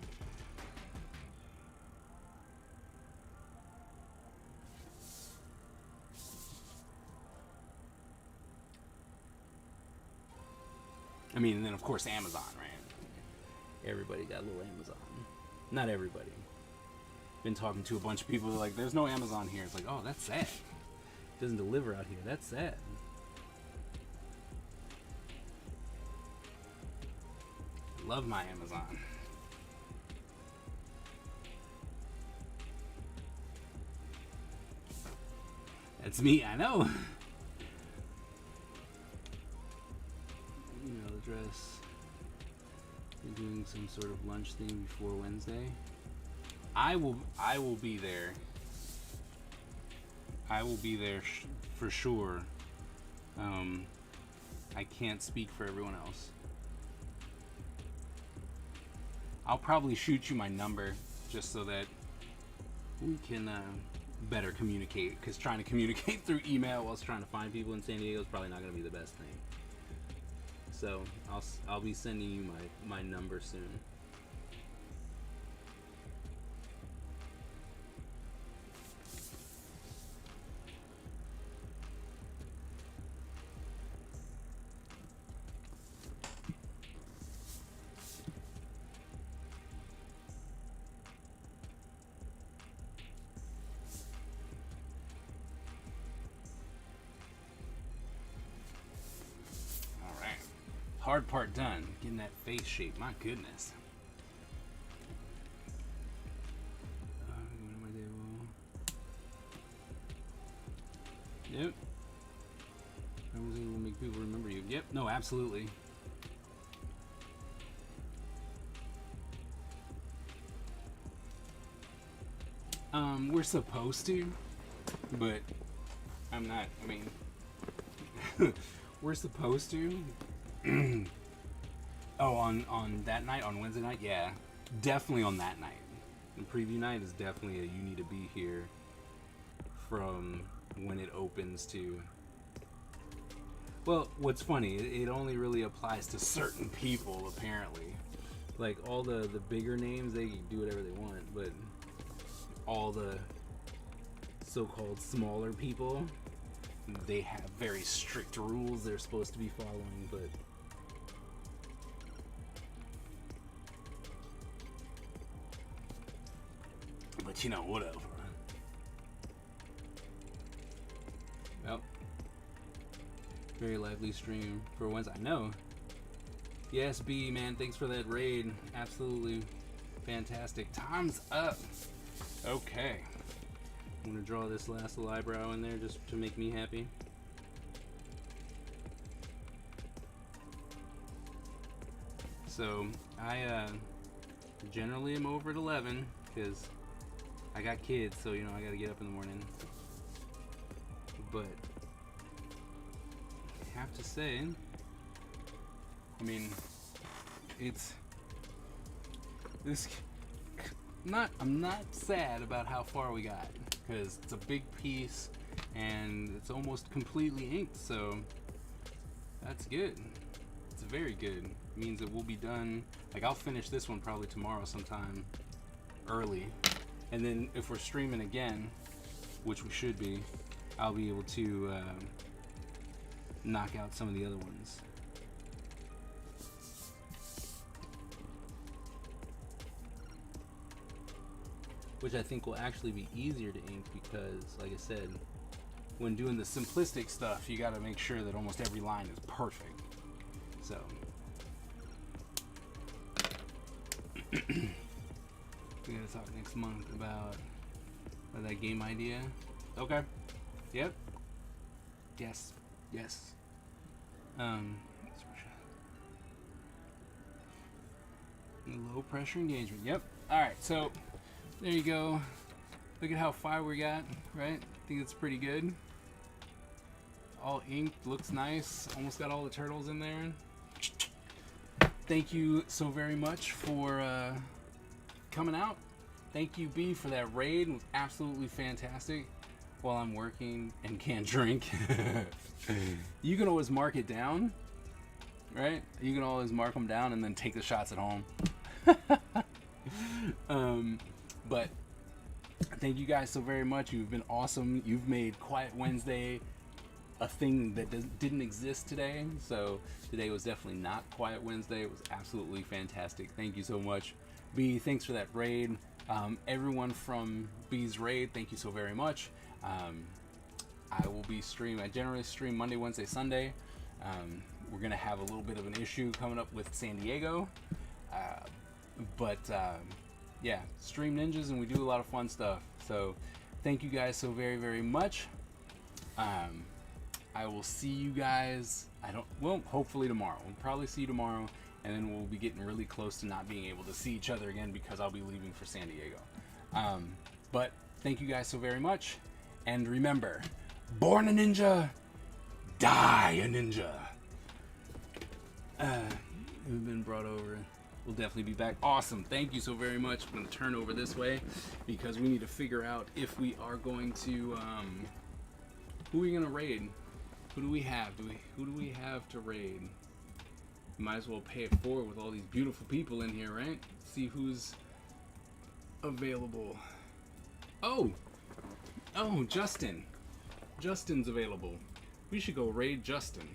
I mean, and then of course Amazon, right? Everybody got a little Amazon. Not everybody. Been talking to a bunch of people that are like, there's no Amazon here. It's like, oh, that's sad. It doesn't deliver out here. That's sad. Love my Amazon. That's me, I know. Email address. You're doing some sort of lunch thing before Wednesday. I will be there. I will be there for sure. I can't speak for everyone else. I'll probably shoot you my number just so that we can better communicate. Because trying to communicate through email whilst trying to find people in San Diego is probably not going to be the best thing. So I'll be sending you my number soon. Hard part done. Getting that face shape. My goodness. Yep. Everything will make people remember you. Yep. No, absolutely. We're supposed to, but I'm not. I mean, we're supposed to. Oh, on that night, on Wednesday night, yeah, definitely on that night. The preview night is definitely a you need to be here from when it opens to. Well, what's funny, it only really applies to certain people apparently. Like all the bigger names, they can do whatever they want, but all the so-called smaller people, they have very strict rules they're supposed to be following, but. But you know, whatever. Well, very lively stream for Wednesday. I know. Yes, B, man, thanks for that raid. Absolutely fantastic. Time's up. Okay. I'm gonna draw this last little eyebrow in there just to make me happy. So, I generally am over at 11 because I got kids, so you know I gotta get up in the morning. But I have to say, I mean, it's this. I'm not sad about how far we got because it's a big piece and it's almost completely inked, so that's good. It's very good. It means it will be done. Like I'll finish this one probably tomorrow sometime early. And then if we're streaming again, which we should be, I'll be able to knock out some of the other ones. Which I think will actually be easier to ink because, like I said, when doing the simplistic stuff, you gotta make sure that almost every line is perfect. So. We gotta talk next month about that game idea. Okay. Yep. Yes. Yes. Low pressure engagement. Yep. All right. So there you go. Look at how far we got. Right. I think it's pretty good. All inked. Looks nice. Almost got all the turtles in there. Thank you so very much for coming out. Thank you, B, for that raid. It was absolutely fantastic. While I'm working and can't drink, you can always mark it down, right? You can always mark them down and then take the shots at home. But thank you guys so very much. You've been awesome. You've made Quiet Wednesday a thing that didn't exist today. So today was definitely not Quiet Wednesday. It was absolutely fantastic. Thank you so much. B, thanks for that raid. Everyone from B's raid, thank you so very much. I will be streaming. I generally stream Monday, Wednesday, Sunday. We're gonna have a little bit of an issue coming up with San Diego, but yeah, stream ninjas, and we do a lot of fun stuff. So thank you guys so very, very much. I will see you guys. Hopefully tomorrow. We'll probably see you tomorrow, and then we'll be getting really close to not being able to see each other again because I'll be leaving for San Diego. But thank you guys so very much. And remember, born a ninja, die a ninja. We've been brought over. We'll definitely be back. Awesome. Thank you so very much. I'm going to turn over this way because we need to figure out if we are going to, who are we going to raid? Who do we have? Who do we have to raid? Might as well pay it forward with all these beautiful people in here, right? See who's available. Oh, Justin. Justin's available. We should go raid Justin.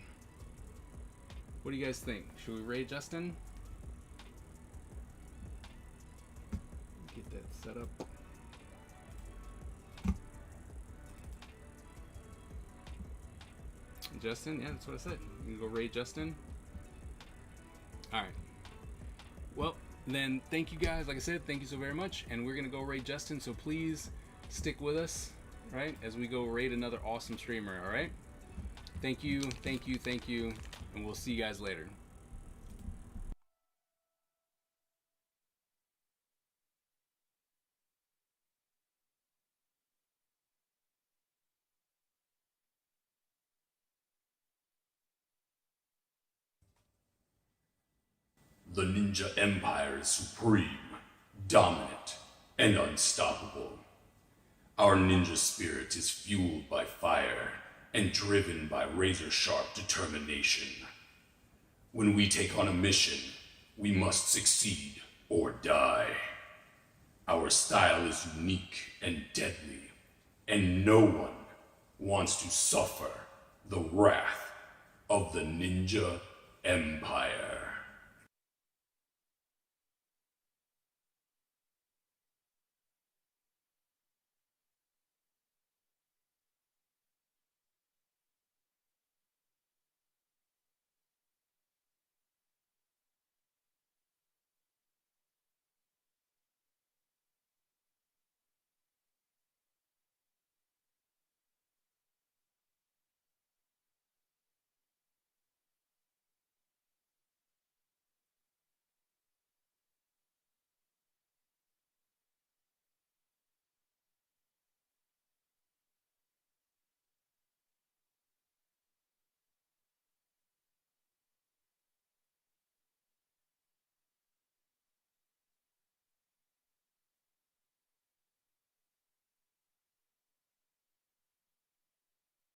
What do you guys think? Should we raid Justin? Get that set up. Justin? Yeah, that's what I said. You can go raid Justin. Alright. Well, then thank you guys. Like I said, thank you so very much. And we're going to go raid Justin, so please stick with us, right, as we go raid another awesome streamer, alright? Thank you, thank you, thank you, and we'll see you guys later. The Ninja Empire is supreme, dominant, and unstoppable. Our ninja spirit is fueled by fire and driven by razor-sharp determination. When we take on a mission, we must succeed or die. Our style is unique and deadly, and no one wants to suffer the wrath of the Ninja Empire.